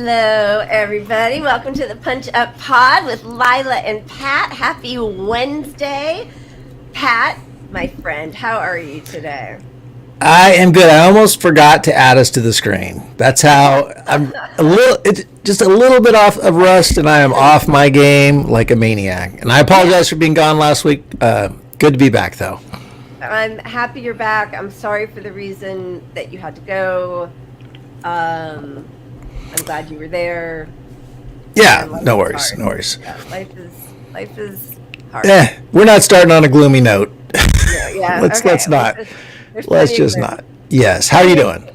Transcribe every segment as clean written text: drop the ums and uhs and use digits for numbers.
Hello, everybody. Welcome to the Punch Up Pod with Lila and Pat. Happy Wednesday. Pat, my friend, how are you today? I am good. I almost forgot to add us to the screen. That's how I'm just a little bit off of rust, and I am off my game like a maniac. And I apologize for being gone last week. Good to be back, though. I'm happy you're back. I'm sorry for the reason that you had to go. I'm glad you were there. Yeah, no worries, no worries. Yeah, life is hard. We're not starting on a gloomy note. Yeah. Let's not. Let's just not. Yes. How are you doing?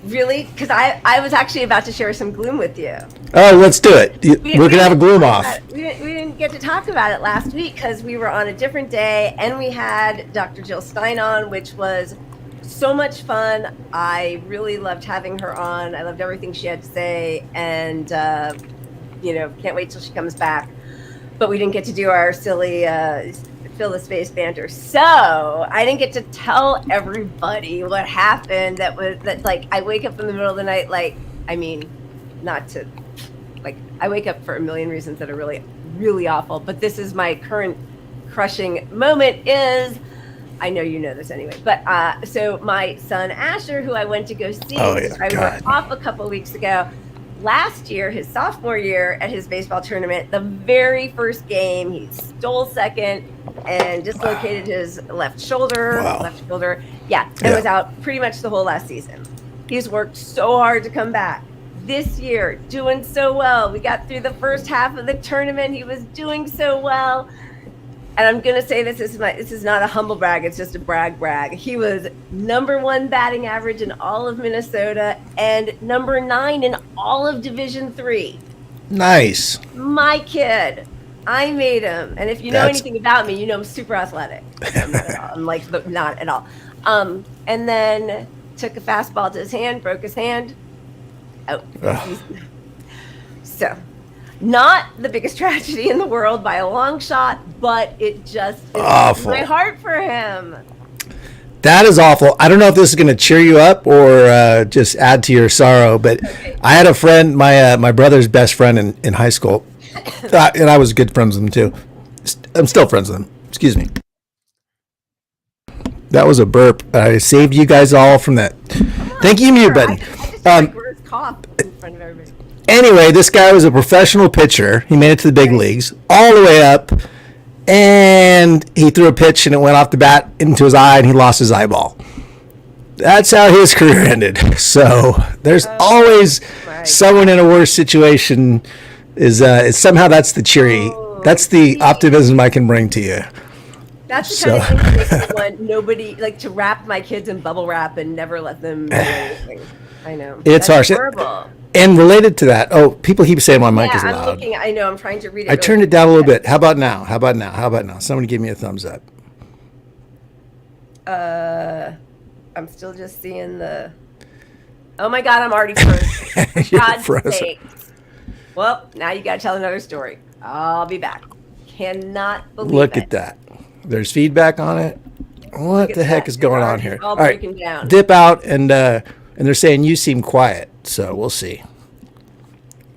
Really? Because I was actually about to share some gloom with you. Oh, let's do it. We're gonna have a gloom off. We didn't get to talk about it last week because we were on a different day, and we had Dr. Jill Stein on, which was so much fun. I really loved having her on. I loved everything she had to say, and can't wait till she comes back. But we didn't get to do our silly fill the space banter, so I didn't get to tell everybody what happened. That I wake up in the middle of the night, I wake up for a million reasons that are really, really awful. But this is my current crushing moment. I know you know this anyway, but so my son Asher, who I went to go see, I was off a couple weeks ago. Last year, his sophomore year at his baseball tournament, the very first game, he stole second and dislocated his left shoulder. Yeah, and was out pretty much the whole last season. He's worked so hard to come back. This year, doing so well. We got through the first half of the tournament. He was doing so well. And I'm going to say this is not a humble brag. It's just a brag. He was #1 batting average in all of Minnesota and #9 in all of Division III. Nice. My kid. I made him. And if you know anything about me, you know I'm super athletic. I'm not at all. I'm not at all. And then took a fastball to his hand, broke his hand. Oh. So... not the biggest tragedy in the world by a long shot, but it just is my heart for him. That is awful. I don't know if this is going to cheer you up or just add to your sorrow, but I had a friend, my brother's best friend in high school, and I was good friends with him too. I'm still friends with him. Excuse me. That was a burp. I saved you guys all from that. Thank you, mute button. I just cough in front of everybody. Anyway, this guy was a professional pitcher. He made it to the big leagues, all the way up, and he threw a pitch and it went off the bat into his eye and he lost his eyeball. That's how his career ended. So there's always someone in a worse situation. Somehow that's the optimism I can bring to you. That's the kind of thing that makes me want nobody, to wrap my kids in bubble wrap and never let them do anything. I know. It's harsh. Horrible. And related to that, people keep saying my mic is loud. I'm trying to read it. I turned it down a little bit. How about now? Somebody give me a thumbs up. I'm still just seeing the... Oh my God, I'm already frozen. For God's sake. Well, now you got to tell another story. I'll be back. Cannot believe it. Look at that. There's feedback on it. What the heck is going on here? All right, down. Dip out, and they're saying you seem quiet. So we'll see.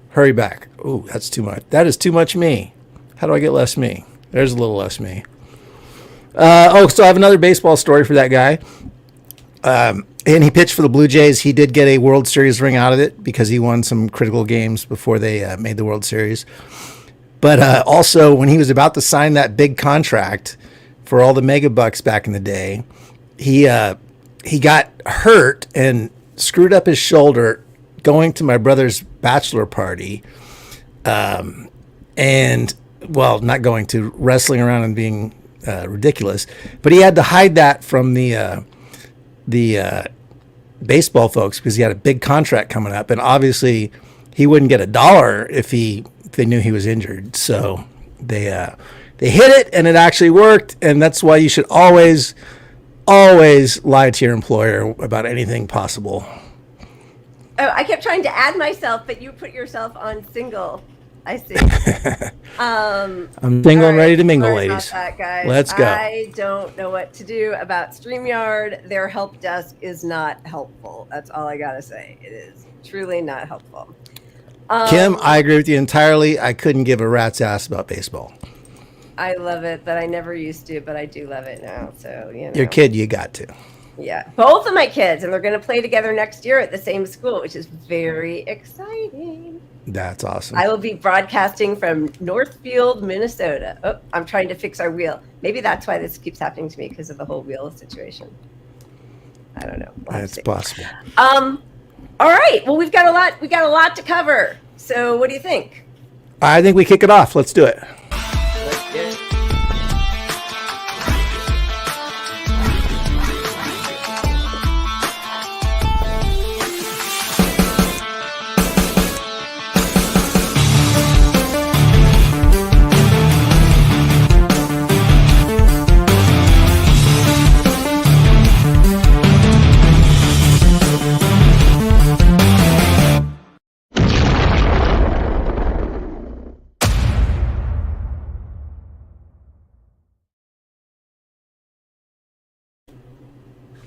Hurry back. Ooh, that's too much. That is too much me. How do I get less me? There's a little less me. So I have another baseball story for that guy. And he pitched for the Blue Jays. He did get a World Series ring out of it because he won some critical games before they made the World Series. But also, when he was about to sign that big contract for all the mega bucks back in the day, he got hurt and screwed up his shoulder going to my brother's bachelor party, not going to, wrestling around and being ridiculous, but he had to hide that from the baseball folks because he had a big contract coming up, and obviously he wouldn't get $1 if they knew he was injured. So they hit it, and it actually worked, and that's why you should always lie to your employer about anything possible. Oh, I kept trying to add myself, but you put yourself on single. I see. I'm single and ready to mingle, ladies. About that, guys. Let's go. I don't know what to do about StreamYard. Their help desk is not helpful. That's all I gotta say. It is truly not helpful. Kim, I agree with you entirely. I couldn't give a rat's ass about baseball. I love it, but I never used to, but I do love it now. So, Your kid, you got to. Yeah, both of my kids, and they're going to play together next year at the same school, which is very exciting. That's awesome. I will be broadcasting from Northfield, Minnesota. Oh, I'm trying to fix our wheel. Maybe that's why this keeps happening to me, because of the whole wheel situation. I don't know. It's possible. All right. Well, we got a lot to cover. So what do you think? I think we kick it off. Let's do it. Let's do it.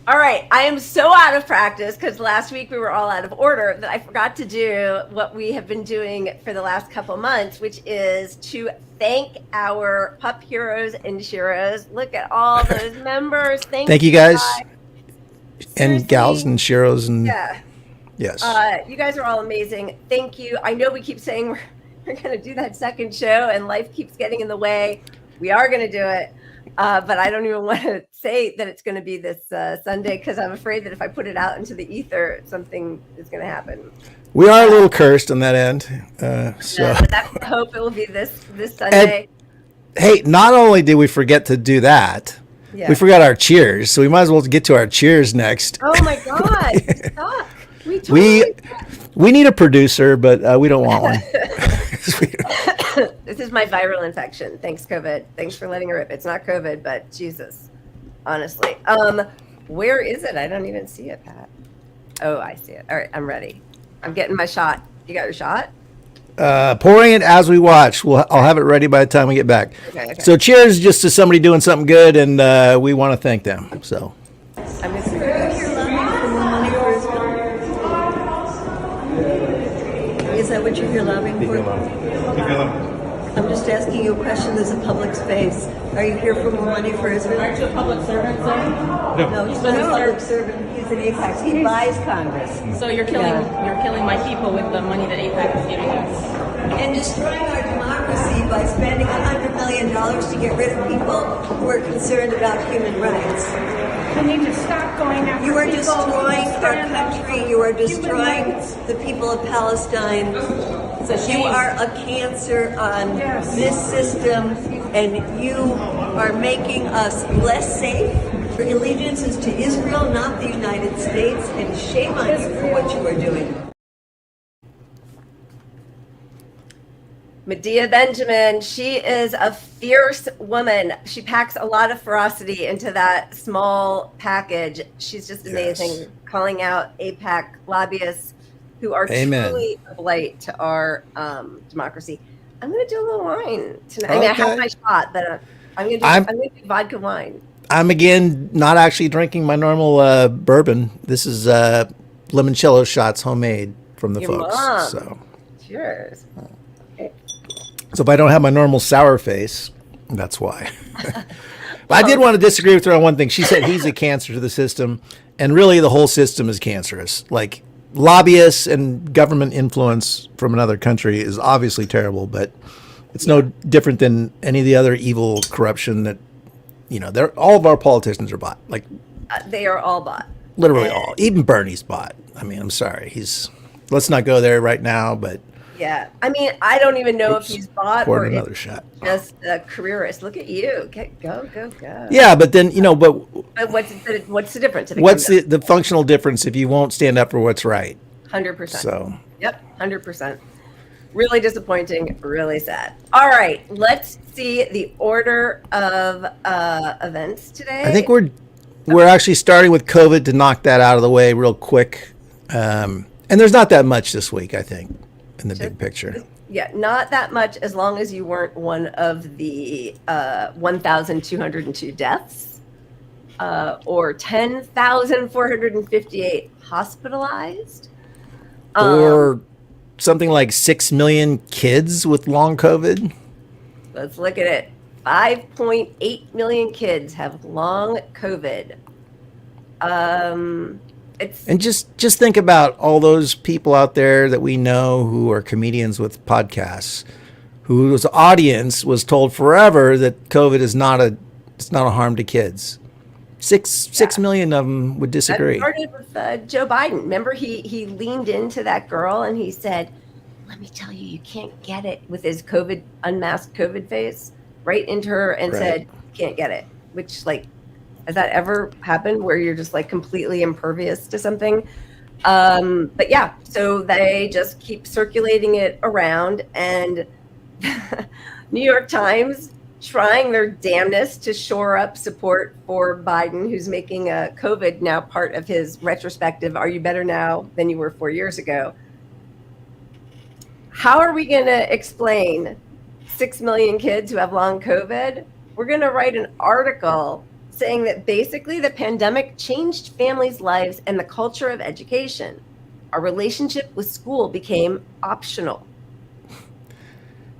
All right, I am so out of practice because last week we were all out of order that I forgot to do what we have been doing for the last couple months, which is to thank our pup heroes and sheroes. Look at all those members. Thank you guys. And gals and sheroes and yes. You guys are all amazing. Thank you. I know we keep saying we're going to do that second show and life keeps getting in the way. We are going to do it. But I don't even want to say that it's going to be this Sunday because I'm afraid that if I put it out into the ether, something is going to happen. We are a little cursed on that end. So but I hope it will be this Sunday. And, hey, not only did we forget to do that, we forgot our cheers. So we might as well get to our cheers next. Oh, my God. Stop. We need a producer, but we don't want one. This is my viral infection. Thanks, COVID. Thanks for letting it rip. It's not COVID, but Jesus, honestly. Where is it? I don't even see it, Pat. Oh, I see it. All right, I'm ready. I'm getting my shot. You got your shot? Pouring it as we watch. I'll have it ready by the time we get back. Okay. So cheers just to somebody doing something good, and we want to thank them. So. I'm just Is that what you're here lobbying for? I'm just asking you a question. There's a public space. Are you here for more money for Israel? Aren't you a public servant, sir? No, he's not a public servant. He's an AIPAC. He buys Congress. So you're killing my people with the money that AIPAC is giving us. And destroying our democracy by spending $100 million to get rid of people who are concerned about human rights. We need to stop going after You are people destroying who our stand up country. for You are human destroying rights. the people of Palestine. It's a shame. You are a cancer on this system, and you are making us less safe. Your allegiance is to Israel, not the United States, and shame on you for what you are doing. Medea Benjamin, she is a fierce woman. She packs a lot of ferocity into that small package. She's just amazing, calling out AIPAC lobbyists who are truly a blight to our democracy. I'm going to do a little wine tonight. I mean, I have my shot, but I'm going to do vodka wine. I'm again not actually drinking my normal bourbon. This is limoncello shots, homemade from the folks. Mom. So Cheers. So if I don't have my normal sour face, that's why. But I did want to disagree with her on one thing. She said he's a cancer to the system, and really the whole system is cancerous. Like lobbyists and government influence from another country is obviously terrible, but it's no different than any of the other evil corruption that, all of our politicians are bought. Like they are all bought. Literally all. Even Bernie's bought. I mean, I'm sorry. Let's not go there right now, but yeah. I mean, I don't even know if he's bought or another shot. Just a careerist. Look at you. Go. Yeah, but then, but what's the difference? What's the functional difference if you won't stand up for what's right? 100%. So. Yep, 100%. Really disappointing, really sad. All right, let's see the order of events today. I think we're actually starting with COVID to knock that out of the way real quick. And there's not that much this week, I think, in the big picture. Yeah, not that much as long as you weren't one of the 1,202 deaths or 10,458 hospitalized. Or something like 6 million kids with long COVID. Let's look at it. 5.8 million kids have long COVID. And just think about all those people out there that we know who are comedians with podcasts, whose audience was told forever that COVID is not a harm to kids. 6 million of them would disagree. That started with Joe Biden. Remember, he leaned into that girl and he said, "Let me tell you, you can't get it," with his unmasked COVID face, right into her and said, "You can't get it." Which, like, has that ever happened where you're just like completely impervious to something? But yeah, so they just keep circulating it around, and New York Times trying their damnedest to shore up support for Biden, who's making COVID now part of his retrospective. Are you better now than you were 4 years ago? How are we going to explain 6 million kids who have long COVID? We're going to write an article saying that basically the pandemic changed families' lives and the culture of education. Our relationship with school became optional.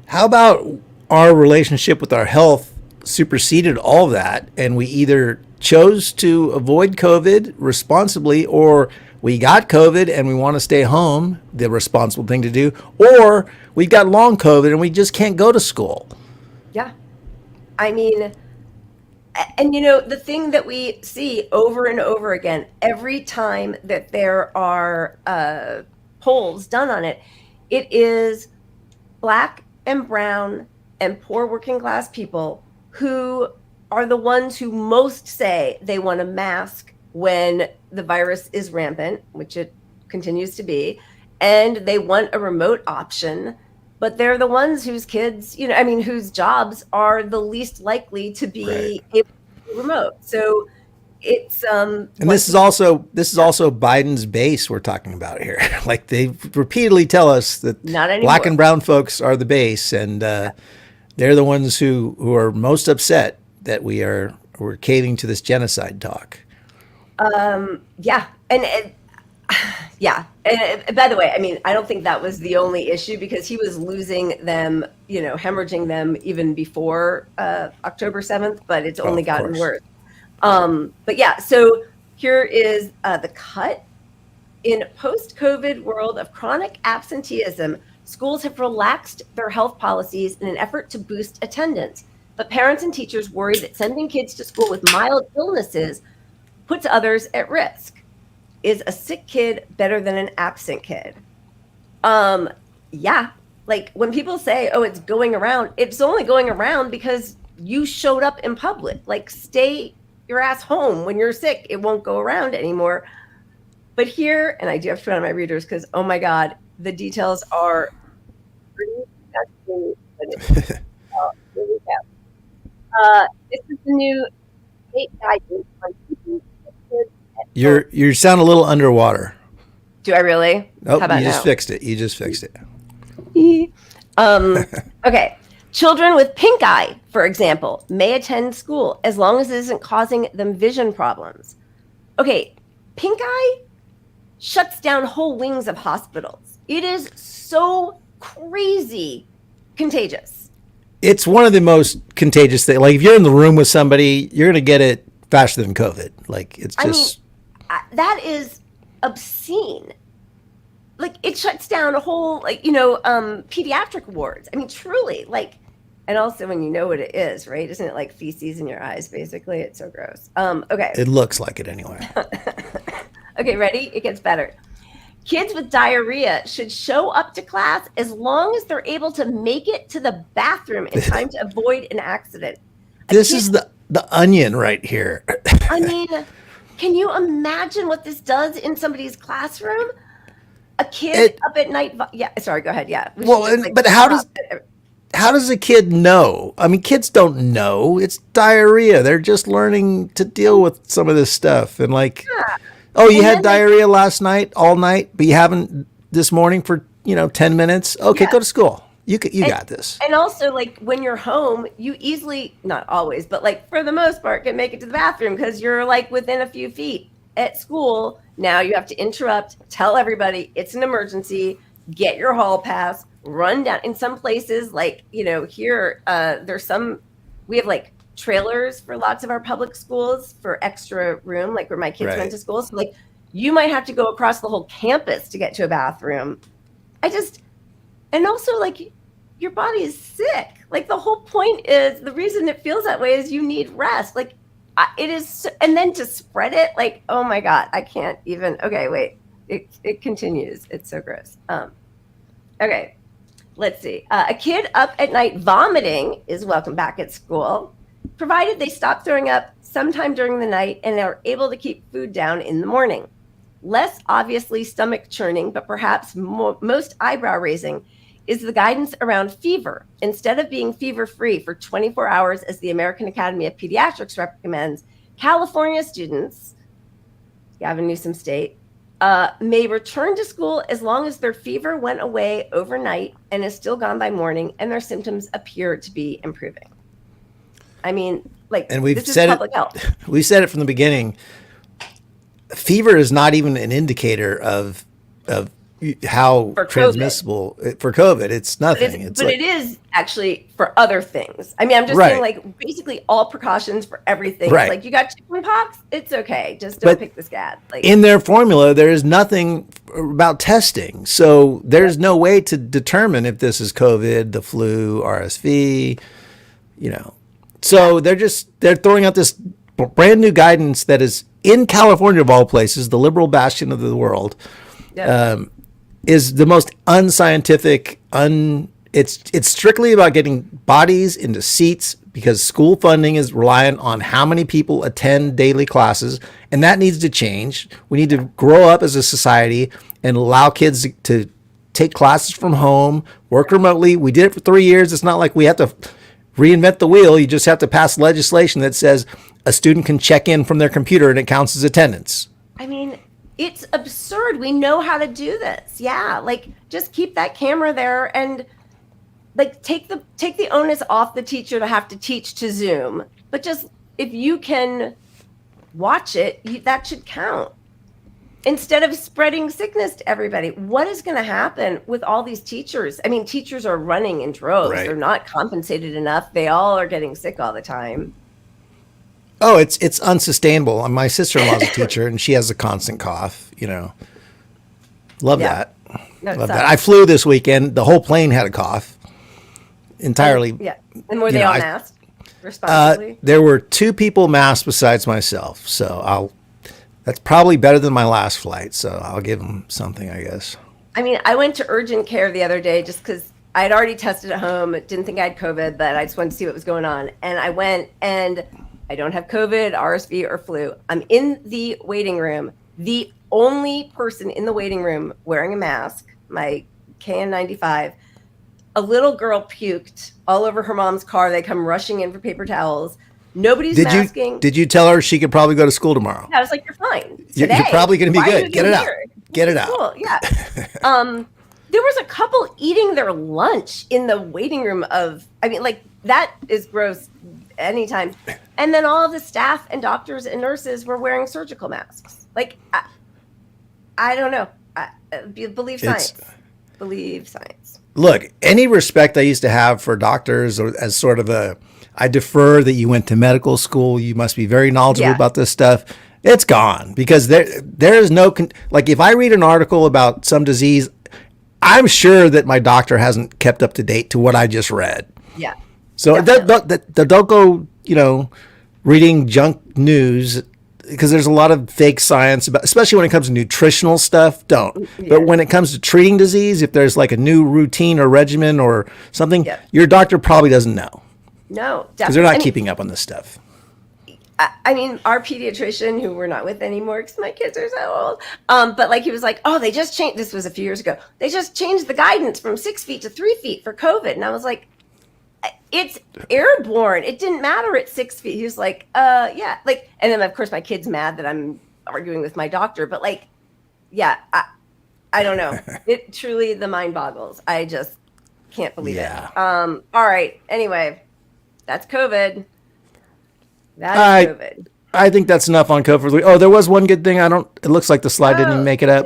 How about our relationship with our health superseded all of that, and we either chose to avoid COVID responsibly, or we got COVID and we want to stay home, the responsible thing to do, or we got long COVID and we just can't go to school. Yeah. I mean, and you know, the thing that we see over and over again, every time that there are polls done on it, it is Black and brown and poor working class people who are the ones who most say they want a mask when the virus is rampant, which it continues to be, and they want a remote option, but they're the ones whose kids, whose jobs are the least likely to be able to be remote. So it's and this is also Biden's base we're talking about here. Like, they repeatedly tell us that Black and brown folks are the base, and they're the ones who are most upset that we're caving to this genocide talk. Yeah. And by the way, I mean, I don't think that was the only issue, because he was losing them, hemorrhaging them even before October 7th, but it's only gotten worse. But yeah, so here is the cut. In post-COVID world of chronic absenteeism, schools have relaxed their health policies in an effort to boost attendance. But parents and teachers worry that sending kids to school with mild illnesses puts others at risk. Is a sick kid better than an absent kid? Yeah. Like, when people say, oh, it's going around, it's only going around because you showed up in public. Like, stay your ass home when you're sick. It won't go around anymore. But here, and I do have to put on my readers because, oh my God, the details are pretty disgusting. This is the new state guidance on keeping kids at home. You sound a little underwater. Do I really? Oh, How about you just now? fixed it. You just fixed it. Okay. Children with pink eye, for example, may attend school as long as it isn't causing them vision problems. Okay, pink eye shuts down whole wings of hospitals. It is so crazy contagious. It's one of the most contagious things. Like, if you're in the room with somebody, you're going to get it faster than COVID. Like, it's just... that is obscene. Like, it shuts down a whole, pediatric wards. I mean, truly, like, and also when you know what it is, right? Isn't it like feces in your eyes, basically? It's so gross. Okay. It looks like it anyway. Okay, ready? It gets better. Kids with diarrhea should show up to class as long as they're able to make it to the bathroom in time to avoid an accident. This is the Onion right here. I mean, can you imagine what this does in somebody's classroom? A kid up at night. Yeah, sorry, go ahead. Yeah. But how does a kid know? I mean, kids don't know. It's diarrhea. They're just learning to deal with some of this stuff. And you had diarrhea last night, all night, but you haven't this morning for, 10 minutes. Okay, go to school. You got this. And also, like, when you're home, you easily, not always, but like for the most part, can make it to the bathroom because you're like within a few feet. At school, now you have to interrupt, tell everybody it's an emergency. get your hall pass, run down. In some places, like, here, we have like trailers for lots of our public schools for extra room, like where my kids went to school. So like, you might have to go across the whole campus to get to a bathroom. And also like, your body is sick. Like, the whole point is, the reason it feels that way is you need rest. Like, it is, and then to spread it, like, oh my God, I can't even. Okay, wait, it continues. It's so gross. Okay, let's see. A kid up at night vomiting is welcome back at school, provided they stop throwing up sometime during the night and are able to keep food down in the morning. Less obviously stomach churning, but perhaps most eyebrow raising, is the guidance around fever. Instead of being fever-free for 24 hours, as the American Academy of Pediatrics recommends, California students, Gavin Newsom state, may return to school as long as their fever went away overnight and is still gone by morning, and their symptoms appear to be improving. I mean, like, and we've this said is public health. We said it from the beginning. Fever is not even an indicator of how transmissible for COVID. It's nothing. It is actually for other things. I mean, I'm just saying, like, basically all precautions for everything. Right. Like, you got chicken pox, it's okay. Just don't pick the scab. Like, in their formula, there is nothing about testing. So there's no way to determine if this is COVID, the flu, RSV, So they're throwing out this brand new guidance that is in California, of all places, the liberal bastion of the world. Is the most unscientific. It's strictly about getting bodies into seats, because school funding is reliant on how many people attend daily classes, and that needs to change. We need to grow up as a society and allow kids to take classes from home, work remotely. We did it for 3 years. It's not like we have to reinvent the wheel. You just have to pass legislation that says a student can check in from their computer and it counts as attendance. I mean, it's absurd. We know how to do this. Yeah, like, just keep that camera there and, like, take the onus off the teacher to have to teach to Zoom. But just, if you can watch it, that should count. Instead of spreading sickness to everybody. What is going to happen with all these teachers? I mean, teachers are running in droves. Right. They're not compensated enough. They all are getting sick all the time. Oh, it's unsustainable. My sister-in-law's a teacher, and she has a constant cough. Love that. No, Love that. I flew this weekend. The whole plane had a cough. Entirely. Yeah. And were they all masked responsibly? There were 2 people masked besides myself. So that's probably better than my last flight. So I'll give them something, I guess. I mean, I went to urgent care the other day just because I'd already tested at home. Didn't think I had COVID, but I just wanted to see what was going on. And I went, and I don't have COVID, RSV, or flu. I'm in the waiting room. The only person in the waiting room wearing a mask, my KN95, a little girl puked all over her mom's car. They come rushing in for paper towels. Nobody's masking. Did you tell her she could probably go to school tomorrow? I was like, you're fine. You're probably going to be good. Get it out. Get it out. Cool. Yeah. There was a couple eating their lunch in the waiting room like, that is gross anytime. And then all of the staff and doctors and nurses were wearing surgical masks. Like, I don't know. Believe science. Believe science. Look, any respect I used to have for doctors, or as sort of I defer that you went to medical school, you must be very knowledgeable about this stuff. It's gone, because there is no, like, if I read an article about some disease, I'm sure that my doctor hasn't kept up to date to what I just read. Yeah. So don't go, reading junk news, because there's a lot of fake science about, especially when it comes to nutritional stuff. Don't. Yeah. But when it comes to treating disease, if there's like a new routine or regimen or something, your doctor probably doesn't know. No, definitely. Because they're not keeping up on this stuff. I mean, our pediatrician, who we're not with anymore because my kids are so old, but like, he was like, oh, they just changed, this was a few years ago, they just changed the guidance from 6 feet to 3 feet for COVID. And I was like, it's airborne. It didn't matter at 6 feet. He was like, yeah. Like, and then of course my kid's mad that I'm arguing with my doctor, but like, yeah, I don't know. It truly, the mind boggles. I just can't believe it. All right. Anyway, that's COVID. That's COVID. I think that's enough on COVID. Oh, there was one good thing. It looks like the slide didn't make it up,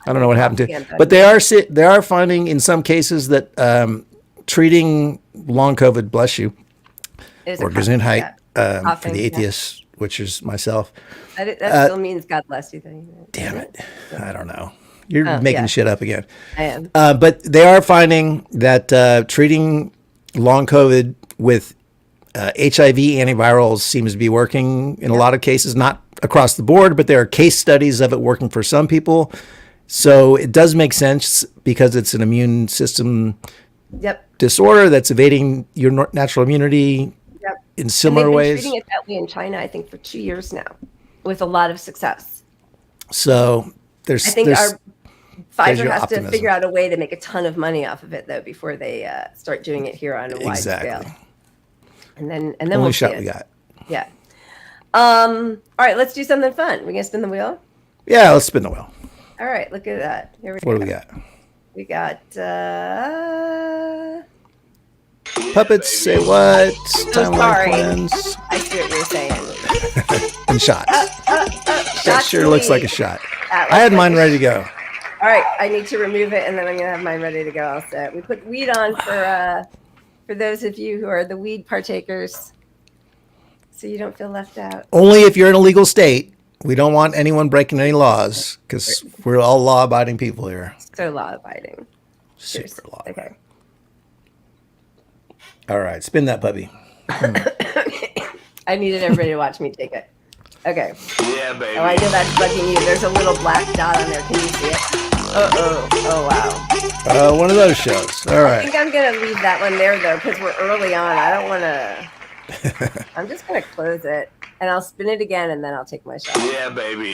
I don't know what happened to it. Propaganda. But they are finding in some cases that treating long COVID, bless you, It is a or Gesundheit for Coughing, the yeah. atheists, which is myself. That still means God bless you. Then. Damn it. I don't know. You're Oh, making yeah. shit up again. I am. But they are finding that treating long COVID with HIV antivirals seems to be working in a lot of cases, not across the board, but there are case studies of it working for some people. So it does make sense because it's an immune system Yep. disorder that's evading your natural immunity Yep. in similar and they've ways. been treating it that way in China, I think, for 2 years now, with a lot of success. So there's I think there's, our there's Pfizer your has optimism. to figure out a way to make a ton of money off of it, though, before they start doing it here on a wide Exactly. scale. And then Only we'll shot see we it. got. Yeah. All right, let's do something fun. We gonna spin the wheel? Yeah, let's spin the wheel. All right, look at that. Here we go. What do we got? We got Puppets say what? Timeline sorry. plans I see what you're saying. and shots. That Shots sure to looks like a weed. shot. That I had looks mine like a ready to go. All right, I need to remove it, and then I'm gonna have mine ready to go. Also, we put weed on for those of you who are the weed partakers, so you don't feel left out. Only if you're in a legal state. We don't want anyone breaking any laws because we're all law-abiding people here. So law-abiding. Super law. Okay. All right, spin that puppy. I needed everybody to watch me take it. Okay. Yeah, baby. Oh, I know that's bugging you. There's a little black dot on there. Can you see it? Oh wow. One of those shows. All I right. think I'm gonna leave that one there though, because we're early on. I don't want to. I'm just gonna close it, and I'll spin it again, and then I'll take my shot. Yeah, baby.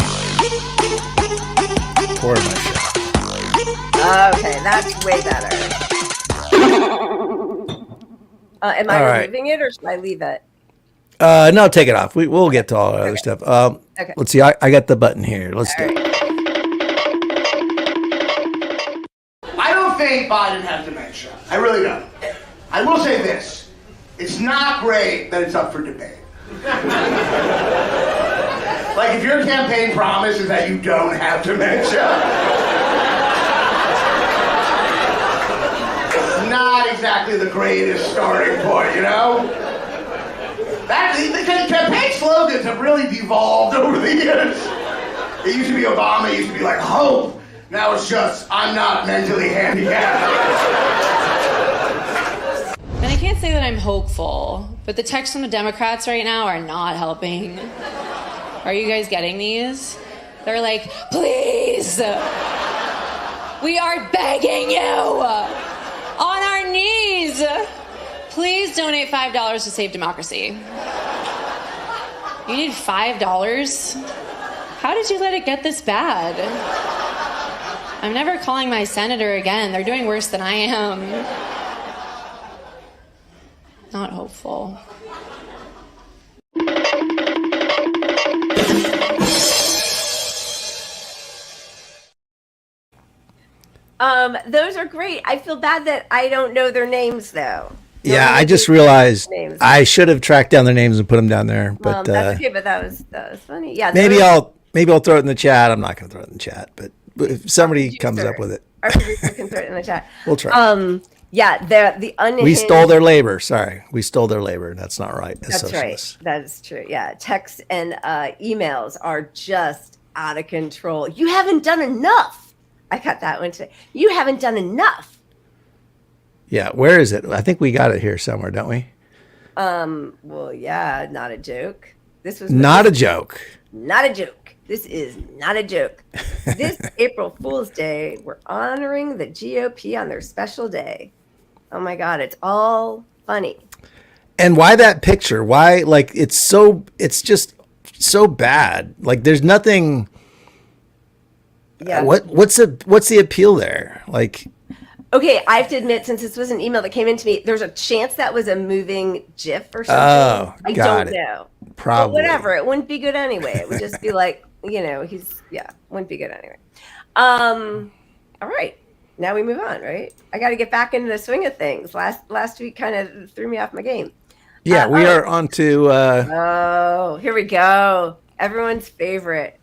Pour my shot. Okay, that's way better. Am I All right. removing it, or should I leave it? No, take it off. We'll get to all the other stuff. Okay. Let's see. I got the button here. Let's do All it. right. I don't think Biden has dementia. I really don't. I will say this. It's not great that it's up for debate. Like, if your campaign promise is that you don't have dementia, it's not exactly the greatest starting point, you know? The campaign slogans have really devolved over the years. It used to be Obama, it used to be like, hope. Now it's just, I'm not mentally handicapped. And I can't say that I'm hopeful, but the texts from the Democrats right now are not helping. Are you guys getting these? They're like, please, we are begging you on our knees. Please donate $5 to save democracy. You need $5? How did you let it get this bad? I'm never calling my senator again. They're doing worse than I am. Not hopeful. Those are great. I feel bad that I don't know their names though. Yeah, Normally I just they- realized names. I should have tracked down their names and put them down there. But That's okay, but that was funny. Yeah. maybe those- I'll throw it in the chat. I'm not going to throw it in the chat, but if somebody comes producer- up with it, Our producer can throw it in the chat. we'll try. Yeah, the unhinged. We stole their labor. Sorry, we stole their labor. That's not right. As That's socialists. right. That is true. Yeah, texts and emails are just out of control. You haven't done enough. I got that one today. You haven't done enough. Yeah, where is it? I think we got it here somewhere, don't we? Well, yeah, not a joke. This was Not a joke. not a joke. This is not a joke. This April Fool's Day, we're honoring the GOP on their special day. Oh my God, it's all funny. And why that picture? Why, like, it's just so bad. Like, there's nothing. Yeah. What's the appeal there? Like, Okay, I have to admit, since this was an email that came into me, there's a chance that was a moving GIF or something. Oh, I got don't it. know. probably. But whatever, it wouldn't be good anyway. It would just be like, wouldn't be good anyway. All right, now we move on, right? I got to get back into the swing of things. Last week kind of threw me off my game. Yeah, we are on to. Oh, here we go. Everyone's favorite.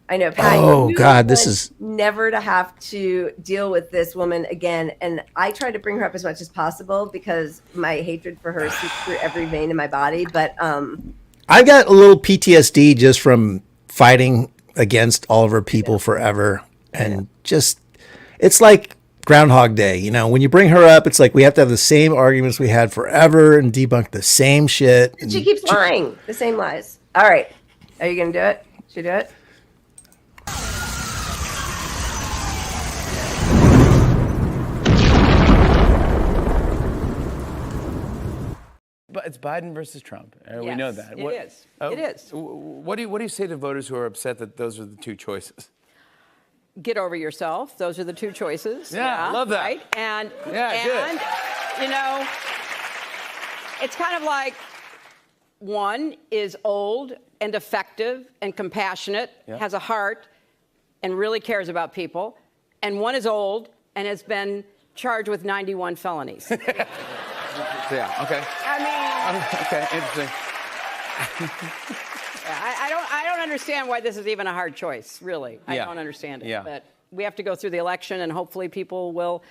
I know, Pat. Oh, you God, this want is- never to have to deal with this woman again. And I try to bring her up as much as possible because my hatred for her seeps through every vein in my body. But I got a little PTSD just from fighting against all of her people forever. And just, it's like Groundhog Day. You know, when you bring her up, it's like we have to have the same arguments we had forever and debunk the same shit. she keeps lying, the same lies. All right. Are you going to do it? Should we do it? But it's Biden versus Trump. We know that. It is. It is. What do you say to voters who are upset that those are the two choices? Get over yourself. Those are the two choices. Yeah, I love that. Right? And good. you know, it's kind of like one is old and effective and compassionate, has a heart, and really cares about people, and one is old and has been charged with 91 felonies. Yeah. Okay. I mean, Okay. Interesting. I don't understand why this is even a hard choice, really. I don't understand it. Yeah. But we have to go through the election, and hopefully people will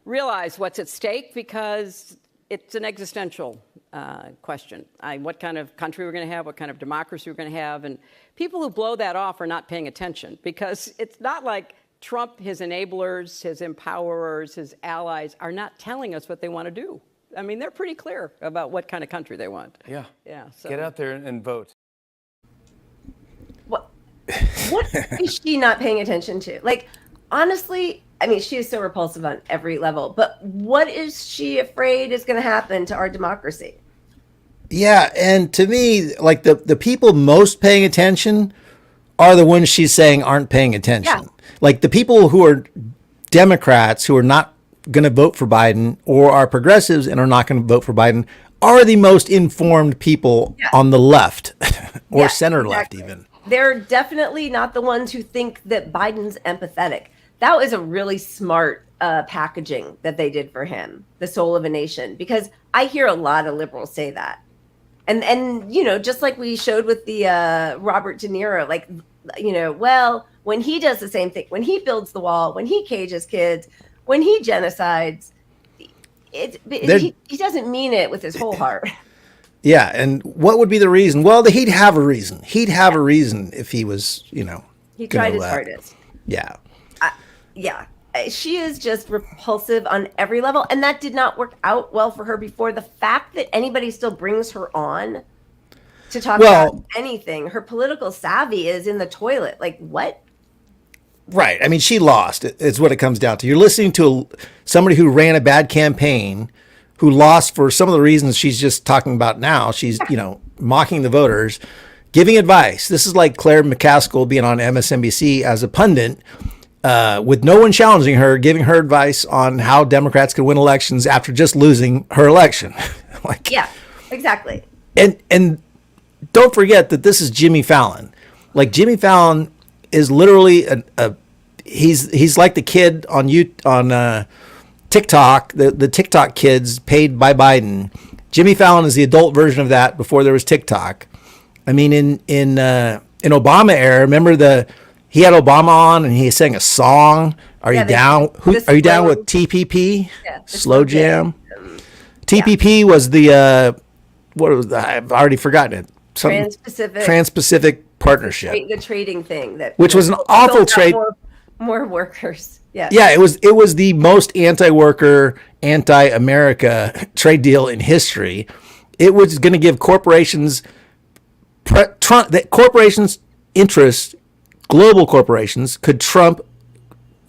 realize what's at stake because it's an existential question. What kind of country we're going to have, what kind of democracy we're going to have. And people who blow that off are not paying attention because it's not like Trump, his enablers, his empowerers, his allies are not telling us what they want to do. I mean, they're pretty clear about what kind of country they want. Yeah. Yeah. So. Get out there and vote. What is she not paying attention to? Like, honestly, I mean, she is so repulsive on every level, but what is she afraid is going to happen to our democracy? Yeah, and to me, like the people most paying attention are the ones she's saying aren't paying attention. Yeah. Like the people who are Democrats who are not going to vote for Biden or are progressives and are not going to vote for Biden are the most informed people on the left or center left even. They're definitely not the ones who think that Biden's empathetic. That was a really smart packaging that they did for him, the soul of a nation, because I hear a lot of liberals say that. And you know, just like we showed with the Robert De Niro, like, you know, well, when he does the same thing, when he builds the wall, when he cages kids, when he genocides, he doesn't mean it with his whole heart. Yeah, and what would be the reason? Well, he'd have a reason. He'd have a reason if he was, you know. He tried his hardest. Yeah. Yeah. She is just repulsive on every level, and that did not work out well for her before. The fact that anybody still brings her on to talk about anything, her political savvy is in the toilet. Like, what? Right. I mean, she lost. It's what it comes down to. You're listening to somebody who ran a bad campaign, who lost for some of the reasons she's just talking about now. She's, you know, mocking the voters, giving advice. This is like Claire McCaskill being on MSNBC as a pundit, with no one challenging her, giving her advice on how Democrats could win elections after just losing her election. Like, yeah, exactly. And don't forget that this is Jimmy Fallon. Like, Jimmy Fallon is literally he's like the kid on TikTok, the TikTok kids paid by Biden. Jimmy Fallon is the adult version of that before there was TikTok. I mean, in Obama era, remember he had Obama on and he sang a song. Are you down? Are you down with TPP? Yeah, Slow Jam. TPP was the what was that? I've already forgotten it. Trans-Pacific Partnership. The trading thing which was an awful trade. More workers. Yeah. Yeah, it was the most anti-worker, anti-America trade deal in history. It was going to give corporations interests, global corporations could trump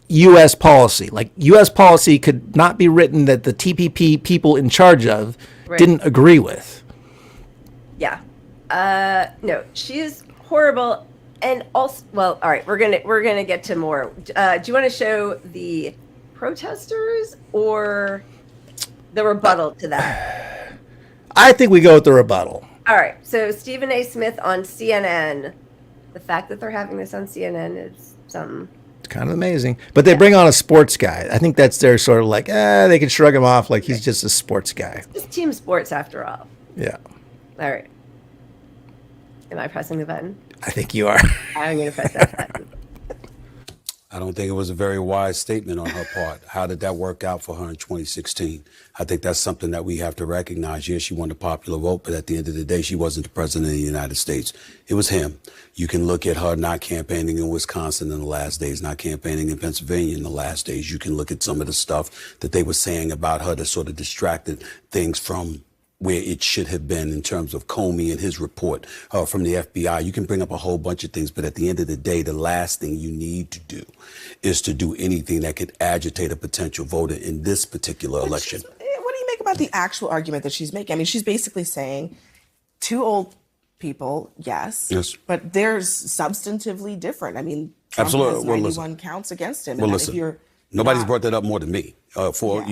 U.S. policy. Like, U.S. policy could not be written that the TPP people in charge of didn't agree with. Yeah. No, she is horrible. And also, well, all right, we're gonna get to more. Do you want to show the protesters or the rebuttal to that? I think we go with the rebuttal. All right. So Stephen A. Smith on CNN. The fact that they're having this on CNN is something. It's kind of amazing. But they bring on a sports guy. I think that's their sort of like, they can shrug him off like he's just a sports guy. It's team sports after all. Yeah. All right. Am I pressing the button? I think you are. I'm going to press that button. I don't think it was a very wise statement on her part. How did that work out for her in 2016? I think that's something that we have to recognize. Yes, she won the popular vote, but at the end of the day, she wasn't the president of the United States. It was him. You can look at her not campaigning in Wisconsin in the last days, not campaigning in Pennsylvania in the last days. You can look at some of the stuff that they were saying about her that sort of distracted things from where it should have been in terms of Comey and his report from the FBI. You can bring up a whole bunch of things, but at the end of the day, the last thing you need to do is to do anything that could agitate a potential voter in this particular election. What do you make about the actual argument that she's making? I mean, she's basically saying two old people, yes, but they're substantively different. I mean, Trump has 91 counts against him. Well, and listen, if you're nobody's brought that up more than me. For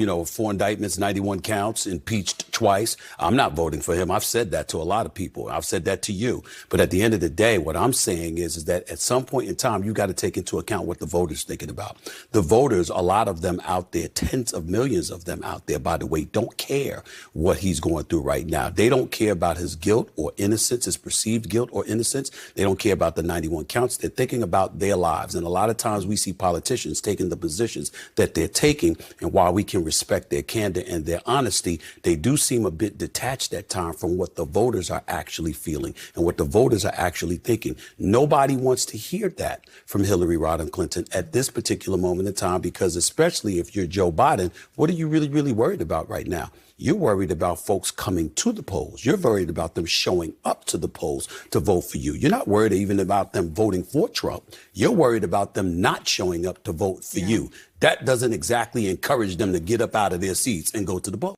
indictments, 91 counts, impeached twice. I'm not voting for him. I've said that to a lot of people. I've said that to you. But at the end of the day, what I'm saying is that at some point in time, you got to take into account what the voters thinking about. The voters, a lot of them out there, tens of millions of them out there, by the way, don't care what he's going through right now. They don't care about his guilt or innocence, his perceived guilt or innocence. They don't care about the 91 counts. They're thinking about their lives. And a lot of times we see politicians taking the positions that they're taking, and while we can respect their candor and their honesty, they do seem a bit detached at times from what the voters are actually feeling and what the voters are actually thinking. Nobody wants to hear that from Hillary Rodham Clinton at this particular moment in time, because especially if you're Joe Biden, what are you really worried about right now? You're worried about folks coming to the polls. You're worried about them showing up to the polls to vote for you. You're not worried even about them voting for Trump. You're worried about them not showing up to vote for you. That doesn't exactly encourage them to get up out of their seats and go to the polls.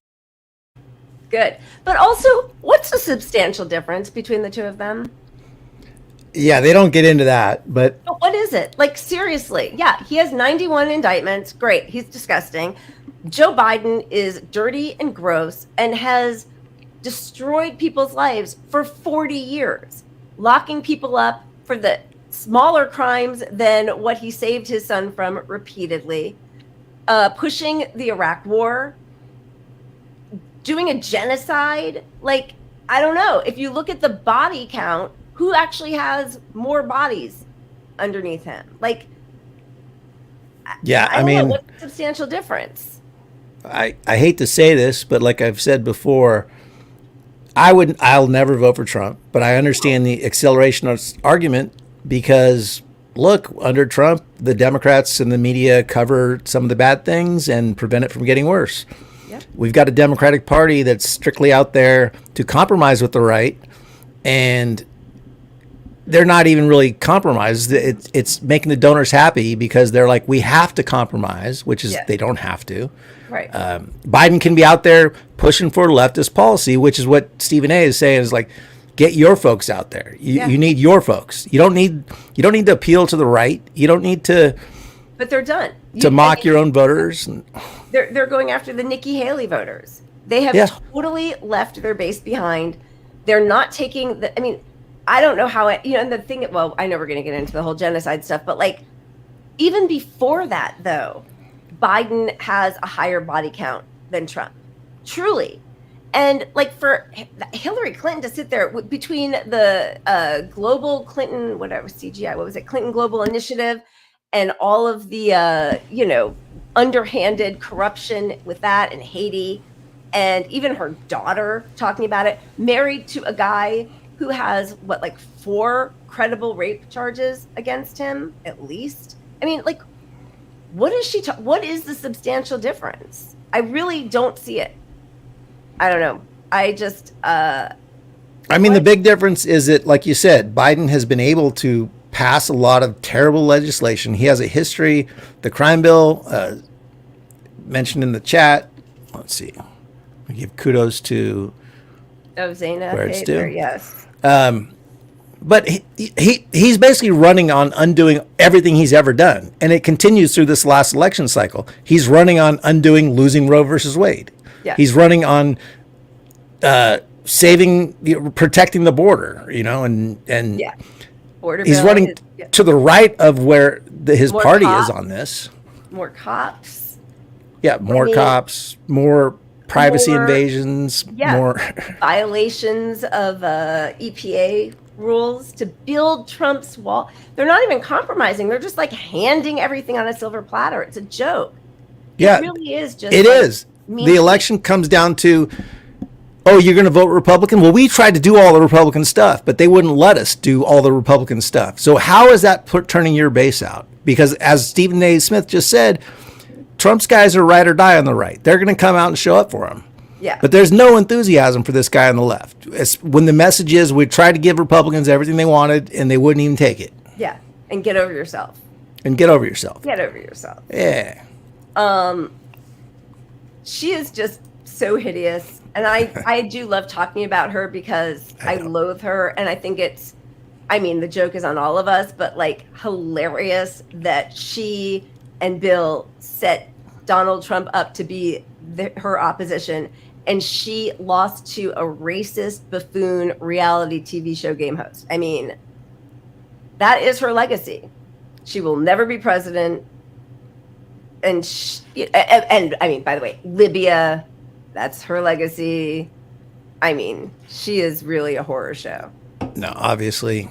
Good. But also, what's the substantial difference between the two of them? Yeah, they don't get into that, but What is it? Like, seriously. Yeah, he has 91 indictments. Great. He's disgusting. Joe Biden is dirty and gross and has destroyed people's lives for 40 years, locking people up for the smaller crimes than what he saved his son from repeatedly, pushing the Iraq war, doing a genocide. Like, I don't know. If you look at the body count, who actually has more bodies underneath him? Like, yeah, I mean, what's the substantial difference? I hate to say this, but like I've said before, I'll never vote for Trump, but I understand the acceleration argument because look, under Trump, the Democrats and the media cover some of the bad things and prevent it from getting worse. Yep. We've got a Democratic Party that's strictly out there to compromise with the right, and they're not even really compromised. It's making the donors happy because they're like, we have to compromise, which is they don't have to. Right. Biden can be out there pushing for leftist policy, which is what Stephen A. is saying is like, get your folks out there. You need your folks. You don't need to appeal to the right. You don't need to. But they're done. To mock your own voters. They're going after the Nikki Haley voters. They have totally left their base behind. They're not taking the. I mean, I don't know how it. And the thing. Well, I know we're going to get into the whole genocide stuff, but like, even before that, though, Biden has a higher body count than Trump. Truly. And like for Hillary Clinton to sit there between the global Clinton, whatever, CGI, what was it? Clinton Global Initiative and all of the, underhanded corruption with that in Haiti, and even her daughter talking about it, married to a guy who has like 4 credible rape charges against him, at least. I mean, like, what is what is the substantial difference? I really don't see it. I don't know. I just. I mean, the big difference is that, like you said, Biden has been able to pass a lot of terrible legislation. He has a history. The crime bill mentioned in the chat. Let's see. We give kudos to. Zaina. Where it's due. Yes. But he's basically running on undoing everything he's ever done, and it continues through this last election cycle. He's running on undoing losing Roe versus Wade. Yeah. He's running on protecting the border, and border he's running to the right of where his party is on this. More cops. Yeah, more cops, more privacy invasions, more violations of EPA rules to build Trump's wall. They're not even compromising. They're just like handing everything on a silver platter. It's a joke. Yeah, it really is just. It like is. The election comes down to, oh, you're going to vote Republican? Well, we tried to do all the Republican stuff, but they wouldn't let us do all the Republican stuff. So how is that turning your base out? Because as Stephen A. Smith just said, Trump's guys are ride or die on the right. They're going to come out and show up for him. Yeah. But there's no enthusiasm for this guy on the left. When the message is we tried to give Republicans everything they wanted and they wouldn't even take it. Yeah. And get over yourself. Get over yourself. Yeah. She is just so hideous. And I do love talking about her because I loathe her. And I think the joke is on all of us, but like hilarious that she and Bill set Donald Trump up to be her opposition. And she lost to a racist buffoon reality TV show game host. I mean, that is her legacy. She will never be president. And by the way, Libya, that's her legacy. I mean, she is really a horror show. No, obviously.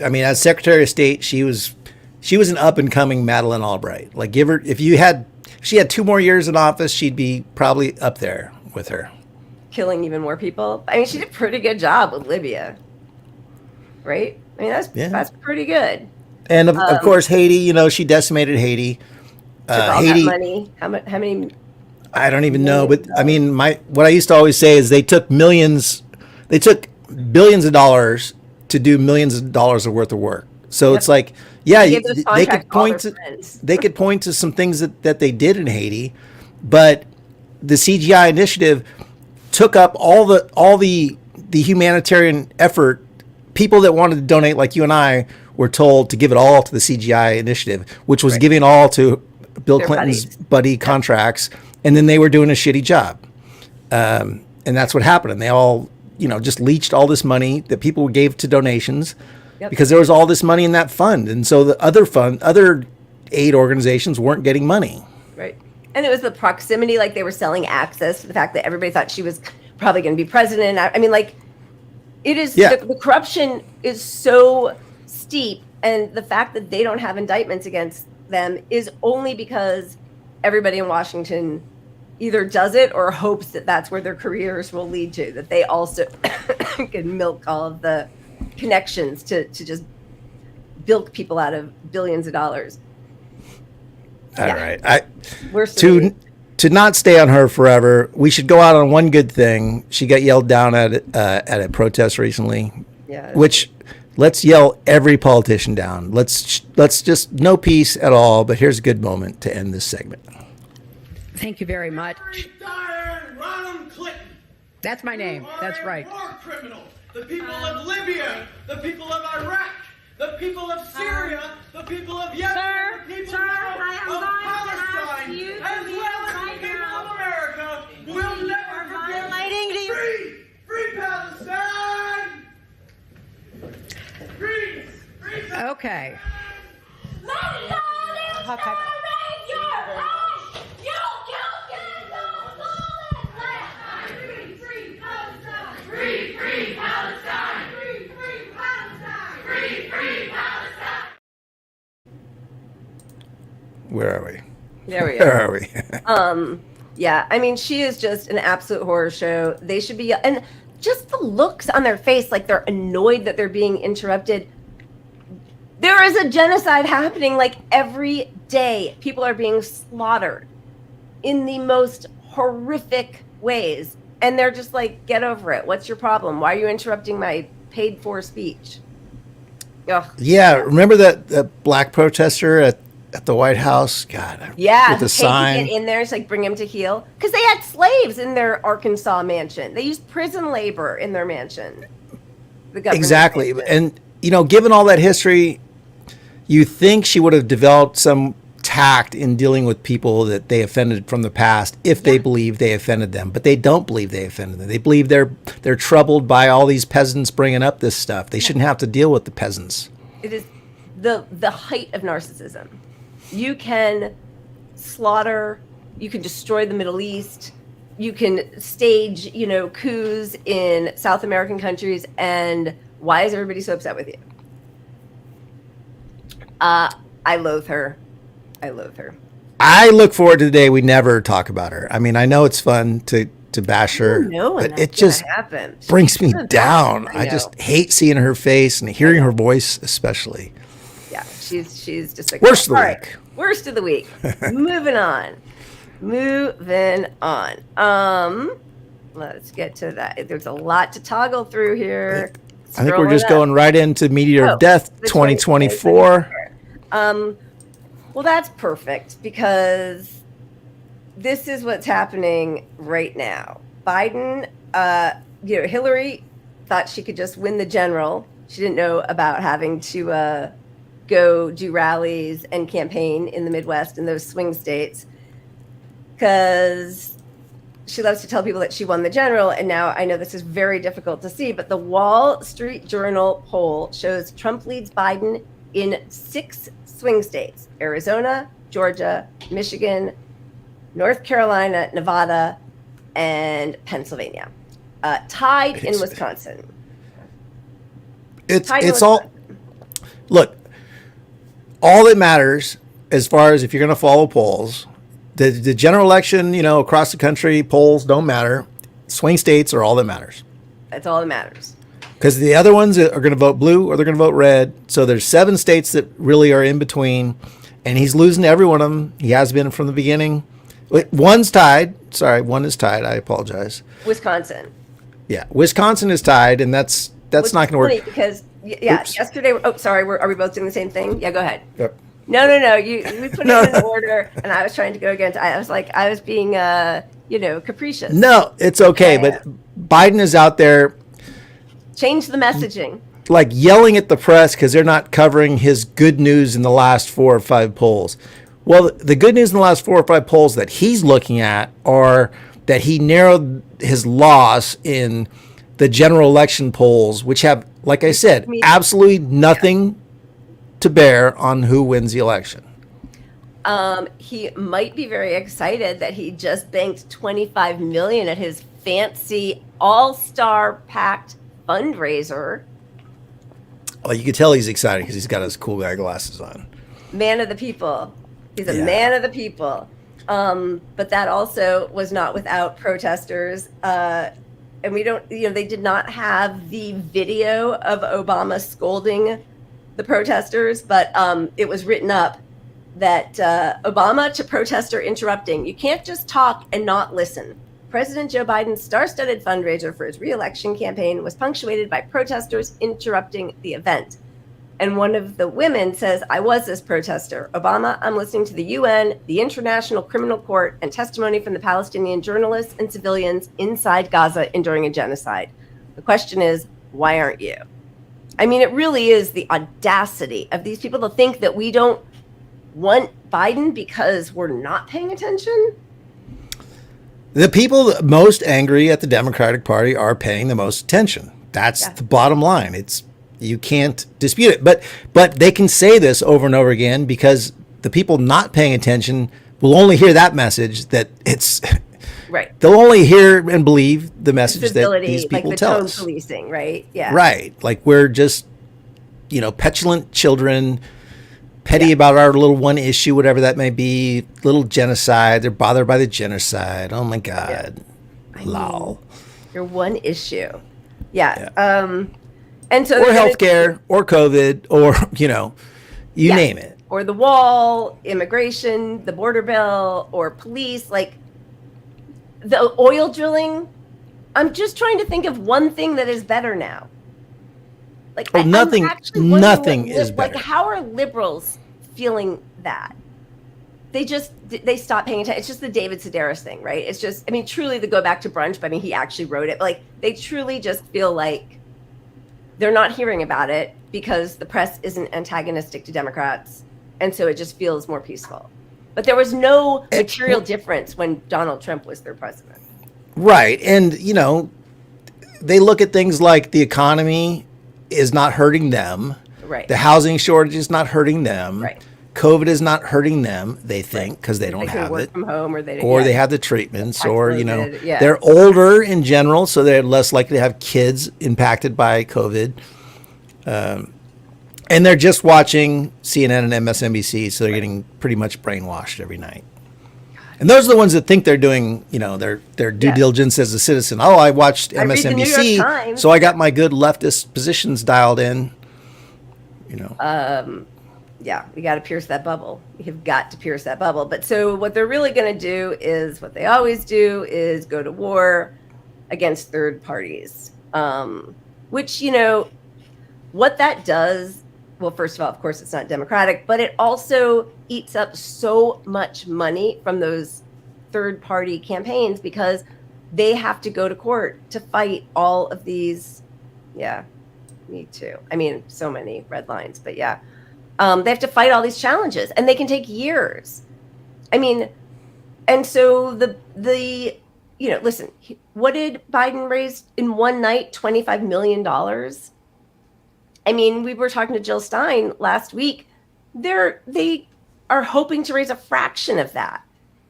I mean, as Secretary of State, she was an up and coming Madeleine Albright. Like, if she had 2 more years in office, she'd be probably up there with her. Killing even more people. I mean, she did a pretty good job with Libya, right? I mean, that's pretty good. And of course, Haiti. She decimated Haiti. Haiti. That money. How many? I don't even know, but I mean, what I used to always say is they took billions of dollars to do millions of dollars of worth of work. So it's like, yeah, they could point to some things that they did in Haiti, but the CGI initiative took up all the humanitarian effort. People that wanted to donate, like you and I, were told to give it all to the CGI initiative, which was giving all to Bill Clinton's buddy contracts, and then they were doing a shitty job. And that's what happened. And they all, just leached all this money that people gave to donations because there was all this money in that fund. And so the other aid organizations weren't getting money. Right. And it was the proximity, like they were selling access to the fact that everybody thought she was probably going to be president. I mean, like, it is, the corruption is so steep. And the fact that they don't have indictments against them is only because everybody in Washington either does it or hopes that that's where their careers will lead to, that they also can milk all of the connections to just bilk people out of billions of dollars. All right. To not stay on her forever, we should go out on one good thing. She got yelled down at a protest recently, which let's yell every politician down. Let's just no peace at all. But here's a good moment to end this segment. Thank you very much. Ronald Clinton. That's my name. That's right. War criminals. The people of Libya, the people of Iraq, the people of Syria, the people of Yemen, the people of Palestine, as well as the people of America will never forget. Free Palestine! Free Palestine! Okay. Where are we? There we Where are we? Yeah, I mean, she is just an absolute horror show. They should be, and just the looks on their face, like they're annoyed that they're being interrupted. There is a genocide happening like every day. People are being slaughtered in the most horrific ways. And they're just like, get over it. What's your problem? Why are you interrupting my paid for speech? Ugh. Yeah, remember that black protester at the White House? God. Yeah, with the sign. To get in there, it's like bring him to heel. Because they had slaves in their Arkansas mansion. They used prison labor in their mansion. The government exactly. mansion. And, given all that history, you think she would have developed some tact in dealing with people that they offended from the past if they believe they offended them. But they don't believe they offended them. They believe they're troubled by all these peasants bringing up this stuff. They shouldn't have to deal with the peasants. It is the height of narcissism. You can slaughter, you can destroy the Middle East, you can stage, coups in South American countries and Why is everybody so upset with you? I loathe her. I loathe her. I look forward to the day we never talk about her. I mean, I know it's fun to bash her, but it just brings me down. I just hate seeing her face and hearing her voice, especially. Yeah, she's just like worst of the week. Worst of the week. Moving on. Let's get to that. There's a lot to toggle through here. I think we're just going right into Meteor of Death 2024. Well, that's perfect because this is what's happening right now. Biden, Hillary thought she could just win the general. She didn't know about having to go do rallies and campaign in the Midwest in those swing states because she loves to tell people that she won the general. And now I know this is very difficult to see, but the Wall Street Journal poll shows Trump leads Biden in 6 swing states: Arizona, Georgia, Michigan, North Carolina, Nevada, and Pennsylvania. Tied in Wisconsin. It's all, look, all that matters as far as if you're going to follow polls, the general election, across the country, polls don't matter. Swing states are all that matters. That's all that matters. Because the other ones are going to vote blue or they're going to vote red. So there's 7 states that really are in between. And he's losing to every one of them. He has been from the beginning. One's tied. Sorry, one is tied. I apologize. Wisconsin. Yeah, Wisconsin is tied, and that's not going to work. Because, yesterday. Oh, sorry. Are we both doing the same thing? Yeah, go ahead. Yep. No. We put it in order, and I was trying to go against. I was being, capricious. No, it's okay. But Biden is out there. Change the messaging. Like yelling at the press because they're not covering his good news in the last 4 or 5 polls. Well, the good news in the last 4 or 5 polls that he's looking at are that he narrowed his loss in the general election polls, which have, like I said, absolutely nothing to bear on who wins the election. He might be very excited that he just banked $25 million at his fancy all-star packed fundraiser. Well, you can tell he's excited because he's got his cool guy glasses on. Man of the people. He's a man of the people. But that also was not without protesters. And we don't, they did not have the video of Obama scolding the protesters, but it was written up that Obama to protester interrupting. You can't just talk and not listen. President Joe Biden's star-studded fundraiser for his re-election campaign was punctuated by protesters interrupting the event. And one of the women says, I was this protester. Obama, I'm listening to the UN, the International Criminal Court, and testimony from the Palestinian journalists and civilians inside Gaza enduring a genocide. The question is, why aren't you? I mean, it really is the audacity of these people to think that we don't want Biden because we're not paying attention. The people most angry at the Democratic Party are paying the most attention. That's the bottom line. You can't dispute it. But they can say this over and over again because the people not paying attention will only hear that message that it's right. They'll only hear and believe the message that these people like tell tone us. Policing, right? Yeah. Right. Like we're just, petulant children, petty about our little one issue, whatever that may be, little genocide. They're bothered by the genocide. Oh my God. Yeah. Lol. Your one issue. Yeah. And so or healthcare or COVID or, you name it. Or the wall, immigration, the border bill, or police, like the oil drilling. I'm just trying to think of one thing that is better now. Like nothing is better. Like how are liberals feeling that? They stop paying attention. It's just the David Sedaris thing, right? It's just, truly the go back to brunch, but he actually wrote it. Like they truly just feel like they're not hearing about it because the press isn't antagonistic to Democrats. And so it just feels more peaceful. But there was no material difference when Donald Trump was their president. Right. And, they look at things like the economy is not hurting them. Right. The housing shortage is not hurting them. Right. COVID is not hurting them, they think, because they don't have it. From home or they have the treatments or, they're older in general, so they're less likely to have kids impacted by COVID. And they're just watching CNN and MSNBC, so they're getting pretty much brainwashed every night. And those are the ones that think they're doing, their due diligence as a citizen. Oh, I watched MSNBC, so I got my good leftist positions dialed in. Yeah, we got to pierce that bubble. You've got to pierce that bubble. But so what they're really going to do is what they always do is go to war against third parties, which, what that does. Well, first of all, of course, it's not democratic, but it also eats up so much money from those third-party campaigns because they have to go to court to fight all of these. Yeah, me too. I mean, so many red lines, but yeah. They have to fight all these challenges, and they can take years. I mean, and so listen, what did Biden raise in one night? $25 million. I mean, we were talking to Jill Stein last week. They are hoping to raise a fraction of that.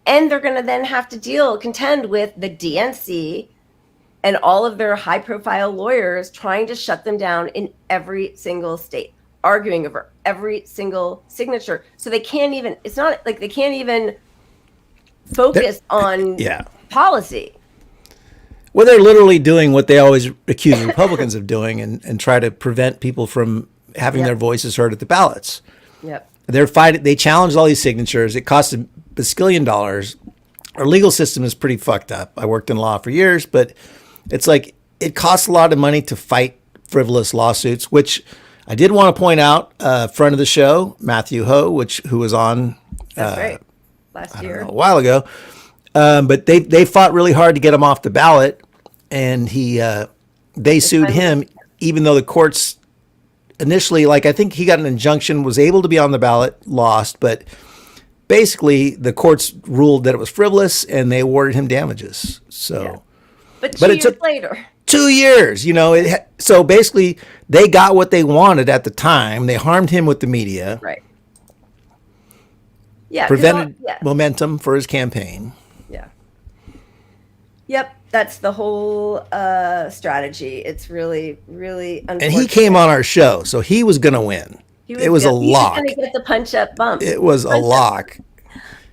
And they're going to then have to contend with the DNC and all of their high profile lawyers trying to shut them down in every single state, arguing over every single signature. So they can't even, it's not like they can't even focus on policy. Well, they're literally doing what they always accuse Republicans of doing and try to prevent people from having their voices heard at the ballots. Yep. They're fighting. They challenged all these signatures. It cost $1 bazillion. Our legal system is pretty fucked up. I worked in law for years, but it's like it costs a lot of money to fight frivolous lawsuits, which I did want to point out, friend of the show, Matthew Ho, who was on That's right. Last year. A while ago. But they fought really hard to get him off the ballot, and they sued him, even though the courts initially, I think he got an injunction, was able to be on the ballot, lost, but basically the courts ruled that it was frivolous, and they awarded him damages. So, but 2 years later. 2 years, so basically they got what they wanted at the time. They harmed him with the media. Right. Yeah. Prevented momentum for his campaign. Yeah. Yep. That's the whole strategy. It's really, really unfortunate. And he came on our show, so he was going to win. It was a lock. He was going to get the punch-up bump. It was a lock.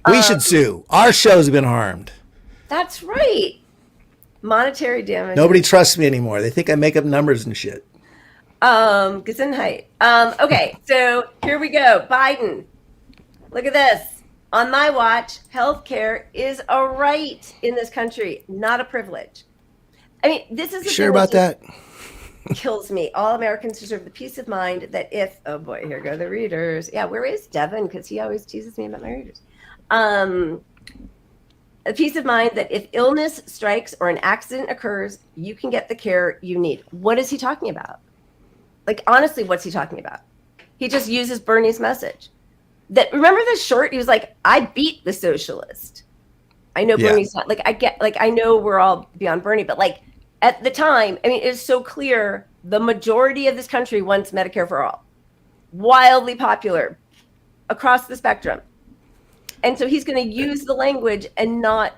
We should sue. Our show's been harmed. That's right. Monetary damage. Nobody trusts me anymore. They think I make up numbers and shit. Gesundheit. Okay, so here we go. Biden. Look at this. On my watch, healthcare is a right in this country, not a privilege. I mean, this is sure about that? Kills me. All Americans deserve the peace of mind that if, oh boy, here go the readers. Yeah, where is Devin? Because he always teases me about my readers. A peace of mind that if illness strikes or an accident occurs, you can get the care you need. What is he talking about? Honestly, what's he talking about? He just uses Bernie's message. Remember the short? He was like, I beat the socialist. I know Bernie's not I know we're all beyond Bernie, but at the time, I mean, it is so clear the majority of this country wants Medicare for all. Wildly popular across the spectrum. And so he's going to use the language and not.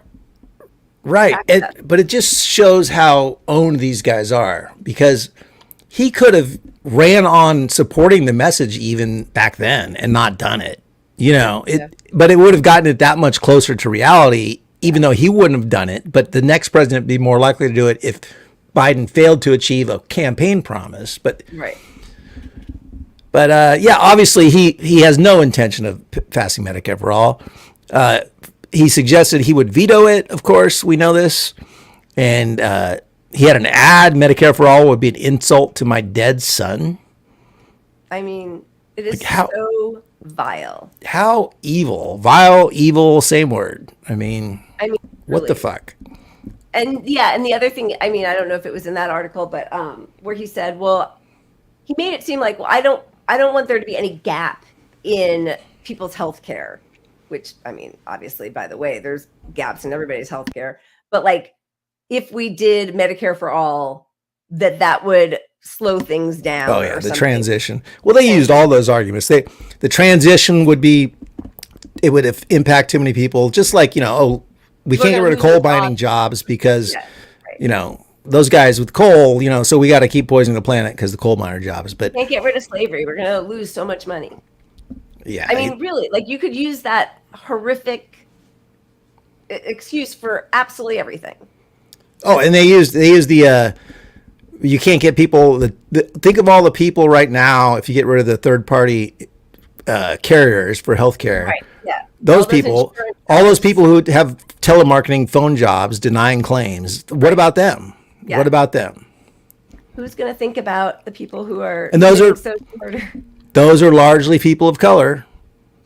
Right. But it just shows how owned these guys are, because he could have ran on supporting the message even back then and not done it, but it would have gotten it that much closer to reality, even though he wouldn't have done it. But the next president would be more likely to do it if Biden failed to achieve a campaign promise. But right. But obviously he has no intention of passing Medicare for all. He suggested he would veto it. Of course, we know this. And he had an ad, Medicare for all would be an insult to my dead son. I mean, it is so vile. How evil. Vile, evil, same word. I mean what really. The fuck? And the other thing, I mean, I don't know if it was in that article, but where he said, well, he made it seem like, well, I don't want there to be any gap in people's health care, which, I mean, obviously, by the way, there's gaps in everybody's health care. But if we did Medicare for all, that would slow things down. Oh, yeah, the transition. Well, they used all those arguments. The transition would impact too many people. Just we can't get rid of coal mining jobs because, those guys with coal, so we got to keep poisoning the planet because the coal miner jobs. But can't get rid of slavery. We're going to lose so much money. Yeah. I mean, really, like you could use that horrific excuse for absolutely everything. Oh, and they use the you can't get people. Think of all the people right now. If you get rid of the third party carriers for healthcare, right? Yeah, those people, all those people who have telemarketing phone jobs denying claims. What about them? Yeah. What about them? Who's going to think about the people who are? And those are social murder? Those are largely people of color.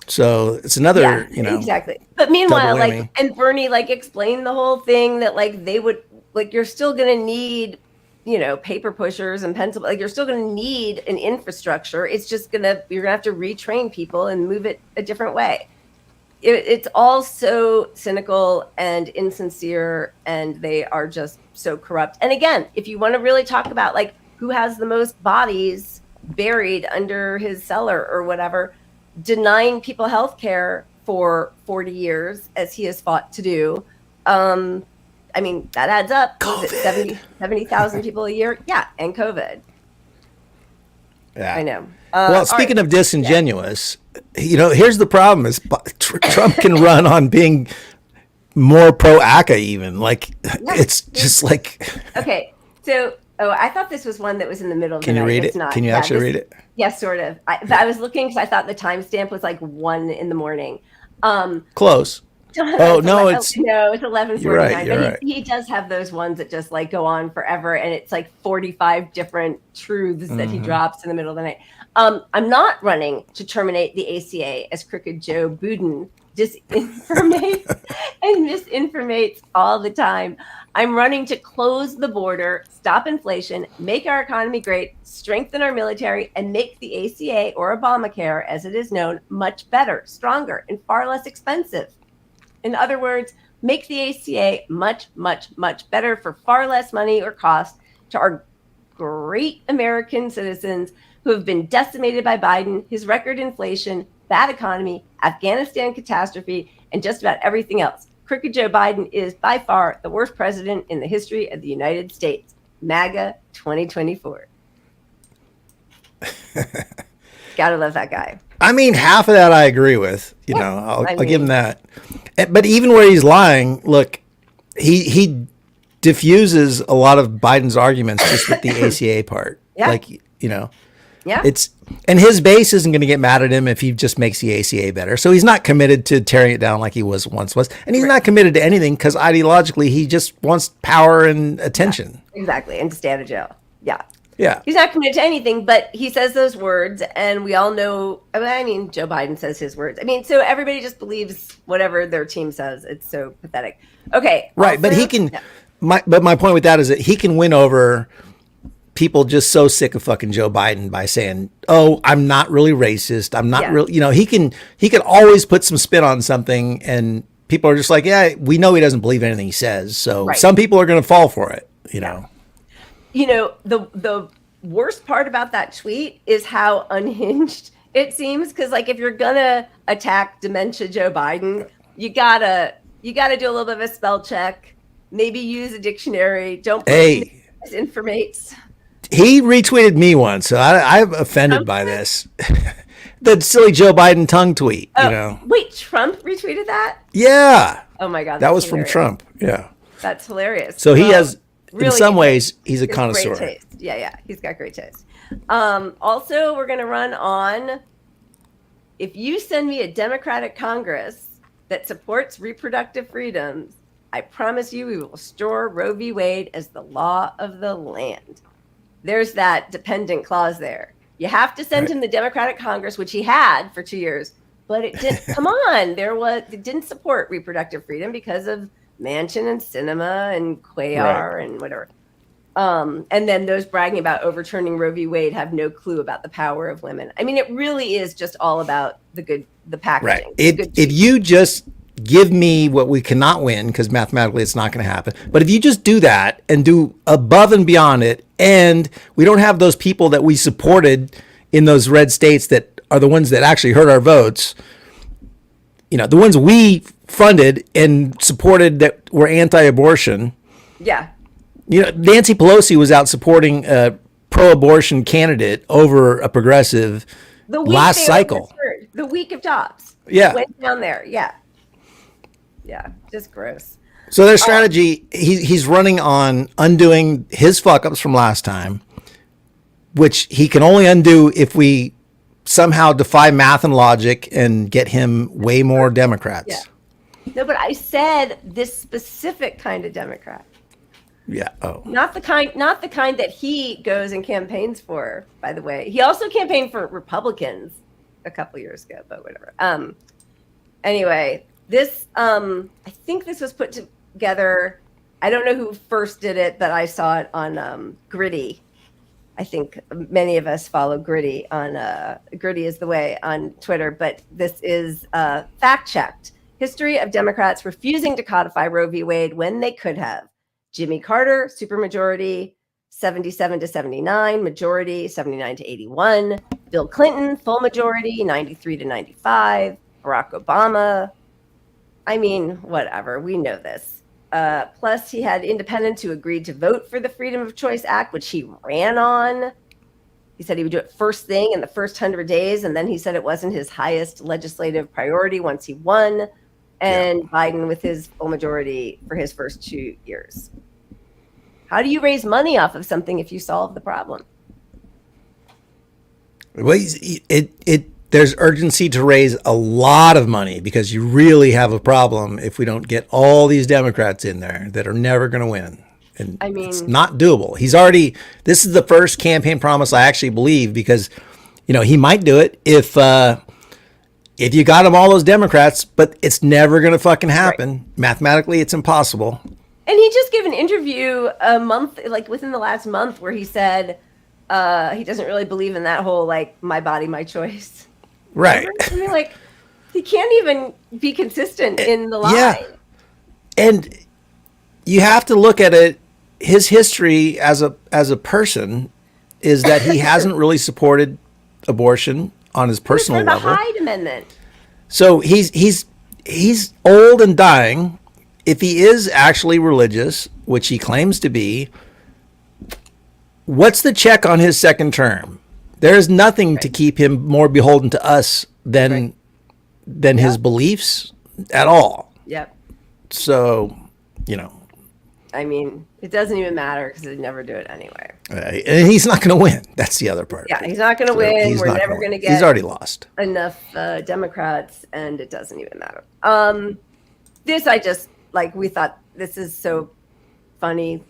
So it's another, exactly. But meanwhile, and Bernie explained the whole thing that they would you're still going to need, paper pushers and pencil. You're still going to need an infrastructure. It's just you're going to have to retrain people and move it a different way. It's all so cynical and insincere, and they are just so corrupt. And again, if you want to really talk about who has the most bodies buried under his cellar or whatever, denying people health care for 40 years, as he has fought to do. I mean, that adds up. COVID. 70,000 people a year. Yeah. And COVID. Yeah. I know. Well, speaking of disingenuous, here's the problem is Trump can run on being more pro-ACA even. It's just Okay. So, I thought this was one that was in the middle of the night. Can you read it's it? Not. Can you actually read it? Yes, sort of. I was looking because I thought the timestamp was 1 a.m. Close. Oh no, it's 11:49. You're right. You're right. He does have those ones that just go on forever, and it's 45 different truths that he drops in the middle of the night. I'm not running to terminate the ACA, as Crooked Joe Biden disinformates and misinformates all the time. I'm running to close the border, stop inflation, make our economy great, strengthen our military, and make the ACA, or Obamacare, as it is known, much better, stronger, and far less expensive. In other words, make the ACA much, much, much better for far less money or cost to our great American citizens who have been decimated by Biden, his record inflation, bad economy, Afghanistan catastrophe, and just about everything else. Crooked Joe Biden is by far the worst president in the history of the United States. MAGA 2024. Gotta love that guy. I mean, half of that I agree with. I'll give him that. But even where he's lying, look, he diffuses a lot of Biden's arguments just with the ACA part. Yeah. Yeah. And his base isn't going to get mad at him if he just makes the ACA better. So he's not committed to tearing it down like he once was. And he's not committed to anything because ideologically he just wants power and attention. Yeah, exactly. And to stay out of jail. Yeah. Yeah. He's not committed to anything, but he says those words, and we all know. I mean, Joe Biden says his words. I mean, so everybody just believes whatever their team says. It's so pathetic. Okay. Right. Also, but he can. Yeah. My point with that is that he can win over people just so sick of fucking Joe Biden by saying, "Oh, I'm not really racist. I'm not really." He can always put some spin on something, and people are just like, "Yeah, we know he doesn't believe anything he says." So some people are going to fall for it. The worst part about that tweet is how unhinged it seems. Because if you're gonna attack dementia Joe Biden, you gotta do a little bit of a spell check. Maybe use a dictionary. Don't misinformates. He retweeted me once, so I'm offended by this. The silly Joe Biden tongue tweet. Wait, Trump retweeted that? Yeah. Oh my God. That was hilarious. from Trump. Yeah. That's hilarious. So he has. Really, in some ways, he's a connoisseur. Great taste. Yeah, he's got great taste. Also, we're going to run on, if you send me a Democratic Congress that supports reproductive freedoms, I promise you we will restore Roe v. Wade as the law of the land. There's that dependent clause there. You have to send him the Democratic Congress, which he had for 2 years, but it didn't. Come on, it didn't support reproductive freedom because of Manchin and Sinema and Cuellar and whatever. And then those bragging about overturning Roe v. Wade have no clue about the power of women. I mean, it really is just all about the packaging. Right. If you just give me what we cannot win, because mathematically it's not going to happen, but if you just do that and do above and beyond it, and we don't have those people that we supported in those red states that are the ones that actually hurt our votes, the ones we funded and supported that were anti-abortion. Yeah. Nancy Pelosi was out supporting a pro-abortion candidate over a progressive last cycle. The week of Dobbs. Yeah. Went down there. Yeah. Yeah. Just gross. So their strategy, he's running on undoing his fuck-ups from last time, which he can only undo if we somehow defy math and logic and get him way more Democrats. Yeah. No, but I said this specific kind of Democrat. Yeah. Oh. Not the kind that he goes and campaigns for, by the way. He also campaigned for Republicans a couple years ago, but whatever. Anyway, this I think this was put together. I don't know who first did it, but I saw it on Gritty. I think many of us follow Gritty on Gritty is the way on Twitter, but this is fact-checked. History of Democrats refusing to codify Roe v. Wade when they could have. Jimmy Carter, supermajority, 77 to 79, majority, 79 to 81. Bill Clinton, full majority, 93 to 95. Barack Obama, I mean, whatever, we know this. Plus, he had independents who agreed to vote for the Freedom of Choice Act, which he ran on. He said he would do it first thing in the first 100 days, and then he said it wasn't his highest legislative priority once he won. And Biden with his full majority for his first 2 years. How do you raise money off of something if you solve the problem? Well, there's urgency to raise a lot of money because you really have a problem if we don't get all these Democrats in there that are never going to win. And I mean, it's not doable. This is the first campaign promise I actually believe because, he might do it if you got him all those Democrats, but it's never going to fucking happen. Right. Mathematically, it's impossible. And he just gave an interview a month, like within the last month, where he said he doesn't really believe in that whole, my body, my choice. Right. I mean, he can't even be consistent in the lie. Yeah. And you have to look at it. His history as a person is that he hasn't really supported abortion on his personal level. The Hyde Amendment. So he's old and dying. If he is actually religious, which he claims to be, what's the check on his second term? There is nothing to keep him more beholden to us than his beliefs at all. Yep. So, I mean, it doesn't even matter because they'd never do it anyway. And he's not going to win. That's the other part. Yeah, he's not going to win. We're never going to get. He's already lost enough Democrats, and it doesn't even matter. This we thought this is so funny.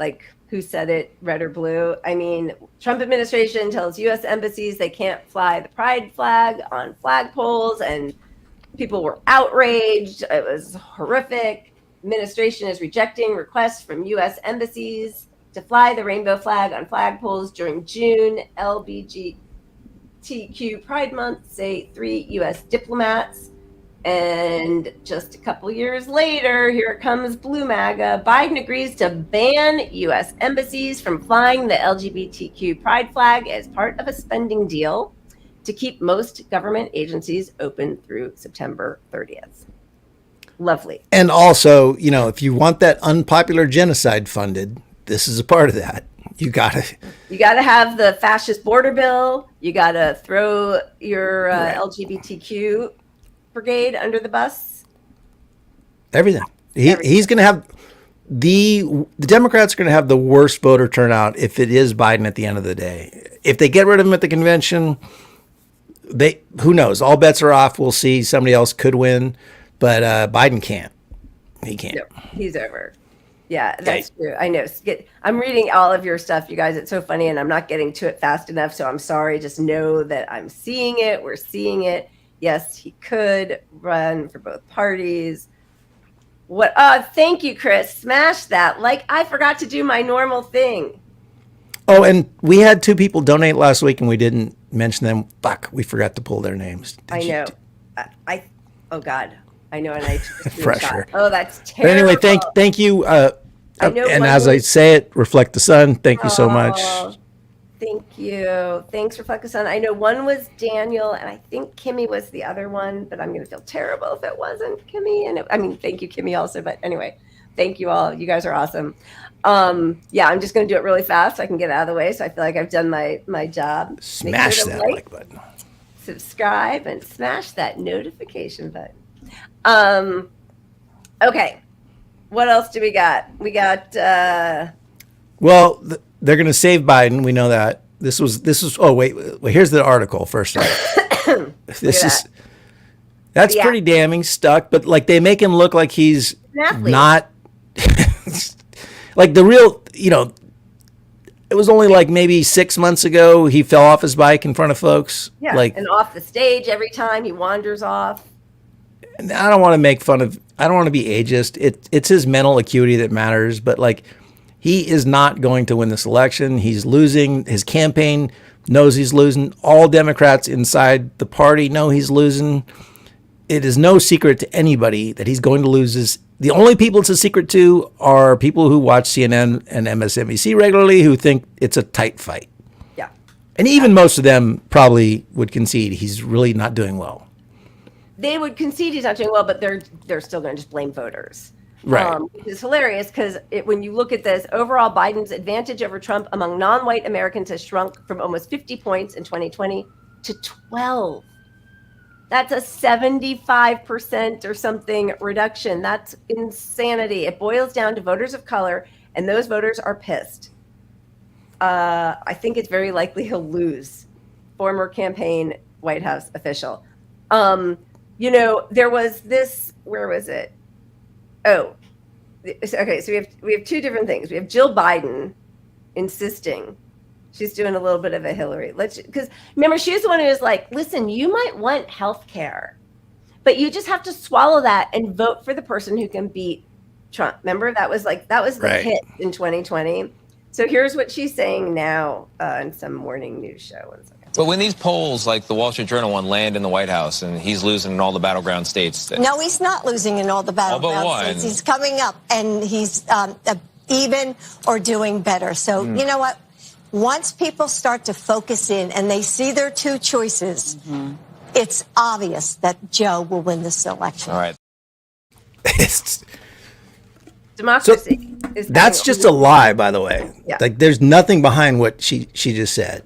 Who said it? Red or blue? I mean, Trump administration tells U.S. embassies they can't fly the pride flag on flagpoles, and people were outraged. It was horrific. Administration is rejecting requests from U.S. embassies to fly the rainbow flag on flagpoles during June LGBTQ Pride Month, say 3 U.S. diplomats. And just a couple years later, here it comes Blue MAGA. Biden agrees to ban U.S. embassies from flying the LGBTQ Pride flag as part of a spending deal to keep most government agencies open through September 30th. Lovely. And also, if you want that unpopular genocide funded, this is a part of that. You gotta have the fascist border bill. You gotta throw your LGBTQ brigade under the bus. Everything. He's going to have the Democrats are going to have the worst voter turnout if it is Biden at the end of the day. If they get rid of him at the convention, who knows? All bets are off. We'll see. Somebody else could win, but Biden can't. He can't. Yep, he's over. Yeah, that's true. I know. I'm reading all of your stuff, you guys. It's so funny, and I'm not getting to it fast enough, so I'm sorry. Just know that I'm seeing it. We're seeing it. Yes, he could run for both parties. What? Thank you, Chris. Smash that. I forgot to do my normal thing. Oh, and we had 2 people donate last week, and we didn't mention them. Fuck, we forgot to pull their names. I know. Oh God, I know, and I took a pressure. Oh, that's terrible. But anyway, thank you. And as I say it, Reflect the Sun. Thank you so much. Thank you. Thanks, Reflect the Sun. I know one was Daniel, and I think Kimmy was the other one, but I'm going to feel terrible if it wasn't Kimmy. And thank you, Kimmy, also. But anyway, Thank you all. You guys are awesome. Yeah, I'm just going to do it really fast so I can get it out of the way. So I feel like I've done my job. Smash that like button. Subscribe and smash that notification button. Okay. What else do we got? We got. Well, they're going to save Biden. We know that. This was. Oh wait. Here's the article first. That's pretty damning. Stuck, but like they make him look like he's not. Like the real, it was only like maybe 6 months ago he fell off his bike in front of folks. Yeah, like, and off the stage every time he wanders off. And I don't want to make fun of. I don't want to be ageist. It's his mental acuity that matters. But like, he is not going to win this election. He's losing. His campaign knows he's losing. All Democrats inside the party know he's losing. It is no secret to anybody that he's going to lose. The only people it's a secret to are people who watch CNN and MSNBC regularly who think it's a tight fight. Yeah. And even most of them probably would concede he's really not doing well. They would concede he's not doing well, but they're still going to just blame voters. Right. Which is hilarious because when you look at this, overall Biden's advantage over Trump among non-white Americans has shrunk from almost 50 points in 2020 to 12. That's a 75% or something reduction. That's insanity. It boils down to voters of color, and those voters are pissed. I think it's very likely he'll lose. Former campaign White House official. There was this, where was it? Oh, okay. So we have two different things. We have Jill Biden insisting. She's doing a little bit of a Hillary. Because remember, she's the one who was like, listen, you might want health care, but you just have to swallow that and vote for the person who can beat Trump. Remember, that was the hit in 2020. So here's what she's saying now in some morning news show. 1 second. But when these polls, like the Wall Street Journal one, land in the White House and he's losing in all the battleground states. No, he's not losing in all the battleground states. He's coming up and he's even or doing better. So you know what? Once people start to focus in and they see their two choices, it's obvious that Joe will win this election. All right. Democracy. That's just a lie, by the way. Yeah. Like, there's nothing behind what she just said.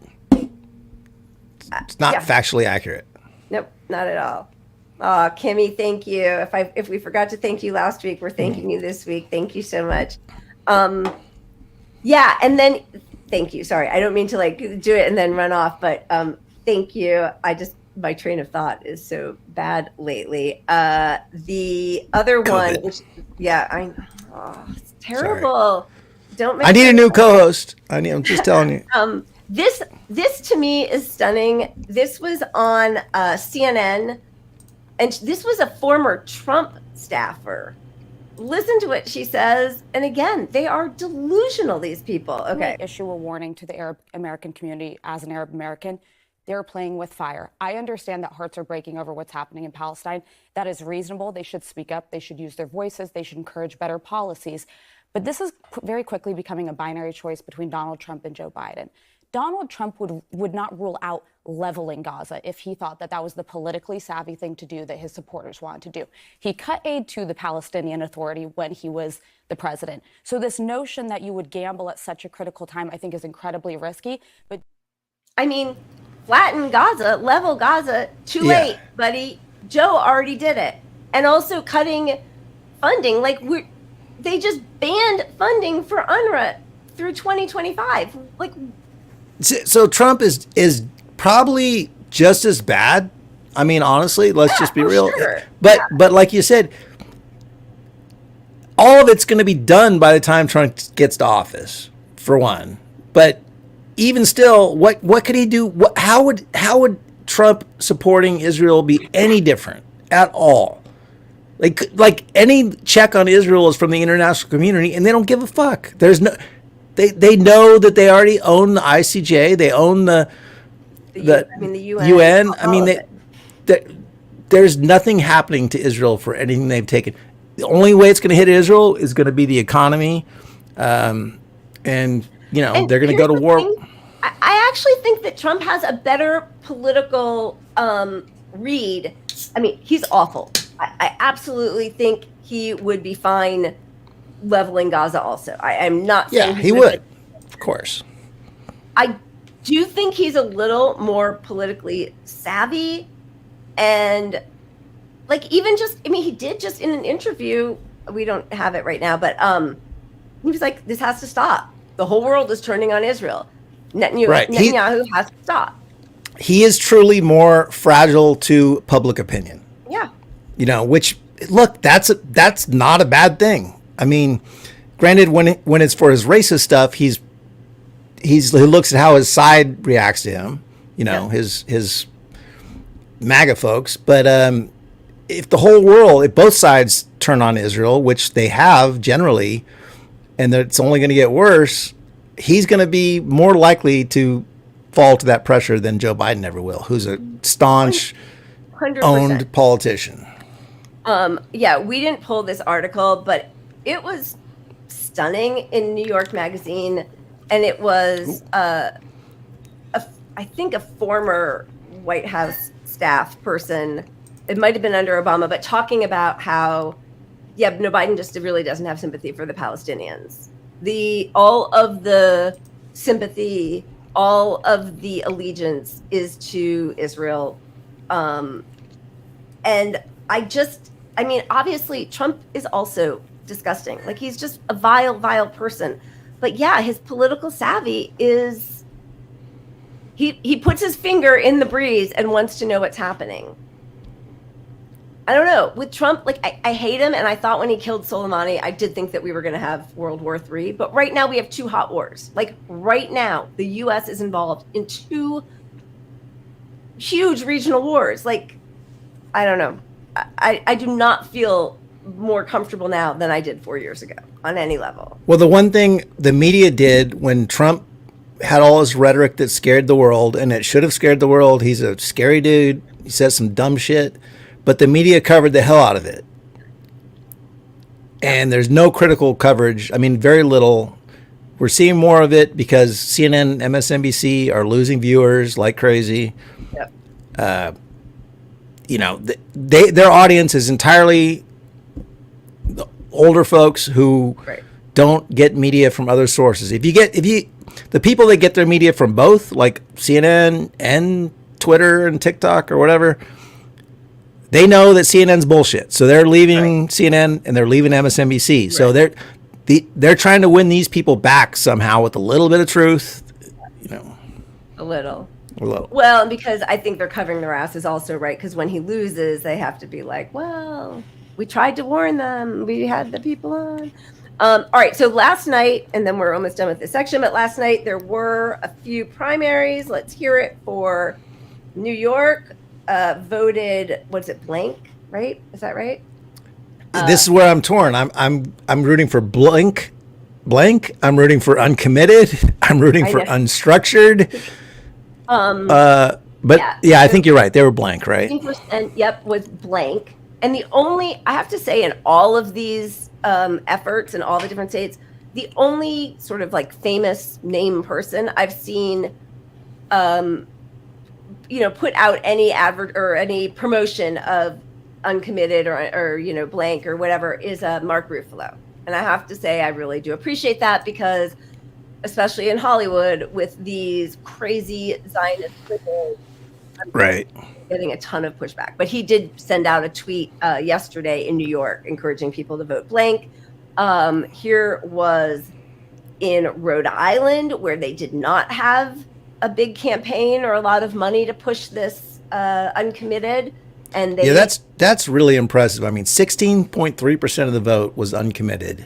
It's not factually accurate. Nope, not at all. Oh, Kimmy, thank you. If we forgot to thank you last week, we're thanking you this week. Thank you so much. Yeah, and then thank you. Sorry, I don't mean to do it and then run off, but thank you. My train of thought is so bad lately. The other one, which, it's terrible. Don't make I need a new co-host. I'm just telling you. This to me is stunning. This was on CNN, and this was a former Trump staffer. Listen to what she says. And again, they are delusional, these people. Okay. Issue a warning to the Arab American community as an Arab American. They're playing with fire. I understand that hearts are breaking over what's happening in Palestine. That is reasonable. They should speak up. They should use their voices. They should encourage better policies. But this is very quickly becoming a binary choice between Donald Trump and Joe Biden. Donald Trump would not rule out leveling Gaza if he thought that was the politically savvy thing to do that his supporters wanted to do. He cut aid to the Palestinian Authority when he was the president. So this notion that you would gamble at such a critical time, I think, is incredibly risky. But I mean, flatten Gaza, level Gaza, too late, buddy. Joe already did it. And also cutting funding. They just banned funding for UNRWA through 2025. So Trump is probably just as bad. I mean, honestly, let's just be real. Sure. But like you said, all of it's going to be done by the time Trump gets to office, for one. But even still, what could he do? How would Trump supporting Israel be any different at all? Like any check on Israel is from the international community, and they don't give a fuck. There's no. They know that they already own the ICJ. They own the UN. I mean, there's nothing happening to Israel for anything they've taken. The only way it's going to hit Israel is going to be the economy, and they're going to go to war. I actually think that Trump has a better political read. I mean, he's awful. I absolutely think he would be fine leveling Gaza also. I'm not saying Yeah, he would. Of course. I do think he's a little more politically savvy, and like even just, I mean, he did just in an interview, we don't have it right now, but he was like, this has to stop. The whole world is turning on Israel. Netanyahu has to stop. He is truly more fragile to public opinion. Yeah. You know, which, look, that's not a bad thing. I mean, granted, when it's for his racist stuff, he looks at how his side reacts to him, you know, his MAGA folks. But if the whole world, if both sides turn on Israel, which they have generally, and it's only going to get worse, he's going to be more likely to fall to that pressure than Joe Biden ever will, who's a staunch, 100%. owned politician. Yeah, we didn't pull this article, but it was stunning in New York Magazine, and it was, I think, a former White House staff person. It might have been under Obama, but talking about how, Biden just really doesn't have sympathy for the Palestinians. All of the sympathy, all of the allegiance is to Israel. And obviously Trump is also disgusting. Like, he's just a vile, vile person. But yeah, his political savvy is, he puts his finger in the breeze and wants to know what's happening. I don't know. With Trump, like, I hate him, and I thought when he killed Soleimani, I did think that we were going to have World War III. But right now, we have two hot wars. Like, right now, the U.S. is involved in two huge regional wars. Like, I don't know. I do not feel more comfortable now than I did 4 years ago on any level. Well, the one thing the media did when Trump had all his rhetoric that scared the world, and it should have scared the world, he's a scary dude. He says some dumb shit. But the media covered the hell out of it. And there's no critical coverage. I mean, very little. We're seeing more of it because CNN, MSNBC are losing viewers like crazy. Yep. You know, their audience is entirely the older folks who don't get media from other sources. The people that get their media from both, like CNN and Twitter and TikTok or whatever, they know that CNN's bullshit, so they're leaving CNN and they're leaving MSNBC. Right. So they're trying to win these people back somehow with a little bit of truth, you know. A little. Well, because I think they're covering their asses also, right? Because when he loses, they have to be like, well, we tried to warn them. We had the people on. All right, so last night, and then we're almost done with this section, but last night there were a few primaries. Let's hear it for New York. Voted, what's it, blank, right? Is that right? This is where I'm torn. I'm rooting for blank. I'm rooting for uncommitted. I'm rooting for unstructured. But I think you're right. They were blank, right? 15%, was blank. And the only, I have to say, in all of these efforts in all the different states, the only sort of like famous name person I've seen put out any advert or any promotion of uncommitted or blank or whatever is Mark Ruffalo. And I have to say, I really do appreciate that, because especially in Hollywood with these crazy Zionist liberals, right, getting a ton of pushback. But he did send out a tweet yesterday in New York encouraging people to vote blank. Here was in Rhode Island, where they did not have a big campaign or a lot of money to push this uncommitted, and they that's really impressive. I mean, 16.3% of the vote was uncommitted.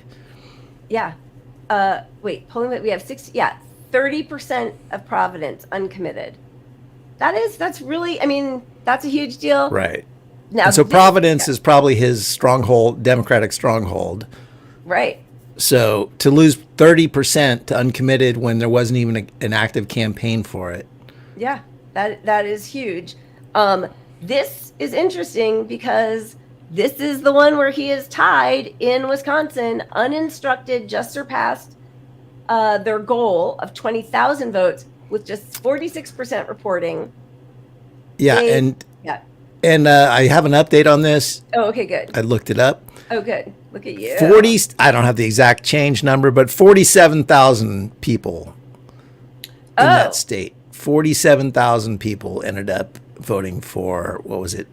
Yeah. We have 30% of Providence uncommitted. That's really, I mean, that's a huge deal. Right. Now, and so Providence is probably his stronghold, Democratic stronghold. Right. So to lose 30% to uncommitted when there wasn't even an active campaign for it. Yeah, that is huge. This is interesting because this is the one where he is tied in Wisconsin, uninstructed, just surpassed their goal of 20,000 votes with just 46% reporting. Yeah, And I have an update on this. Oh, okay, good. I looked it up. Oh, good. Look at you. 40, I don't have the exact change number, but 47,000 people in that state. 47,000 people ended up voting for, what was it?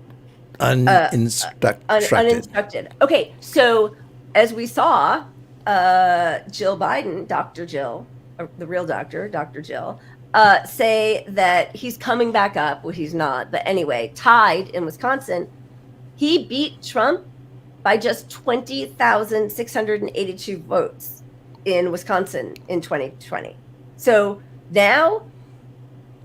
Uninstructed. Okay, so as we saw, Jill Biden, Dr. Jill, the real doctor, Dr. Jill, say that he's coming back up. Well, he's not. But anyway, tied in Wisconsin. He beat Trump by just 20,682 votes in Wisconsin in 2020. So now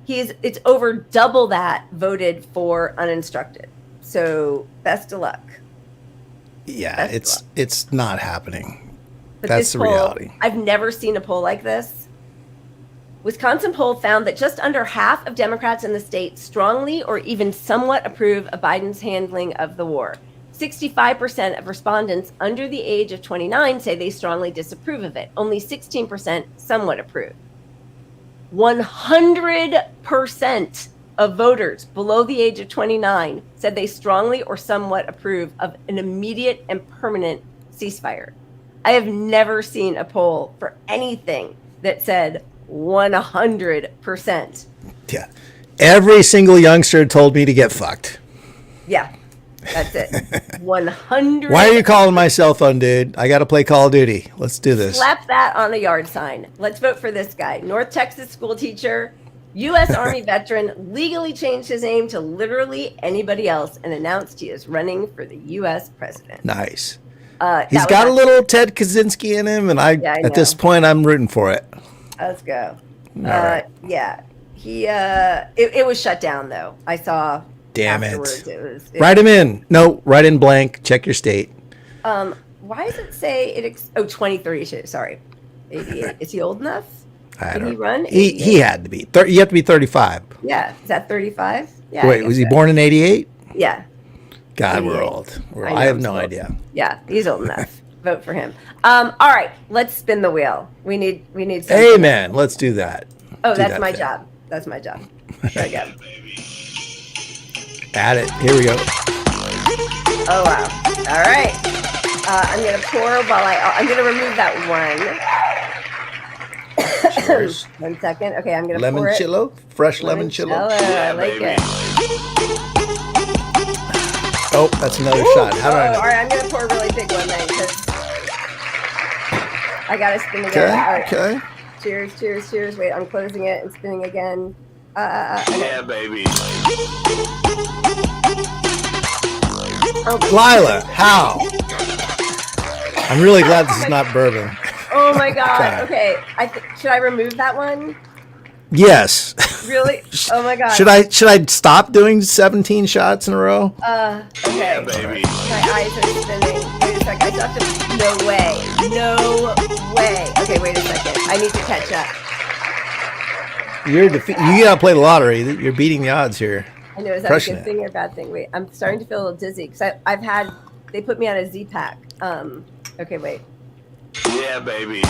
it's over double that voted for uninstructed. So best of luck. Yeah, it's not happening. But that's the reality. I've never seen a poll like this. Wisconsin poll found that just under half of Democrats in the state strongly or even somewhat approve of Biden's handling of the war. 65% of respondents under the age of 29 say they strongly disapprove of it. Only 16% somewhat approve. 100% of voters below the age of 29 said they strongly or somewhat approve of an immediate and permanent ceasefire. I have never seen a poll for anything that said 100%. Yeah. Every single youngster told me to get fucked. Yeah, that's it. 100. Why are you calling my cell phone, dude? I got to play Call of Duty. Let's do this. Slap that on a yard sign. Let's vote for this guy. North Texas school teacher, U.S. Army veteran, legally changed his name to literally anybody else and announced he is running for the U.S. president. Nice. He's got a little Ted Kaczynski in him, and I at this point, I'm rooting for it. Let's go. Right. Yeah. He it was shut down though. I saw. Damn afterwards. it. Write him in. No, write in blank. Check your state. Why does it say it? 2032. Sorry, 88. Is he old enough? Can he run? He had to be. You have to be 35. Yeah. Is that 35? Yeah. Wait, was he born in 88? Yeah. God, we're old. I have no idea. Yeah, he's old enough. Vote for him. All right, let's spin the wheel. We need something. Amen. Let's do that. Oh, that's my job. That's my job. There we go. Add it. Here we go. Oh wow. All right. I'm gonna pour while I'm gonna remove that one. Cheers. 1 second. Okay, I'm gonna pour it. Limoncello? Fresh limoncello? I like it. Oh, that's another shot. How do I know? All right, I'm going to pour a really big one then because I got to spin again. Okay, All right. okay. Cheers, cheers, cheers. Wait, I'm closing it and spinning again. Okay. Yeah, baby. Oh, Lila, how? I'm really glad this is not bourbon. Oh my God. Okay. Should I remove that one? Yes. Really? Oh my God. Should I stop doing 17 shots in a row? Okay. Yeah, baby. My eyes are spinning. Wait a second. I have to. No way. No way. Okay, wait a second. I need to catch up. You gotta play the lottery. You're beating the odds here. I know. Is that Crushing a good thing or a bad thing? Wait, I'm starting to feel a little dizzy because they put me on a Z-Pack. Okay, wait. Yeah, baby.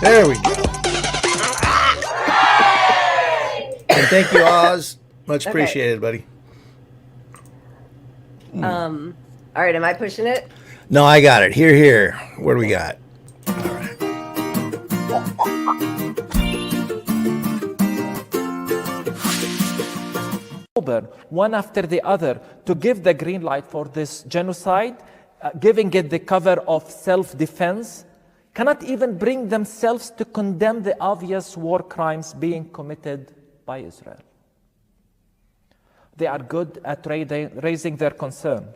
There we go. And thank you, Oz. Much appreciated, buddy. All right, am I pushing it? No, I got it. Here. What do we got? One after the other to give the green light for this genocide, giving it the cover of self-defense, cannot even bring themselves to condemn the obvious war crimes being committed by Israel. They are good at raising their concern,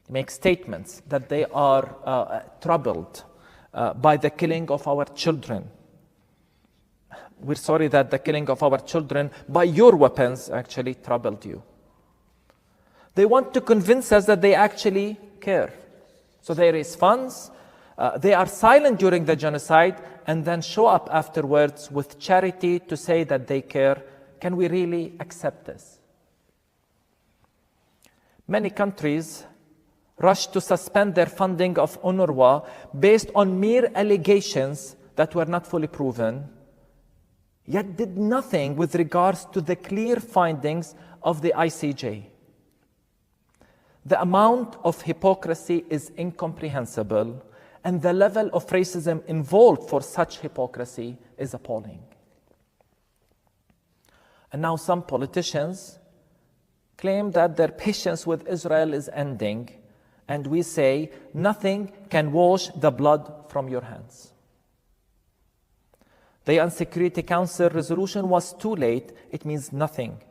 make statements that they are troubled by the killing of our children. We're sorry that the killing of our children by your weapons actually troubled you. They want to convince us that they actually care. So they raise funds, they are silent during the genocide, and then show up afterwards with charity to say that they care. Can we really accept this? Many countries rushed to suspend their funding of UNRWA based on mere allegations that were not fully proven, yet did nothing with regards to the clear findings of the ICJ. The amount of hypocrisy is incomprehensible, and the level of racism involved for such hypocrisy is appalling. And now some politicians claim that their patience with Israel is ending, and we say nothing can wash the blood from your hands. The UN Security Council resolution was too late. It means nothing.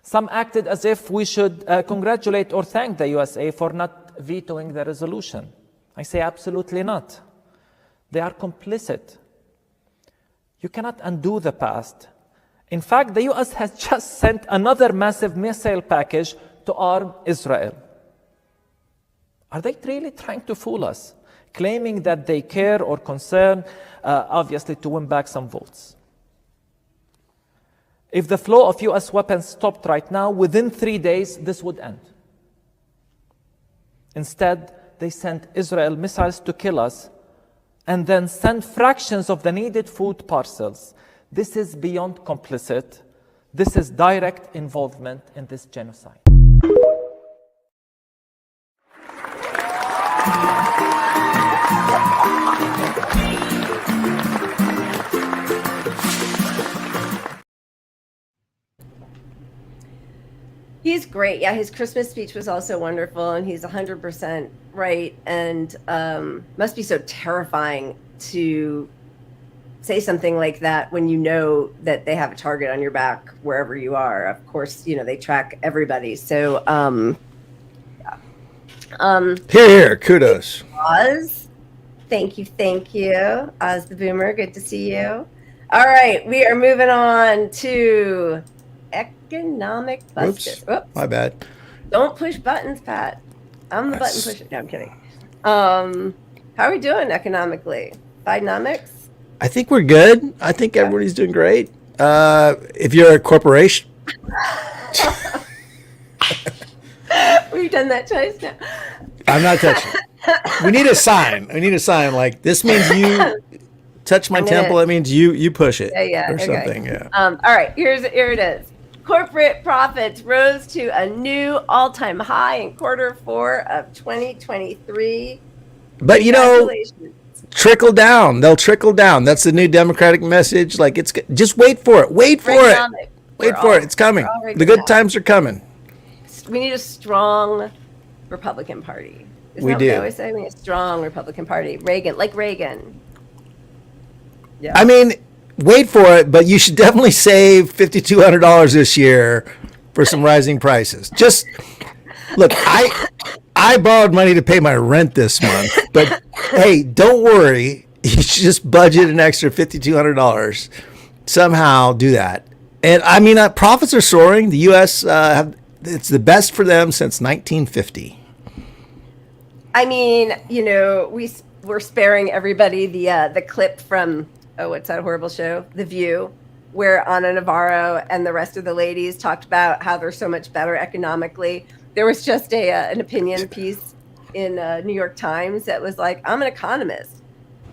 Some acted as if we should congratulate or thank the USA for not vetoing the resolution. I say absolutely not. They are complicit. You cannot undo the past. In fact, the US has just sent another massive missile package to arm Israel. Are they really trying to fool us, claiming that they care or concern, obviously to win back some votes? If the flow of US weapons stopped right now, within 3 days, this would end. Instead, they sent Israel missiles to kill us and then sent fractions of the needed food parcels. This is beyond complicit. This is direct involvement in this genocide. He's great. Yeah, his Christmas speech was also wonderful, and he's 100% right. And must be so terrifying to say something like that when you know that they have a target on your back wherever you are. Of course, you know, they track everybody. So, here, kudos. Oz, thank you. Oz the Boomer, good to see you. All right, we are moving on to economic busted. Oops, my bad. Don't push buttons, Pat. I'm the button pusher. No, I'm kidding. How are we doing economically? Bidenomics? I think we're good. I think everybody's doing great. If you're a corporation. We've done that twice now. I'm not touching it. We need a sign. Like, this means you touch my temple. That means you push it. Or something. Yeah. All right. Here it is. Corporate profits rose to a new all-time high in Q4 of 2023. But trickle down. They'll trickle down. That's the new Democratic message. Like, it's just wait for it. Wait for it. It's coming. The good times are coming. We need a strong Republican Party. Isn't that what they always say? We need a strong Republican Party. Reagan. Yeah. I mean, wait for it, but you should definitely save $5,200 this year for some rising prices. Just look, I borrowed money to pay my rent this month, but hey, don't worry. You should just budget an extra $5,200. Somehow do that. And I mean, profits are soaring. The U.S. It's the best for them since 1950. I mean, we're sparing everybody the clip from, what's that horrible show? The View, where Ana Navarro and the rest of the ladies talked about how they're so much better economically. There was just an opinion piece in New York Times that was like, I'm an economist.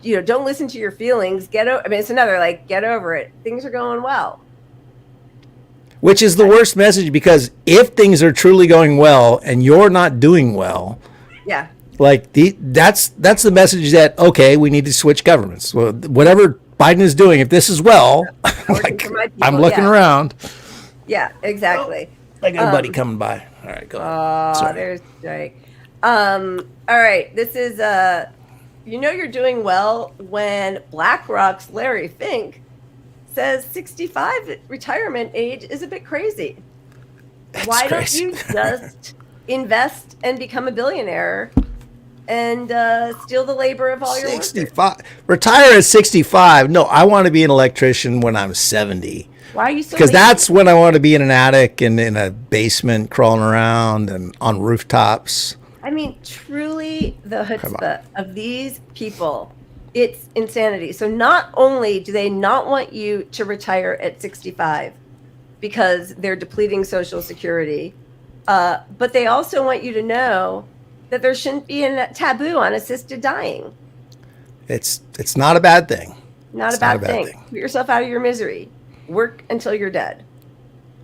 Don't listen to your feelings. It's another, get over it. Things are going well. Which is the worst message, because if things are truly going well and you're not doing well, yeah, that's the message that, okay, we need to switch governments. Well, whatever Biden is doing, if this is well, I'm looking around. Yeah, exactly. I got a buddy coming by. All right, go ahead. There's Drake. All right, this is you're doing well when BlackRock's Larry Fink says 65 retirement age is a bit crazy. Why don't you just invest and become a billionaire and steal the labor of all your workers? 65. Retire at 65. No, I want to be an electrician when I'm 70. Why are you so Because that's when I want to be in an attic and in a basement crawling around and on rooftops. I mean, truly, the chutzpah of these people, it's insanity. So not only do they not want you to retire at 65 because they're depleting Social Security, but they also want you to know that there shouldn't be a taboo on assisted dying. It's not a bad thing. Not a bad thing. Put yourself out of your misery. work until you're dead.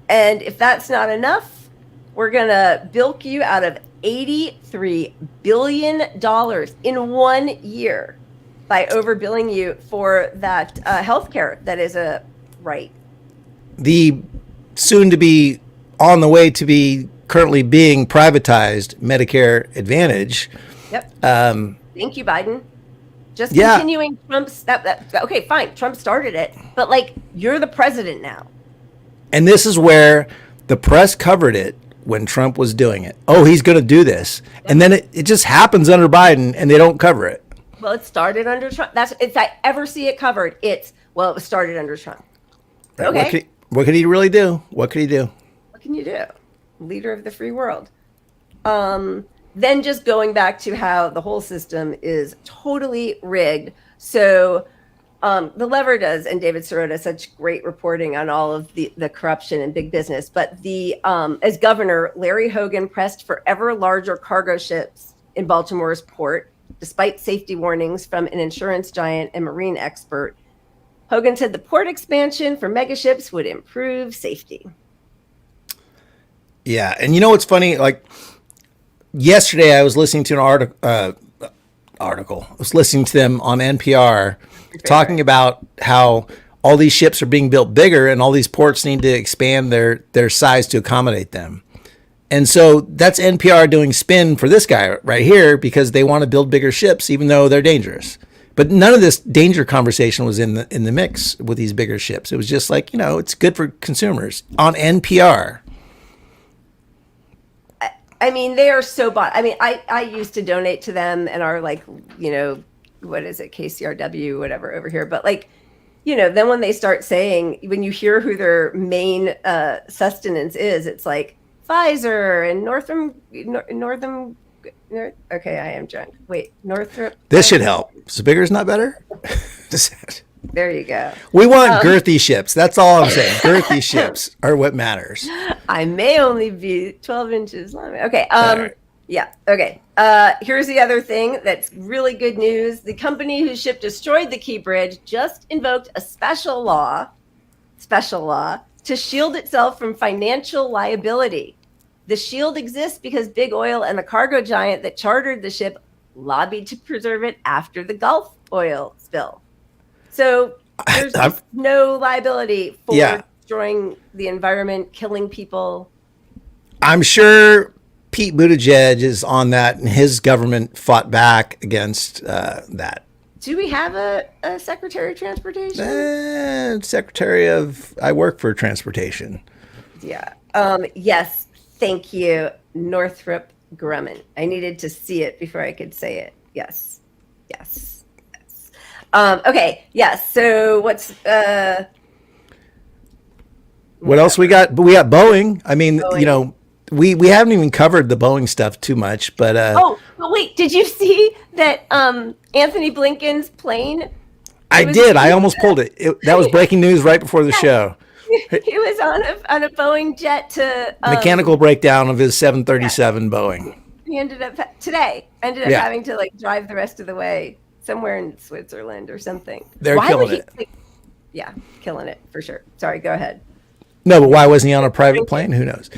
And if that's not enough, we're going to bilk you out of $83 billion in 1 year by overbilling you for that health care that is a right. The soon to be on the way to be currently being privatized Medicare Advantage. Yep. Thank you, Biden. Just continuing Trump's okay, fine. Trump started it, but like you're the president now. And this is where the press covered it when Trump was doing it. Oh, he's going to do this. Yep. And then it just happens under Biden and they don't cover it. Well, it started under Trump. If I ever see it covered, it was started under Trump. Right. Okay. What could he really do? What could he do? What can you do? Leader of the free world. Then just going back to how the whole system is totally rigged. So the Lever does, and David Sirota, such great reporting on all of the corruption in big business. But as governor, Larry Hogan pressed for ever larger cargo ships in Baltimore's port, despite safety warnings from an insurance giant and marine expert. Hogan said the port expansion for megaships would improve safety. Yeah, and you know what's funny? Like yesterday, I was listening to an article. I was listening to them on NPR talking about how all these ships are being built bigger and all these ports need to expand their size to accommodate them. And so that's NPR doing spin for this guy right here because they want to build bigger ships, even though they're dangerous. But none of this danger conversation was in the mix with these bigger ships. It was just like, it's good for consumers on NPR. I mean, they are so bought. I mean, I used to donate to them and are like, what is it, KCRW, whatever over here. But like, then when they start saying, when you hear who their main sustenance is, it's like Pfizer and Northam. Okay, I am drunk. Wait, Northrop. This should help. So bigger is not better? There you go. We want girthy ships. That's all I'm saying. Girthy ships are what matters. I may only be 12 inches long. Okay. Right. Yeah. Okay. Here's the other thing that's really good news. The company whose ship destroyed the Key Bridge just invoked a special law to shield itself from financial liability. The shield exists because Big Oil and the cargo giant that chartered the ship lobbied to preserve it after the Gulf oil spill. So there's just no liability for destroying the environment, killing people. I'm sure Pete Buttigieg is on that, and his government fought back against that. Do we have a Secretary of Transportation? I work for transportation. Yeah. Yes. Thank you, Northrop Grumman. I needed to see it before I could say it. Yes. Okay. Yes. So what's what else we got? But we got Boeing. I mean, Boeing. We haven't even covered the Boeing stuff too much, but but wait, did you see that Anthony Blinken's plane? I did. I almost pulled it. That was breaking news right before the show. He was on a Boeing jet to mechanical breakdown of his 737 Boeing. He ended up having to like drive the rest of the way somewhere in Switzerland or something. They're killing it. Killing it for sure. Sorry, go ahead. No, but why wasn't he on a private plane? Who knows?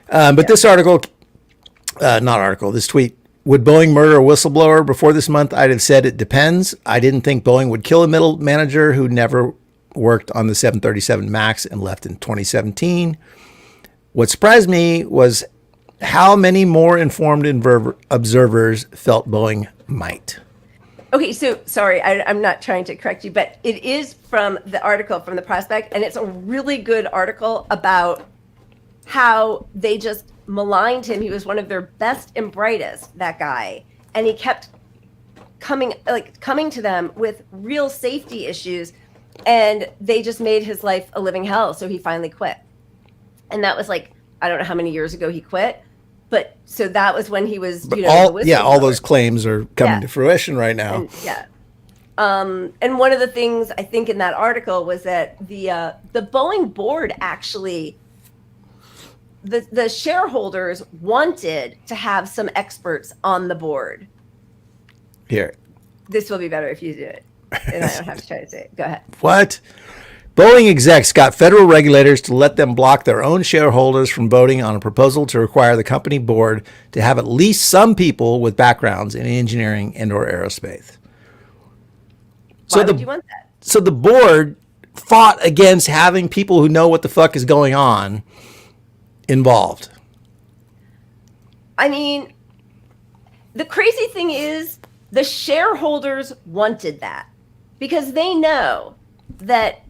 But this this tweet, would Boeing murder a whistleblower before this month? I'd have said it depends. I didn't think Boeing would kill a middle manager who never worked on the 737 MAX and left in 2017. What surprised me was how many more informed observers felt Boeing might. Okay, so sorry, I'm not trying to correct you, but it is from the article from the Prospect, and it's a really good article about how they just maligned him. He was one of their best and brightest, that guy, and he kept coming to them with real safety issues, and they just made his life a living hell. So he finally quit, and that was like, I don't know how many years ago he quit, but so that was when he was, all those claims are coming to fruition right now. And one of the things I think in that article was that the Boeing board actually, the shareholders wanted to have some experts on the board. Here. This will be better if you do it. And I don't have to try to say it. Go ahead. What? Boeing execs got federal regulators to let them block their own shareholders from voting on a proposal to require the company board to have at least some people with backgrounds in engineering and or aerospace. Why would you want that? So the board fought against having people who know what the fuck is going on involved. I mean, the crazy thing is the shareholders wanted that because they know that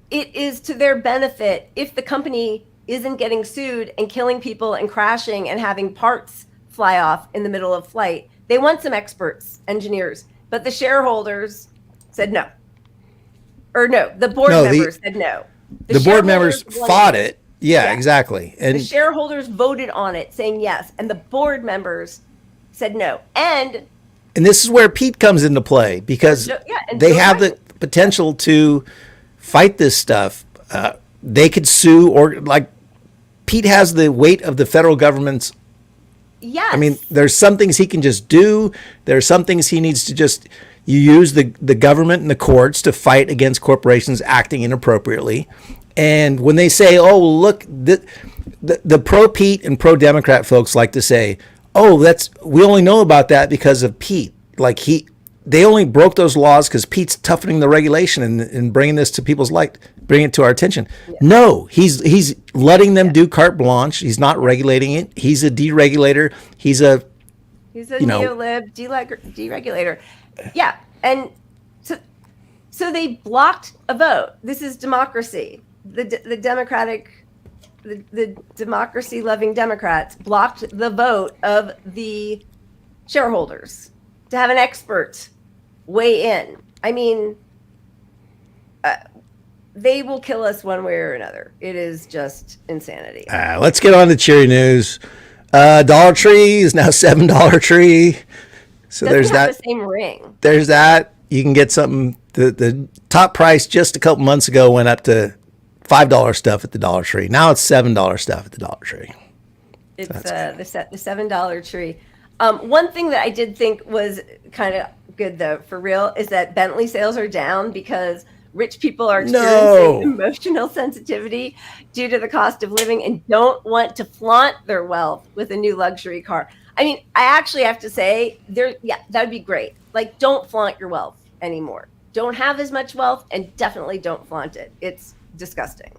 it is to their benefit if the company isn't getting sued and killing people and crashing and having parts fly off in the middle of flight. They want some experts, engineers, but the shareholders said no. Or no, the board members said no. The board members fought it. Yeah, exactly. And the shareholders voted on it saying yes, and the board members said no. And this is where Pete comes into play because they have the potential to fight this stuff. They could sue, or like Pete has the weight of the federal government's. Yes. I mean, there's some things he can just do. There are some things he needs to just, you use the government and the courts to fight against corporations acting inappropriately. And when they say, oh, look, the pro-Pete and pro-Democrat folks like to say, oh, we only know about that because of Pete. Like they only broke those laws because Pete's toughening the regulation and bringing this to people's light, bringing it to our attention. Yeah. No, he's letting them do carte blanche. He's not regulating it. He's a deregulator. He's a neolib deregulator. Yeah, and so they blocked a vote. This is democracy. The democracy-loving Democrats blocked the vote of the shareholders to have an expert weigh in. I mean, they will kill us one way or another. It is just insanity. Let's get on to cheery news. Dollar Tree is now $7 Tree. So there's that. The same ring. There's that. You can get something. The top price just a couple months ago went up to $5 stuff at the Dollar Tree. Now it's $7 stuff at the Dollar Tree. It's the $7 Tree. One thing that I did think was kind of good, though, for real, is that Bentley sales are down because rich people are experiencing emotional sensitivity due to the cost of living and don't want to flaunt their wealth with a new luxury car. I mean, I actually have to say, that would be great. Like, don't flaunt your wealth anymore. Don't have as much wealth, and definitely don't flaunt it. It's disgusting.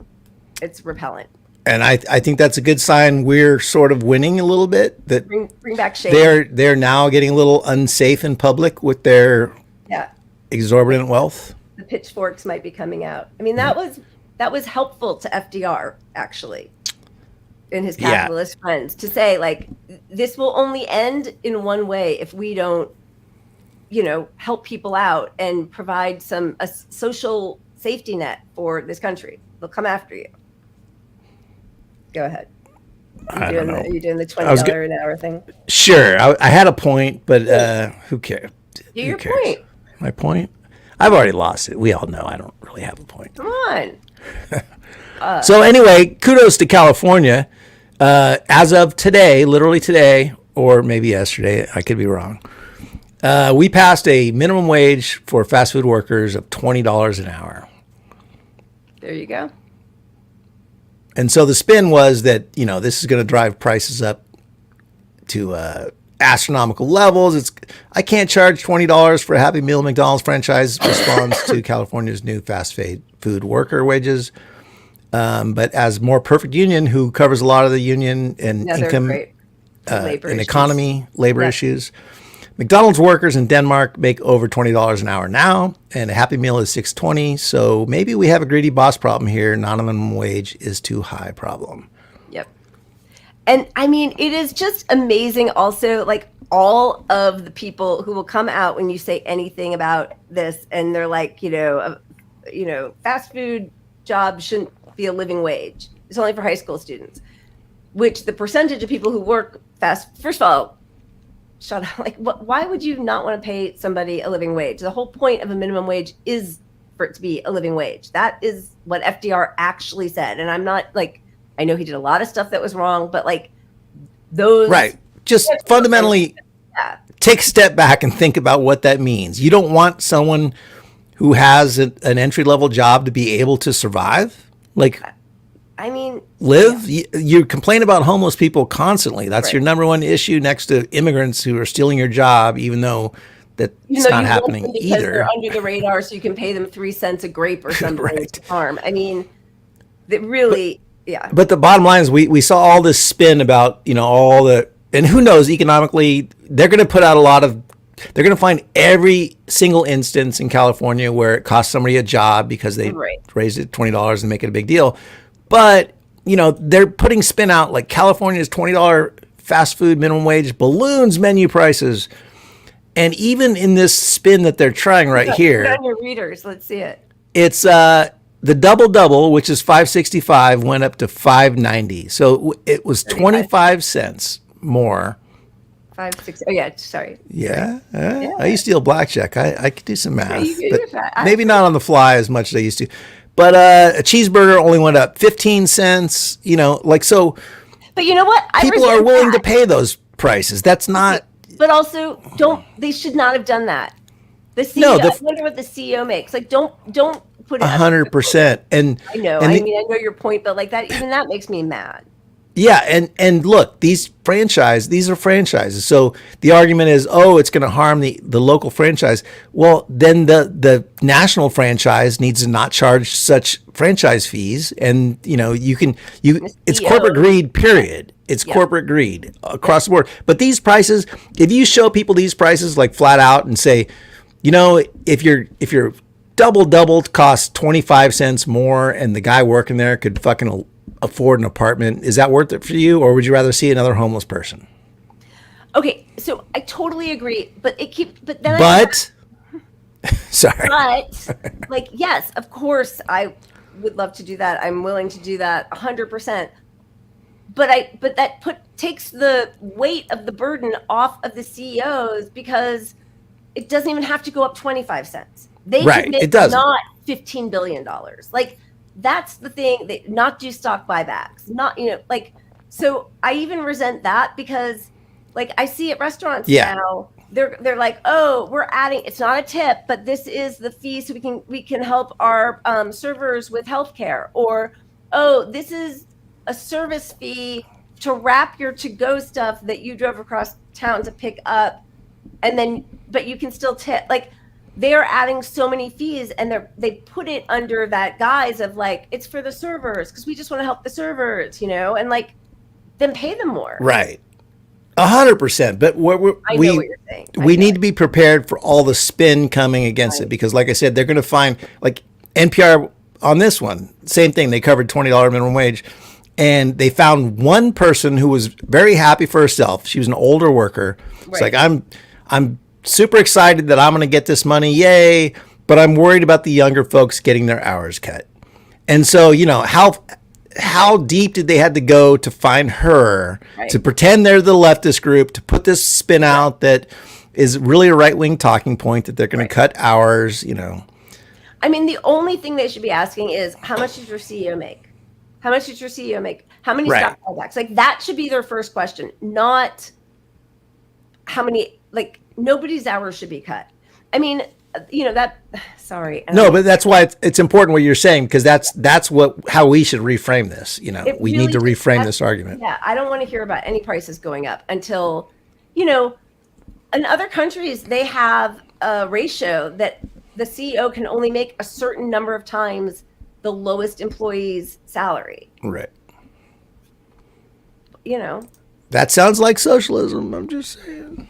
It's repellent. And I think that's a good sign we're sort of winning a little bit. That bring back shame. They're now getting a little unsafe in public with their exorbitant wealth. The pitchforks might be coming out. I mean, that was helpful to FDR, actually, and his capitalist friends, to say, like, this will only end in one way if we don't, help people out and provide a social safety net for this country. They'll come after you. Go ahead. Are you doing the $20 an hour thing? Sure. I had a point, but who cares? Your point. My point? I've already lost it. We all know I don't really have a point. Come on. So anyway, kudos to California. As of today, literally today, or maybe yesterday, I could be wrong, we passed a minimum wage for fast food workers of $20 an hour. There you go. And so the spin was that, this is going to drive prices up to astronomical levels. I can't charge $20 for a Happy Meal McDonald's franchise responds to California's new fast food worker wages. But as More Perfect Union, who covers a lot of the union and income and economy, labor issues, McDonald's workers in Denmark make over $20 an hour now, and a Happy Meal is $6.20. So maybe we have a greedy boss problem here. Non-minimum wage is too high problem. Yep. And I mean, it is just amazing also, like, all of the people who will come out when you say anything about this, and they're like, fast food jobs shouldn't be a living wage. It's only for high school students, which the percentage of people who work first of all, shut up. Like, why would you not want to pay somebody a living wage? The whole point of a minimum wage is for it to be a living wage. That is what FDR actually said. And I'm not I know he did a lot of stuff that was wrong, but those. Right. Just fundamentally take a step back and think about what that means. You don't want someone who has an entry-level job to be able to survive? Like, I mean, live? You complain about homeless people constantly. That's your number one issue next to immigrants who are stealing your job, even though that's not happening because either. They're under the radar, so you can pay them 3 cents a grape or something to farm. I mean, that really, But the bottom line is we saw all this spin about, all the, and who knows, economically, they're going to put out they're going to find every single instance in California where it cost somebody a job because they raised it $20 and make it a big deal. But, they're putting spin out like California's $20 fast food minimum wage balloons menu prices. And even in this spin that they're trying here. Put on your readers. Let's see it. It's the double, which is $5.65, went up to $5.90. So it was 25 cents more. 5, 6. Oh yeah, sorry. Yeah. I used to deal blackjack. I could do some math, you're but maybe not on the fly as much as I used to. But a cheeseburger only went up 15 cents. So. But you know what? People are willing to pay those prices. That's not. But also, they should not have done that. The CEO. I wonder what the CEO makes. Like, don't put it. 100%. And I know. I know your point, but like that, even that makes me mad. Yeah, and look, these are franchises. So the argument is, it's going to harm the local franchise. Well, then the national franchise needs to not charge such franchise fees. And it's corporate greed, period. It's corporate greed across the board. But these prices, if you show people these prices like flat out and say, if your double costs 25 cents more and the guy working there could fucking afford an apartment, is that worth it for you, or would you rather see another homeless person? Okay, so I totally agree, but sorry. But like, yes, of course, I would love to do that. I'm willing to do that 100%. But that takes the weight of the burden off of the CEOs because it doesn't even have to go up 25 cents. They can make not $15 billion. Like. That's the thing. They not do stock buybacks. Not so I even resent that because I see at restaurants now they're like, oh, we're adding. It's not a tip, but this is the fee so we can help our servers with healthcare. Or this is a service fee to wrap your to-go stuff that you drove across town to pick up, but you can still tip. They are adding so many fees, and they put it under that guise of it's for the servers because we just want to help the servers, and then pay them more. Right, 100%. But I know what you're saying. We need to be prepared for all the spin coming against it because, like I said, they're going to find NPR on this one. Same thing. They covered $20 minimum wage, and they found one person who was very happy for herself. She was an older worker. It's like I'm super excited that I'm going to get this money, yay! But I'm worried about the younger folks getting their hours cut. And so, how deep did they have to go to find her to pretend they're the leftist group to put this spin out that is really a right-wing talking point that they're going to cut hours? I mean, the only thing they should be asking is how much does your CEO make? How much does your CEO make? How many stock buybacks? That should be their first question, not how many. Nobody's hours should be cut. I mean, sorry. No, but that's why it's important what you're saying, because that's how we should reframe this. We need to reframe this argument. Yeah, I don't want to hear about any prices going up until, in other countries, they have a ratio that the CEO can only make a certain number of times the lowest employee's salary. Right. That sounds like socialism. I'm just saying.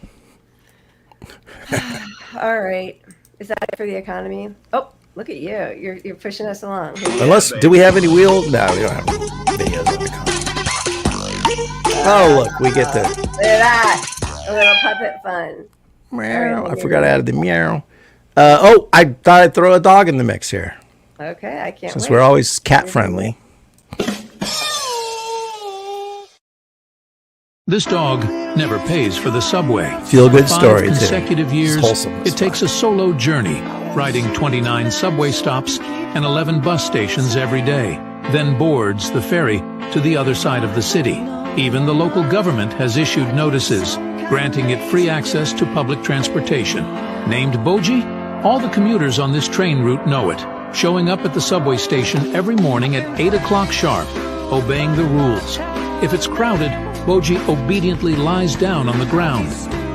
All right. Is that it for the economy? Oh, look at you. You're pushing us along. Do we have any wheels? No, we don't have videos on the economy. Oh, look, we get the... Look at that. A little puppet fun. Meow. I forgot I added the meow. I thought I'd throw a dog in the mix here. Okay, I can't Since we're always cat friendly. This dog never pays for the subway. Feel good story, too. 5 consecutive years, it takes fun. a solo journey, riding 29 subway stops and 11 bus stations every day, then boards the ferry to the other side of the city. Even the local government has issued notices, granting it free access to public transportation. Named Boji, All the commuters on this train route know it, showing up at the subway station every morning at 8 o'clock sharp, obeying the rules. If it's crowded, Boji obediently lies down on the ground.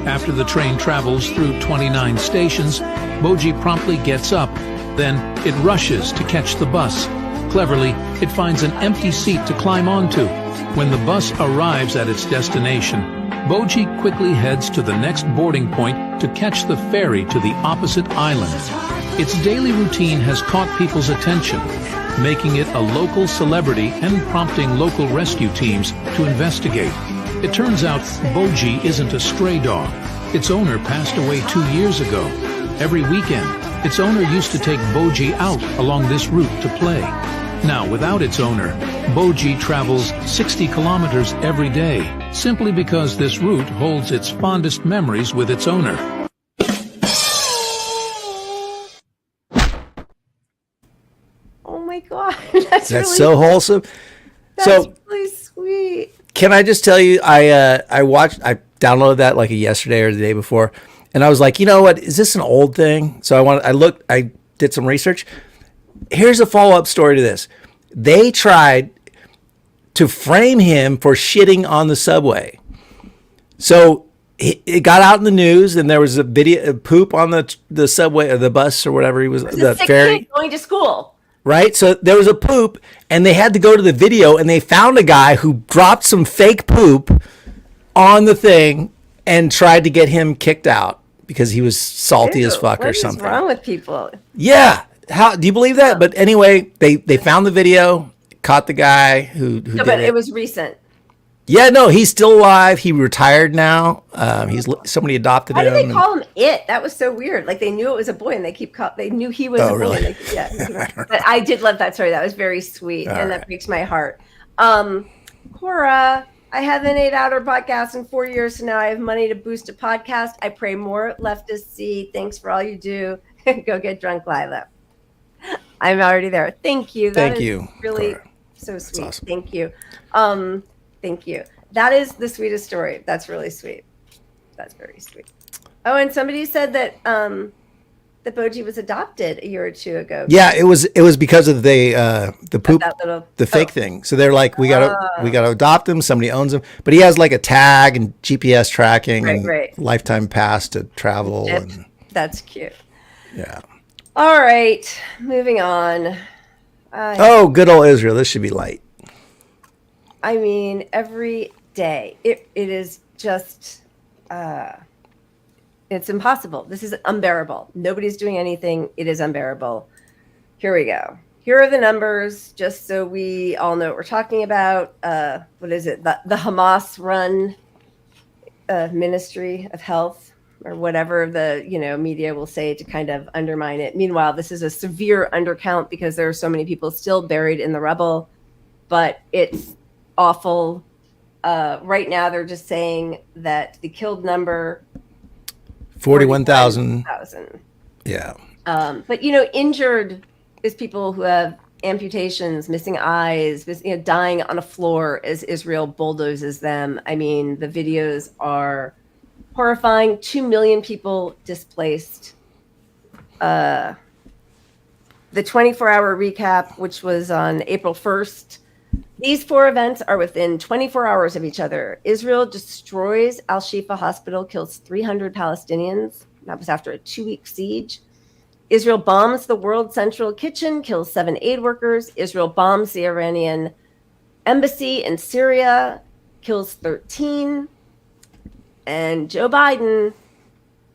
After the train travels through 29 stations, Boji promptly gets up. Then it rushes to catch the bus. Cleverly, it finds an empty seat to climb onto. When the bus arrives at its destination, Boji quickly heads to the next boarding point to catch the ferry to the opposite island. Its daily routine has caught people's attention, making it a local celebrity and prompting local rescue teams to investigate. It turns out Boji isn't a stray dog. Its owner passed away 2 years ago. Every weekend, its owner used to take Boji out along this route to play. Now, without its owner, Boji travels 60 kilometers every day, simply because this route holds its fondest memories with its owner. Oh my God, that's really, so wholesome. That's really sweet. Can I just tell you, I downloaded that like yesterday or the day before, and I was like, you know what, is this an old thing? So I did some research. Here's a follow-up story to this. They tried to frame him for shitting on the subway. So it got out in the news, and there was a video of poop on the subway or the bus or whatever he was, the ferry. Kid going to school. Right? So there was a poop, and they had to go to the video, and they found a guy who dropped some fake poop on the thing and tried to get him kicked out because he was salty as fuck or something. What is wrong with people? Yeah. How do you believe that? But anyway, they found the video, caught the guy who did but it was recent. Yeah, no, he's still alive. He retired now. Somebody adopted him. Why did they call him it? That was so weird. Like they knew it was a boy, and they knew he was a boy. Really? Like, yeah. But I did love that story. That was very sweet, and that breaks my heart. Cora, I haven't ate out or podcast in 4 years, so now I have money to boost a podcast. I pray more leftists see. Thanks for all you do. Go get drunk, Lila. I'm already there. Thank you. Thank you. Really Cora. So sweet. Awesome. Thank you. Thank you. That is the sweetest story. That's really sweet. That's very sweet. Oh, and somebody said that that Boji was adopted a year or two ago. Yeah, it was because of the poop, the fake thing. So they're like, we gotta adopt him. Somebody owns him, but he has like a tag and GPS tracking and lifetime pass to travel. And, that's cute. Yeah. All right, moving on. Good old Israel. This should be light. I mean, every day it is just it's impossible. This is unbearable. Nobody's doing anything. It is unbearable. Here we go. Here are the numbers, just so we all know what we're talking about. What is it? The Hamas-run Ministry of Health, or whatever the media will say to kind of undermine it. Meanwhile, this is a severe undercount because there are so many people still buried in the rubble, but it's awful. Right now, they're just saying that the killed number 41,000. Yeah. But injured is people who have amputations, missing eyes, dying on a floor as Israel bulldozes them. I mean, the videos are horrifying. 2 million people displaced. The 24-hour recap, which was on April 1st. These 4 events are within 24 hours of each other. Israel destroys Al-Shifa Hospital, kills 300 Palestinians. That was after a 2-week siege. Israel bombs the World Central Kitchen, kills 7 aid workers. Israel bombs the Iranian embassy in Syria, kills 13. And Joe Biden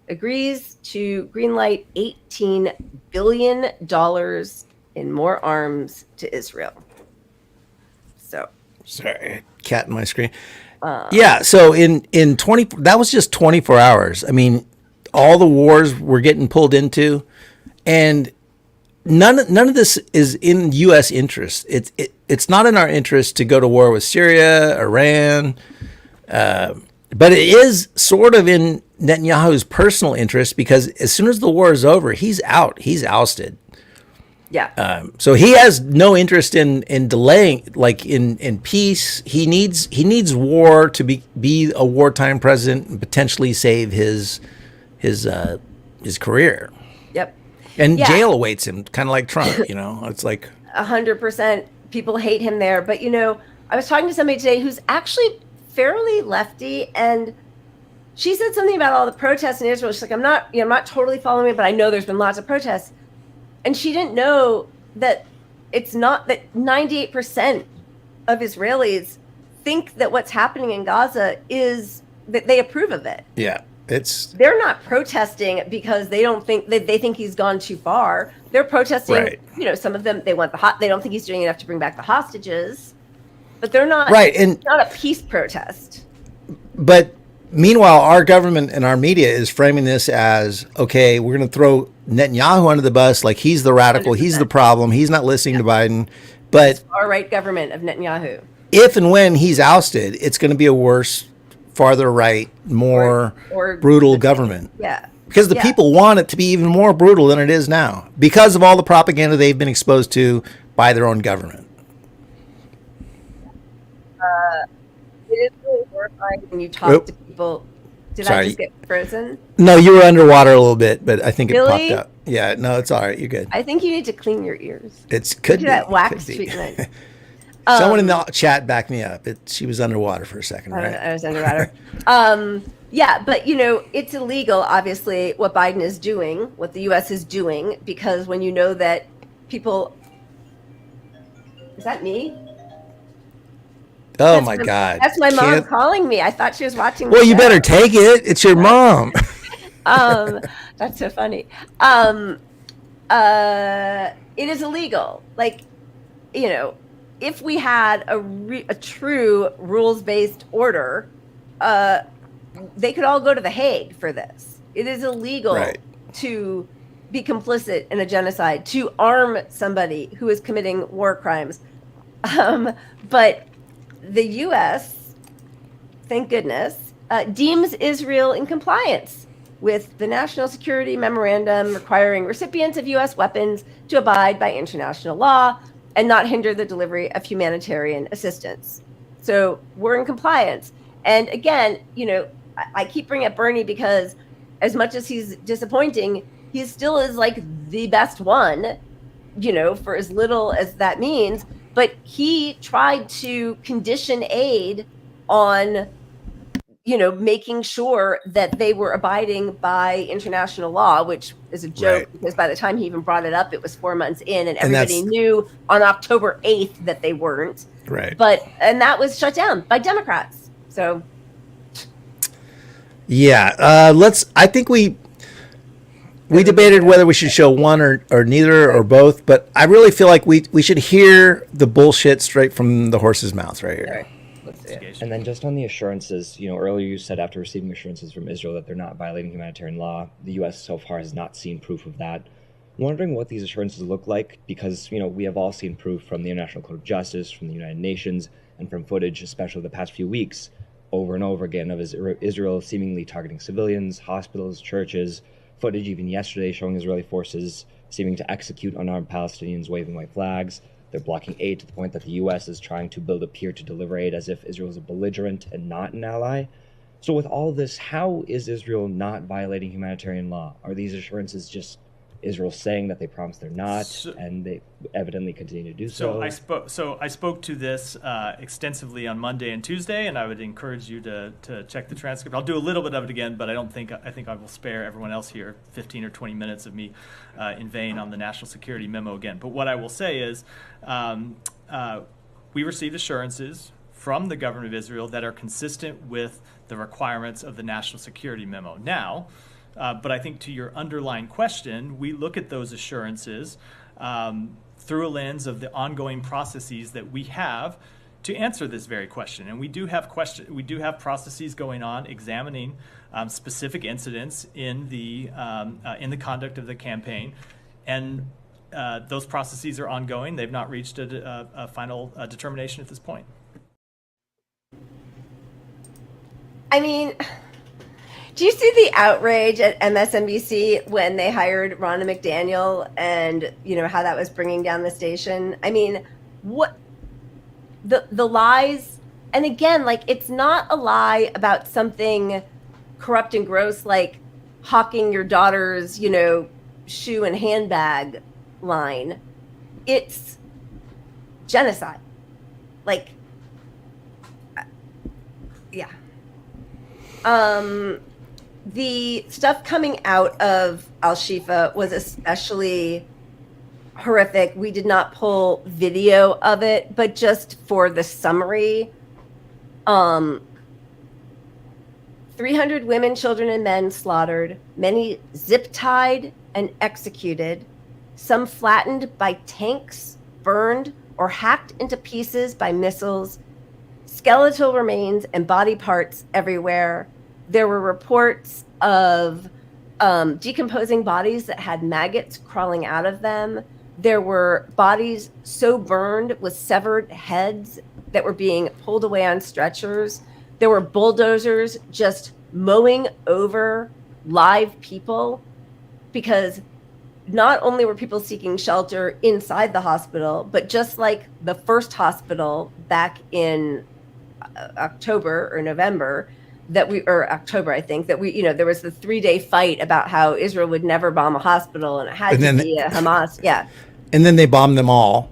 agrees to greenlight $18 billion in more arms to Israel. So sorry, cat in my screen. Yeah, so in 20, that was just 24 hours. I mean, all the wars we're getting pulled into, and none of this is in U.S. interest. It's not in our interest to go to war with Syria, Iran, but it is sort of in Netanyahu's personal interest, because as soon as the war is over, he's out. He's ousted. Yeah. So he has no interest in delaying, like in peace. He needs war to be a wartime president and potentially save his career. Yep. And Yeah. jail awaits him, kind of like Trump, It's like 100% people hate him there. But, I was talking to somebody today who's actually fairly lefty, and she said something about all the protests in Israel. She's like, I'm not totally following it, but I know there's been lots of protests. And she didn't know that it's not that 98% of Israelis think that what's happening in Gaza is that they approve of it. yeah, They're not protesting because they don't think they think he's gone too far. They're protesting, Right. Some of them, they don't think he's doing enough to bring back the hostages, but they're not Right, and it's not a peace protest. But meanwhile, our government and our media is framing this as, okay, we're going to throw Netanyahu under the bus, like he's the radical, 100%. he's the problem, he's not listening to Biden. But Far-right government of Netanyahu. if and when he's ousted, it's going to be a worse, farther right, more Or brutal government. Yeah. Because the people want it to be even more brutal than it is now, because of all the propaganda they've been exposed to by their own government. It is really horrifying when you talk to people. Did I Sorry. just get frozen? No, you were underwater a little bit, but I think it Really? popped up. Yeah, no, it's all right. You're good. I think you need to clean your ears. Could do be. that wax Could be. treatment. Someone in the chat backed me up. She was underwater for a second, right? I was underwater. Yeah, but it's illegal, obviously, what Biden is doing, what the U.S. is doing, because when you know that people. Is that me? Oh my God! That's my mom Can't- calling me. I thought she was watching. Well, the you show. better take it. It's your mom. That's so funny. It is illegal. Like, if we had a true rules-based order, they could all go to The Hague for this. It is illegal to be complicit in a genocide, to arm somebody who is committing war crimes. But the U.S., thank goodness, deems Israel in compliance with the National Security Memorandum requiring recipients of U.S. weapons to abide by international law and not hinder the delivery of humanitarian assistance. So we're in compliance. And again, I keep bringing up Bernie because as much as he's disappointing, he still is like the best one, for as little as that means. But he tried to condition aid on, making sure that they were abiding by international law, which is a joke because by the time he even brought it up, it was 4 months in and everybody knew on October 8th that they weren't. Right. And that was shut down by Democrats. So. Yeah. I think we debated whether we should show one or neither or both, but I really feel like we should hear the bullshit straight from the horse's mouth right here. And then just on the assurances, earlier you said after receiving assurances from Israel that they're not violating humanitarian law, the U.S. so far has not seen proof of that. I'm wondering what these assurances look like because, we have all seen proof from the International Court of Justice, from the United Nations, and from footage, especially the past few weeks, over and over again of Israel seemingly targeting civilians, hospitals, churches, footage even yesterday showing Israeli forces seeming to execute unarmed Palestinians waving white flags. They're blocking aid to the point that the U.S. is trying to build a pier to deliver aid as if Israel is a belligerent and not an ally. So with all this, how is Israel not violating humanitarian law? Are these assurances just Israel saying that they promised they're not, and they evidently continue to do so? I spoke to this extensively on Monday and Tuesday, and I would encourage you to check the transcript. I'll do a little bit of it again, but I think I will spare everyone else here 15 or 20 minutes of me in vain on the national security memo again. But what I will say is we received assurances from the government of Israel that are consistent with the requirements of the national security memo. Now, but I think to your underlying question, we look at those assurances through a lens of the ongoing processes that we have to answer this very question. And we do have processes going on examining specific incidents in the conduct of the campaign, and those processes are ongoing. They've not reached a final determination at this point. I mean, do you see the outrage at MSNBC when they hired Ronna McDaniel and, how that was bringing down the station? I mean, what the lies, and again, like, it's not a lie about something corrupt and gross, like hawking your daughter's, shoe and handbag line, it's genocide. Like, yeah. The stuff coming out of Al-Shifa was especially horrific. We did not pull video of it, but just for the summary, 300 women, children, and men slaughtered, many zip-tied and executed, some flattened by tanks, burned or hacked into pieces by missiles, skeletal remains and body parts everywhere. There were reports of decomposing bodies that had maggots crawling out of them. There were bodies so burned with severed heads that were being pulled away on stretchers. There were bulldozers just mowing over live people, because not only were people seeking shelter inside the hospital, but just like the first hospital back in October or November, October, I think, that there was the 3-day fight about how Israel would never bomb a hospital and it had to be a Hamas. Yeah. And then they bombed them all.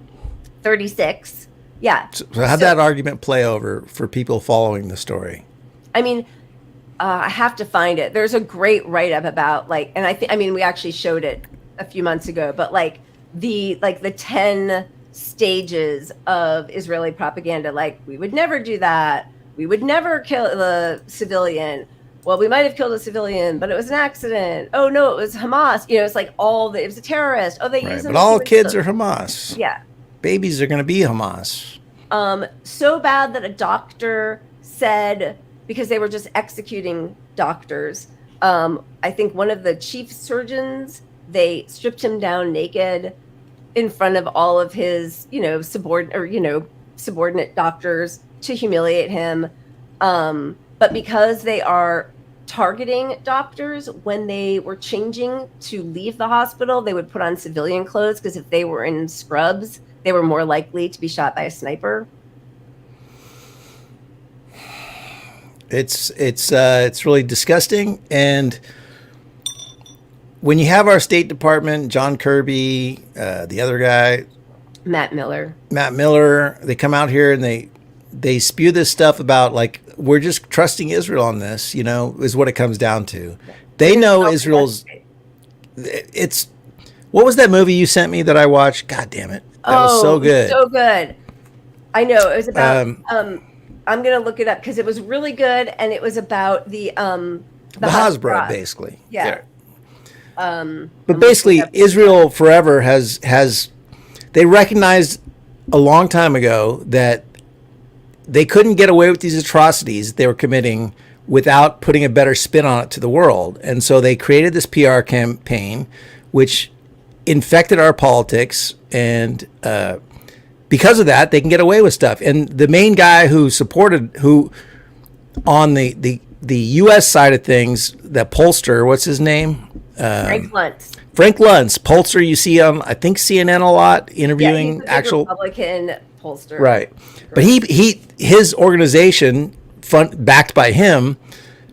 36. Yeah. So how'd that argument play over for people following the story? I mean, I have to find it. There's a great write-up about we actually showed it a few months ago, but the 10 stages of Israeli propaganda, like, we would never do that. We would never kill the civilian. Well, we might have killed a civilian, but it was an accident. Oh no, it was Hamas. It's like it was a terrorist. Oh, they use them. But all kids are Hamas. Yeah. Babies are going to be Hamas. So bad that a doctor said, because they were just executing doctors, I think one of the chief surgeons, they stripped him down naked in front of all of his, subordinate doctors to humiliate him. But because they are targeting doctors, when they were changing to leave the hospital, they would put on civilian clothes, because if they were in scrubs, they were more likely to be shot by a sniper. It's really disgusting. And when you have our State Department, John Kirby, the other guy, Matt Miller, they come out here and they spew this stuff about, like, we're just trusting Israel on this, is what it comes down to. They know Israel's. What was that movie you sent me that I watched? God damn it. That was so good. So good. I know. It was about, I'm going to look it up because it was really good. And it was about the Hasbro, basically. Yeah. But basically, Israel forever has they recognized a long time ago that they couldn't get away with these atrocities they were committing without putting a better spin on it to the world. And so they created this PR campaign, which infected our politics. And because of that, they can get away with stuff. And the main guy who on the U.S. side of things, the pollster, what's his name? Frank Luntz. Frank Luntz, pollster you see on, I think, CNN a lot, interviewing he's a actual Republican pollster. Right. But his organization, backed by him,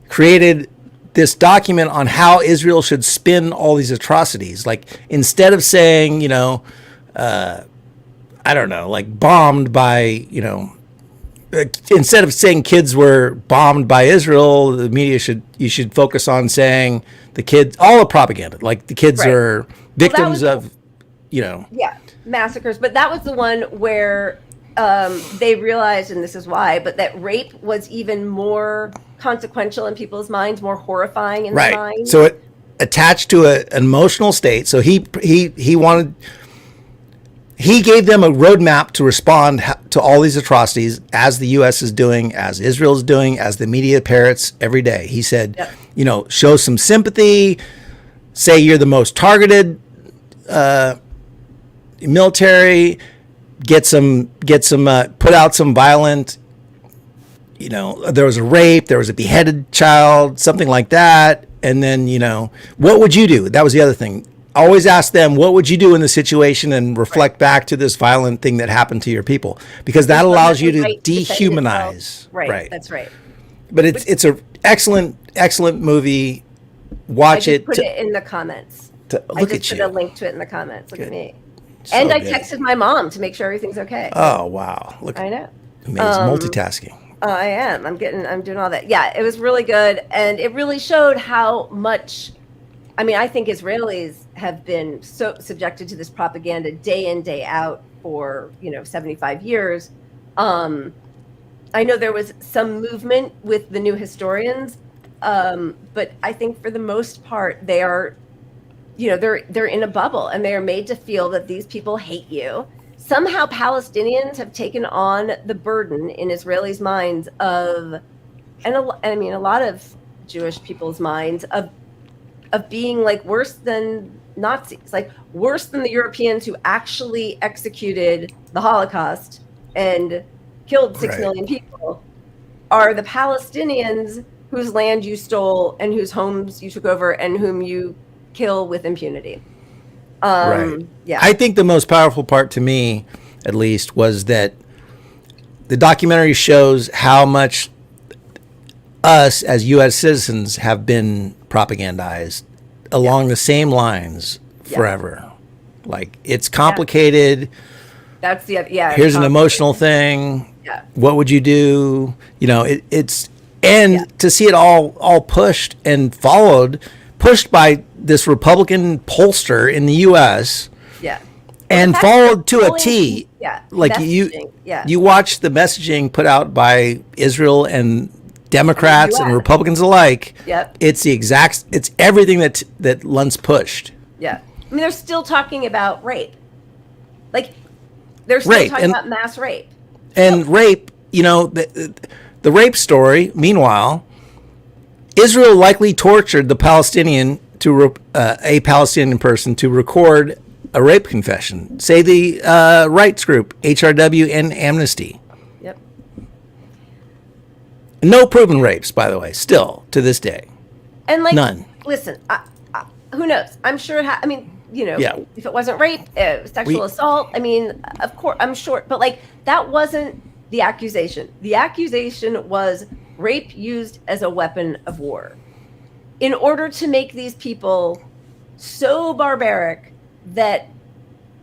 created this document on how Israel should spin all these atrocities. Like, instead of saying, I don't know, like bombed by, instead of saying kids were bombed by Israel, the media you should focus on saying the kids, all the propaganda, like the kids are victims of, Yeah, massacres. But that was the one where they realized, and this is why, but that rape was even more consequential in people's minds, more horrifying in their minds. So it attached to an emotional state. So he gave them a roadmap to respond to all these atrocities, as the U.S. is doing, as Israel is doing, as the media parrots every day. He said, show some sympathy, say you're the most targeted military, put out some violent, there was a rape, there was a beheaded child, something like that. And then, what would you do? That was the other thing. Always ask them, what would you do in the situation, and reflect back to this violent thing that happened to your people, because that allows you to dehumanize. Right. That's right. But it's an excellent movie. Watch it. Put it in the comments. I Look just at put a you. link to it in the comments. Look at me. So And I good. texted my mom to make sure everything's okay. Oh, wow. Look, I know. amazing. Multitasking. I am. I'm doing all that. Yeah, it was really good. And it really showed how much, I mean, I think Israelis have been so subjected to this propaganda day in, day out for, 75 years. I know there was some movement with the new historians, but I think for the most part, they are, they're in a bubble and they are made to feel that these people hate you. Somehow Palestinians have taken on the burden in Israelis' minds of, a lot of Jewish people's minds of being like worse than Nazis, like worse than the Europeans who actually executed the Holocaust and killed 6 million people, are the Palestinians whose land you stole and whose homes you took over and whom you kill with impunity. Right. Yeah. I think the most powerful part to me, at least, was that the documentary shows how much us as U.S. citizens have been propagandized along the same lines forever. Like, it's complicated. That's Here's an emotional thing. Yeah. What would you do? It's to see it all pushed and pushed by this Republican pollster in the U.S. Yeah. And followed to a T. Yeah. Like messaging, you watch the messaging put out by Israel and Democrats and Republicans alike. Yep. It's everything that Luntz pushed. Yeah. I mean, they're still talking about rape. Like, they're still talking about mass rape. And rape, the rape story, meanwhile, Israel likely tortured a Palestinian person to record a rape confession. Say the rights group, HRW and Amnesty. Yep. No proven rapes, by the way, still to this day. And none. Listen, who knows? I'm sure if it wasn't rape, sexual assault, of course, I'm sure. But that wasn't the accusation. The accusation was rape used as a weapon of war in order to make these people so barbaric that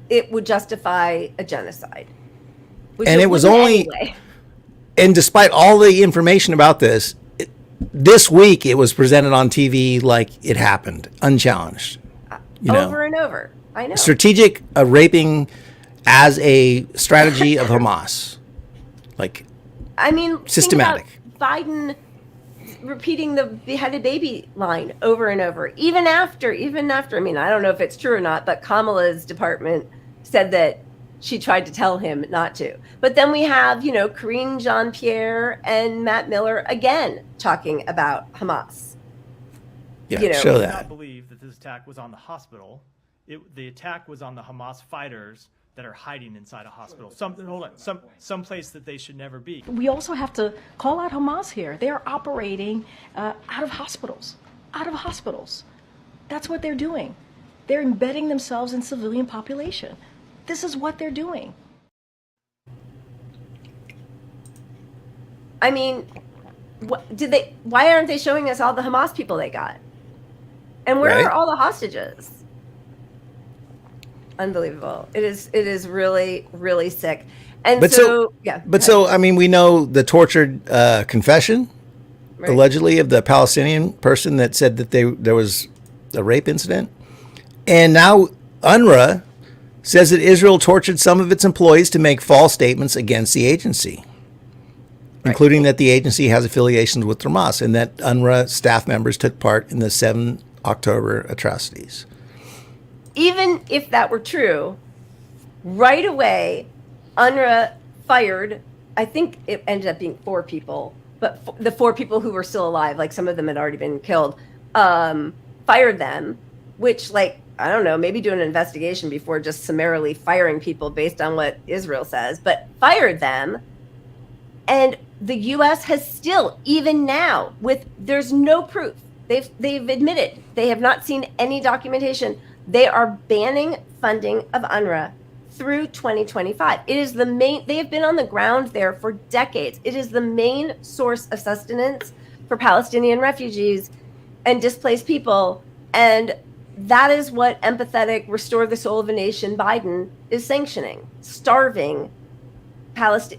it would justify a genocide. And it was only, and despite all the information about this, this week it was presented on TV like it happened, unchallenged. Over and over. I know. Strategic raping as a strategy of Hamas. Systematic. Think about Biden repeating the beheaded baby line over and over, even after, I don't know if it's true or not, but Kamala's department said that she tried to tell him not to. But then we have, Karine Jean-Pierre and Matt Miller again talking about Hamas. Yeah, show that. I do not believe that this attack was on the hospital. The attack was on the Hamas fighters that are hiding inside a hospital. Some place that they should never be. We also have to call out Hamas here. They are operating out of hospitals. That's what they're doing. They're embedding themselves in civilian population. This is what they're doing. Why aren't they showing us all the Hamas people they got? And where are all the hostages? Unbelievable. It is really, really sick. And we know the tortured confession, allegedly, of the Palestinian person that said that there was a rape incident. And now UNRWA says that Israel tortured some of its employees to make false statements against the agency, including that the agency has affiliations with Hamas and that UNRWA staff members took part in the 7 October atrocities. Even if that were true, right away, UNRWA fired, I think it ended up being 4 people, but the 4 people who were still alive, some of them had already been killed, fired them, which, I don't know, maybe do an investigation before just summarily firing people based on what Israel says, but fired them. And the U.S. has still, even now, there's no proof. They've admitted they have not seen any documentation. They are banning funding of UNRWA through 2025. It is they have been on the ground there for decades. It is the main source of sustenance for Palestinian refugees and displaced people. And that is what empathetic, restore the soul of a nation Biden is sanctioning, starving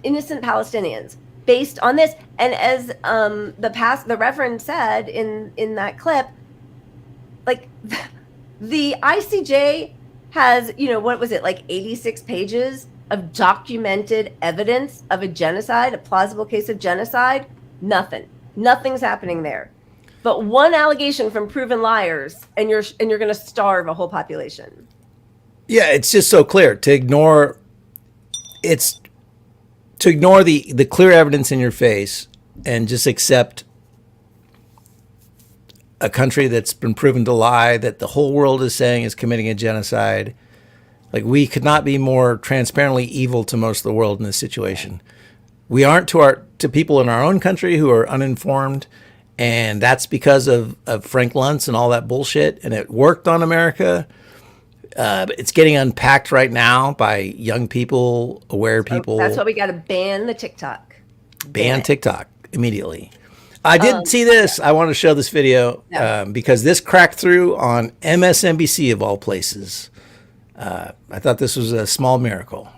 innocent Palestinians based on this. And as the Reverend said in that clip, like the ICJ has, what was it, like 86 pages of documented evidence of a genocide, a plausible case of genocide. Nothing's happening there. But one allegation from proven liars, and you're going to starve a whole population. Yeah, it's just so clear to ignore. It's to ignore the clear evidence in your face and just accept a country that's been proven to lie, that the whole world is saying is committing a genocide. Like, we could not be more transparently evil to most of the world in this situation. We aren't to people in our own country who are uninformed, and that's because of Frank Luntz and all that bullshit, and it worked on America. It's getting unpacked right now by young people, aware people. That's why we got to ban the TikTok. Ban TikTok immediately. I did see this. I want to show this video because this cracked through on MSNBC of all places. I thought this was a small miracle.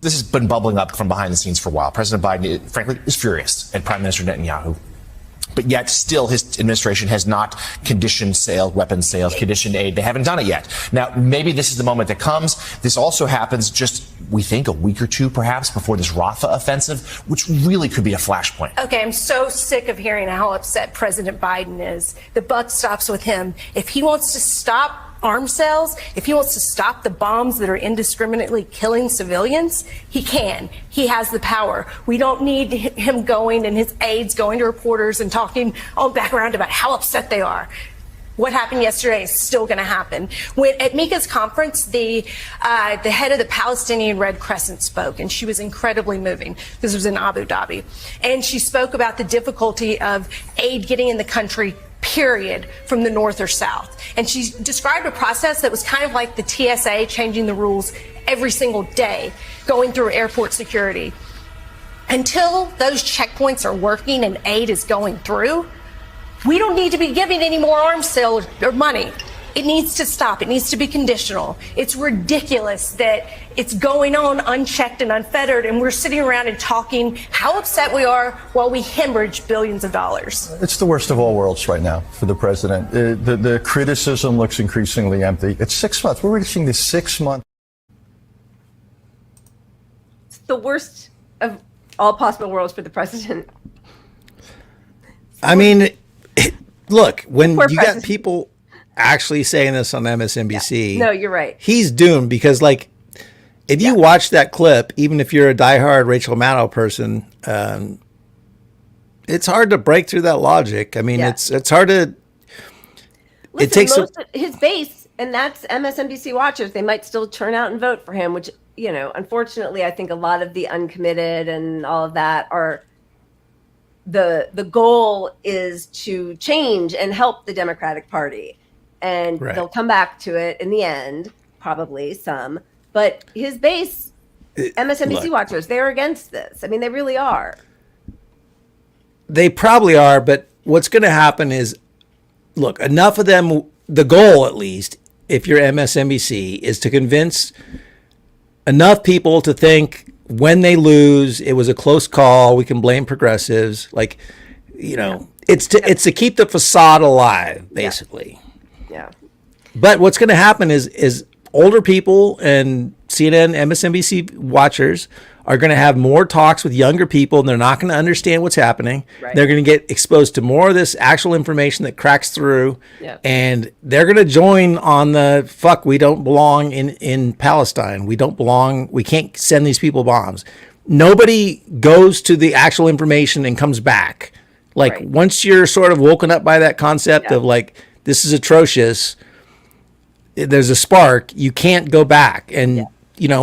This has been bubbling up from behind the scenes for a while. President Biden, frankly, is furious at Prime Minister Netanyahu. But yet still his administration has not conditioned weapons sales, conditioned aid. They haven't done it yet. Now, maybe this is the moment that comes. This also happens just, we think, a week or two perhaps before this Rafah offensive, which really could be a flashpoint. Okay, I'm so sick of hearing how upset President Biden is. The buck stops with him. If he wants to stop arms sales, if he wants to stop the bombs that are indiscriminately killing civilians, he can. He has the power. We don't need him going and his aides going to reporters and talking all back around about how upset they are. What happened yesterday is still going to happen. At Mika's conference, the head of the Palestinian Red Crescent spoke, and she was incredibly moving. This was in Abu Dhabi. And she spoke about the difficulty of aid getting in the country, period, from the north or south. And she described a process that was kind of like the TSA changing the rules every single day, going through airport security. Until those checkpoints are working and aid is going through, we don't need to be giving any more arms sales or money. It needs to stop. It needs to be conditional. It's ridiculous that it's going on unchecked and unfettered, and we're sitting around and talking how upset we are while we hemorrhage billions of dollars. It's the worst of all worlds right now for the president. The criticism looks increasingly empty. It's 6 months. We're reaching the 6 month. It's the worst of all possible worlds for the president. I mean, look, when you got people actually saying this on MSNBC. Yeah. No, you're right. He's doomed because, like, if you watch that clip, even if you're a diehard Rachel Maddow person, it's hard to break through that logic. I mean, it's hard to. Listen, it takes his base, and that's MSNBC watchers. They might still turn out and vote for him, which, unfortunately, I think a lot of the uncommitted and all of that are. The goal is to change and help the Democratic Party. And they'll come back to it in the end, probably some. But his base, MSNBC watchers, they're against this. I mean, they really are. They probably are, but what's going to happen is, look, enough of them, the goal at least, if you're MSNBC, is to convince enough people to think when they lose, it was a close call, we can blame progressives. Like, it's to keep the facade alive, basically. Yeah. But what's going to happen is older people and CNN, MSNBC watchers are going to have more talks with younger people, and they're not going to understand what's happening. Right. They're going to get exposed to more of this actual information that cracks through, and they're going to join on the fuck. We don't belong in Palestine. We don't belong. We can't send these people bombs. Nobody goes to the actual information and comes back. Like once you're sort of woken up by that concept of like, this is atrocious, there's a spark, you can't go back. And,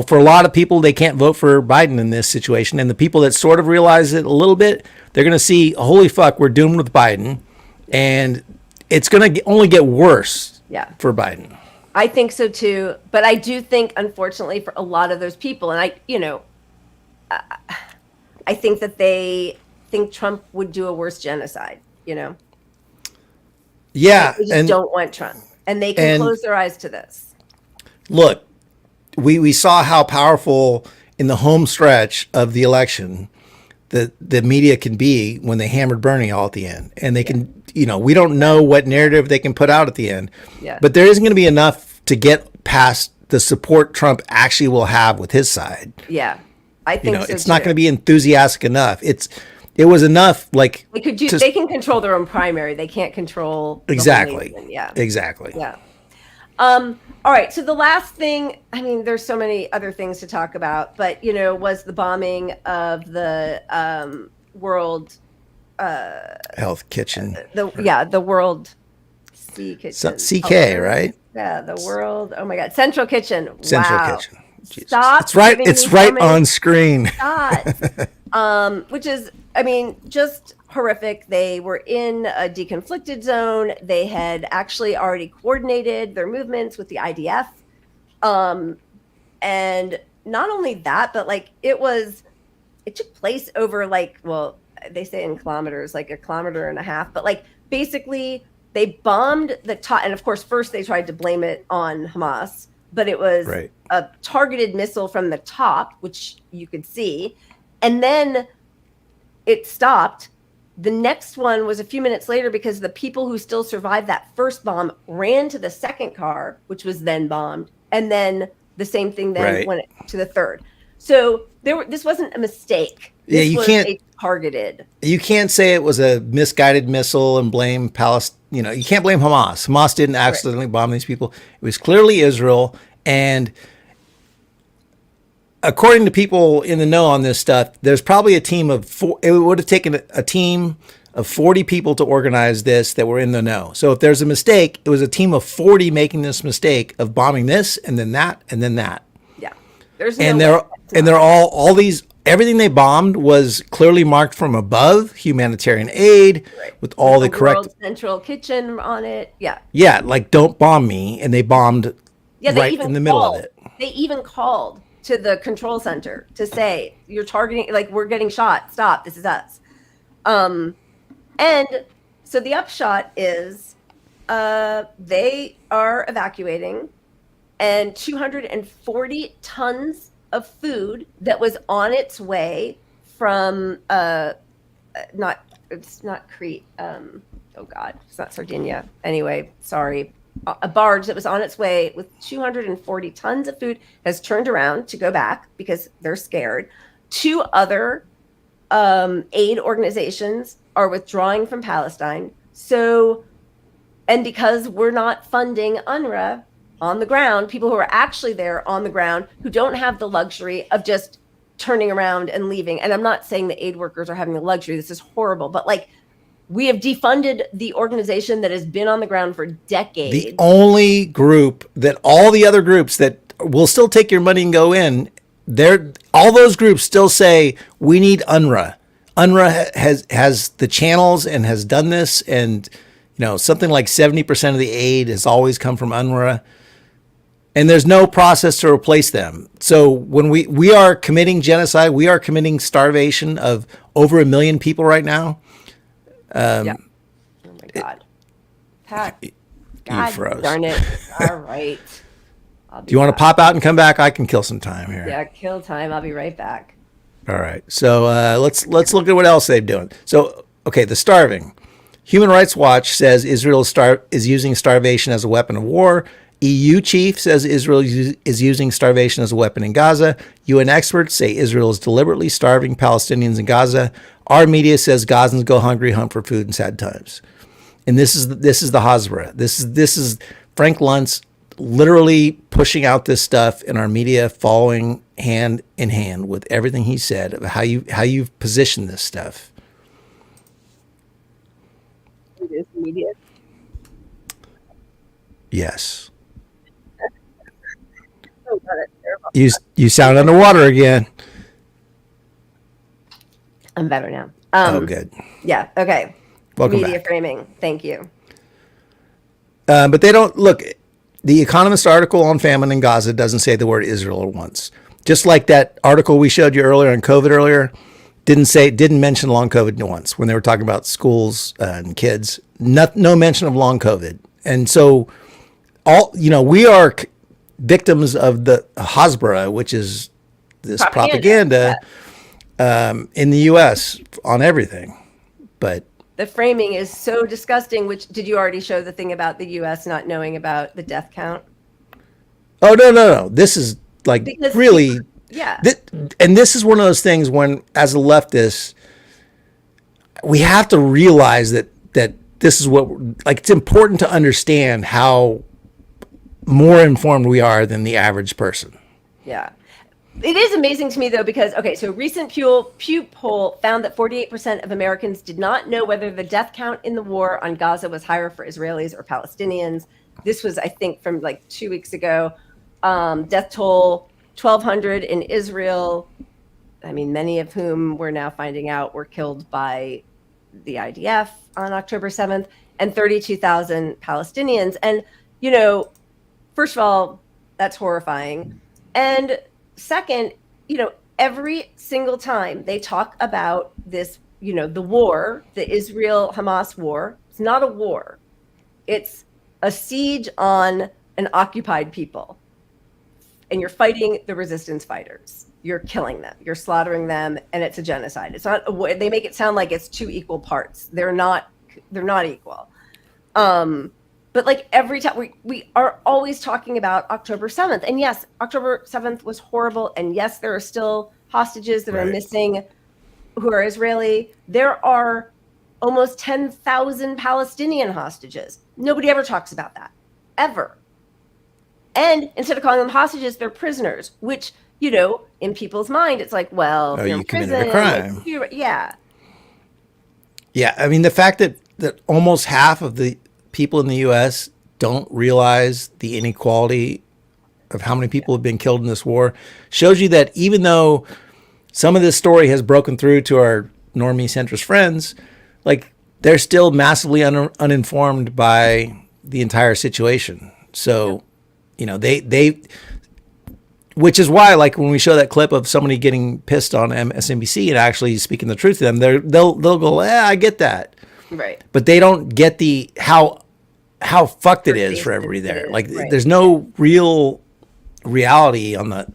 for a lot of people, they can't vote for Biden in this situation. And the people that sort of realize it a little bit, they're going to see, holy fuck, we're doomed with Biden. And it's going to only get worse for Biden. I think so, too. But I do think, unfortunately, for a lot of those people, and I think that they think Trump would do a worse genocide, Yeah. They just don't want Trump. And they can close their eyes to this. Look, we saw how powerful in the home stretch of the election the media can be when they hammered Bernie all at the end. And they can, we don't know what narrative they can put out at the end. Yeah. But there isn't going to be enough to get past the support Trump actually will have with his side. Yeah. I think so it's not going to be enthusiastic enough. It was enough like they can control their own primary. They can't control exactly. Yeah. Exactly. Yeah. All right. So the last thing, I mean, there's so many other things to talk about, but was the bombing of the World Health Kitchen. The World Sea Kitchen. CK, right? Yeah, the World. Oh my God, Central Kitchen. Central Wow. Kitchen. Jesus. Stop. It's right on screen. Which is, I mean, just horrific. They were in a deconflicted zone. They had actually already coordinated their movements with the IDF. And not only that, but it took place over they say in kilometers, like 1.5 kilometers, but basically they bombed the top. And of course, first they tried to blame it on Hamas, but it was a targeted missile from the top, which you could see. And then it stopped. The next one was a few minutes later because the people who still survived that first bomb ran to the second car, which was then bombed. And then the same thing then went to the third. So this wasn't a mistake. This was targeted. You can't say it was a misguided missile and blame Palestine. You can't blame Hamas. Hamas didn't accidentally bomb these people. It was clearly Israel. And according to people in the know on this stuff, there's probably a team of four. It would have taken a team of 40 people to organize this that were in the know. So if there's a mistake, it was a team of 40 making this mistake of bombing this and then that and then that. Yeah. They're all these. Everything they bombed was clearly marked from above, humanitarian aid, with all the correct World Central Kitchen on it. Yeah. Yeah, don't bomb me, and they bombed right in the middle of it. They even called to the control center to say, you're targeting, we're getting shot. Stop. This is us. And so the upshot is they are evacuating, and 240 tons of food that was on its way from it's not Crete. Oh God, it's not Sardinia. Anyway, sorry. A barge that was on its way with 240 tons of food has turned around to go back because they're scared. 2 other aid organizations are withdrawing from Palestine. So, and because we're not funding UNRWA on the ground, people who are actually there on the ground who don't have the luxury of just turning around and leaving. And I'm not saying the aid workers are having the luxury. This is horrible. But we have defunded the organization that has been on the ground for decades. The only group that all the other groups that will still take your money and go in, all those groups still say, we need UNRWA. UNRWA has the channels and has done this. And, something like 70% of the aid has always come from UNRWA. And there's no process to replace them. So when we are committing genocide, we are committing starvation of over 1 million people right now. Yeah. Oh my God. Pat. God froze. Darn it. All right. Do you want to pop out and come back? I can kill some time here. Yeah, kill time. I'll be right back. All right. So let's look at what else they're doing. So, okay, the starving. Human Rights Watch says Israel is using starvation as a weapon of war. EU chief says Israel is using starvation as a weapon in Gaza. UN experts say Israel is deliberately starving Palestinians in Gaza. Our media says Gazans go hungry, hunt for food in sad times. And this is the Hasbara. This is Frank Luntz literally pushing out this stuff, and our media following hand in hand with everything he said of how you've positioned this stuff. It is media. Yes. You sound underwater again. I'm better now. Good. Yeah. Okay. Welcome Media back. framing. Thank you. But they don't look. The Economist article on famine in Gaza doesn't say the word Israel once. Just like that article we showed you earlier on COVID earlier, didn't mention long COVID once when they were talking about schools and kids. No mention of long COVID. And so we are victims of the Hasbara, which is this propaganda in the U.S. on everything. But the framing is so disgusting. Which, did you already show the thing about the U.S. not knowing about the death count? Oh, no. This is like really, yeah. And this is one of those things when, as a leftist, we have to realize that this is what, like, it's important to understand how more informed we are than the average person. Yeah. It is amazing to me, though, because, okay, so recent Pew poll found that 48% of Americans did not know whether the death count in the war on Gaza was higher for Israelis or Palestinians. This was, I think, from like 2 weeks ago. Death toll, 1,200 in Israel. I mean, many of whom we're now finding out were killed by the IDF on October 7th, and 32,000 Palestinians. And, first of all, that's horrifying. And second, every single time they talk about this, the war, the Israel-Hamas war, it's not a war. It's a siege on an occupied people. And you're fighting the resistance fighters. You're killing them. You're slaughtering them, and it's a genocide. It's not. They make it sound like it's two equal parts. They're not equal. But like every time we are always talking about October 7th, and yes, October 7th was horrible, and yes, there are still hostages that are missing, who are Israeli. There are almost 10,000 Palestinian hostages. Nobody ever talks about that, ever. And instead of calling them hostages, they're prisoners, which, in people's mind, it's like, well, you're in prison, committed a crime. Yeah. Yeah, I mean, the fact that almost half of the people in the U.S. don't realize the inequality of how many people have been killed in this war shows you that even though some of this story has broken through to our normie centrist friends, like, they're still massively uninformed by the entire situation. So, they which is why, like, when we show that clip of somebody getting pissed on MSNBC and actually speaking the truth to them, they'll go, I get that. Right. But they don't get how fucked it is for everybody there. Like, there's no real reality on the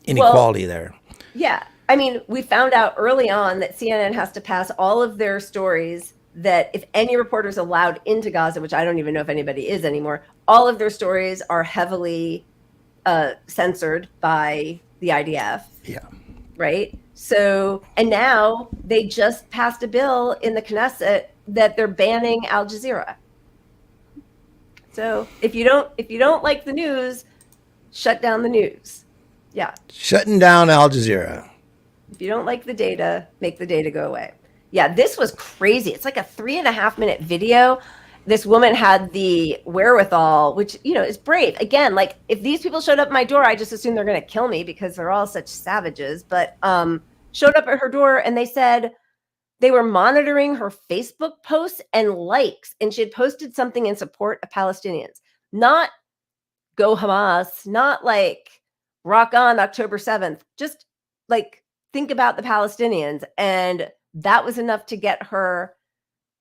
inequality there. Yeah. I mean, we found out early on that CNN has to pass all of their stories, that if any reporters allowed into Gaza, which I don't even know if anybody is anymore, all of their stories are heavily censored by the IDF. Yeah. Right. So, and now they just passed a bill in the Knesset that they're banning Al Jazeera. So if you don't like the news, shut down the news. Yeah. Shutting down Al Jazeera. If you don't like the data, make the data go away. Yeah, this was crazy. It's like a 3.5-minute video. This woman had the wherewithal, which, is brave. Again, like, if these people showed up at my door, I just assume they're going to kill me because they're all such savages. But showed up at her door and they said they were monitoring her Facebook posts and likes. And she had posted something in support of Palestinians. Not go Hamas, not like rock on October 7th. Just like think about the Palestinians. And that was enough to get her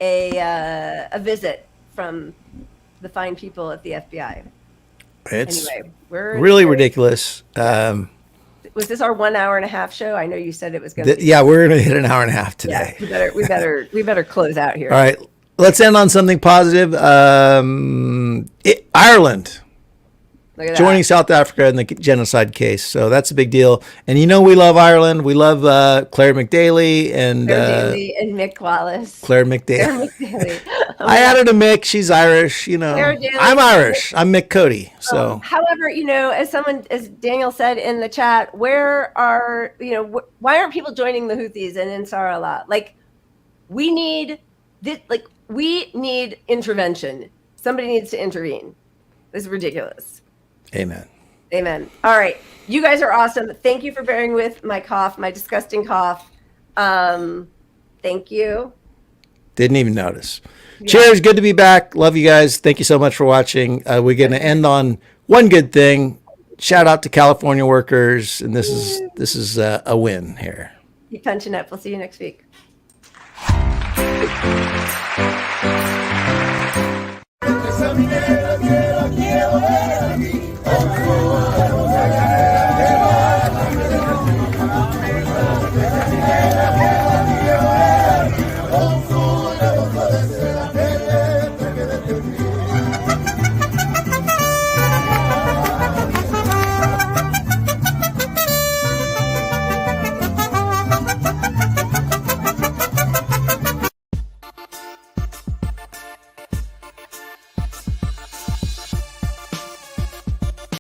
a visit from the fine people at the FBI. It's anyway, really ridiculous. Was this our 1 hour and a half show? I know you said it was going to be. Yeah, we're going to hit an hour and a half today. Yeah, we better close out here. All right, let's end on something positive. Ireland. Joining South Africa in the genocide case. So that's a big deal. And we love Ireland. We love Claire McDaly and Mick Wallace. Claire McDaly. I added a Mick. She's Irish. I'm Irish. I'm Mick Cody. So, however, as Daniel said in the chat, why aren't people joining the Houthis and Ansar Allah? Like, we need this. Like, we need intervention. Somebody needs to intervene. This is ridiculous. Amen. All right. You guys are awesome. Thank you for bearing with my cough, my disgusting cough. Thank you. Didn't even notice. Yeah. Cheers. Good to be back. Love you guys. Thank you so much for watching. We're going to end on one good thing. Shout out to California workers. And this is a win here. Keep punching up. We'll see you next week.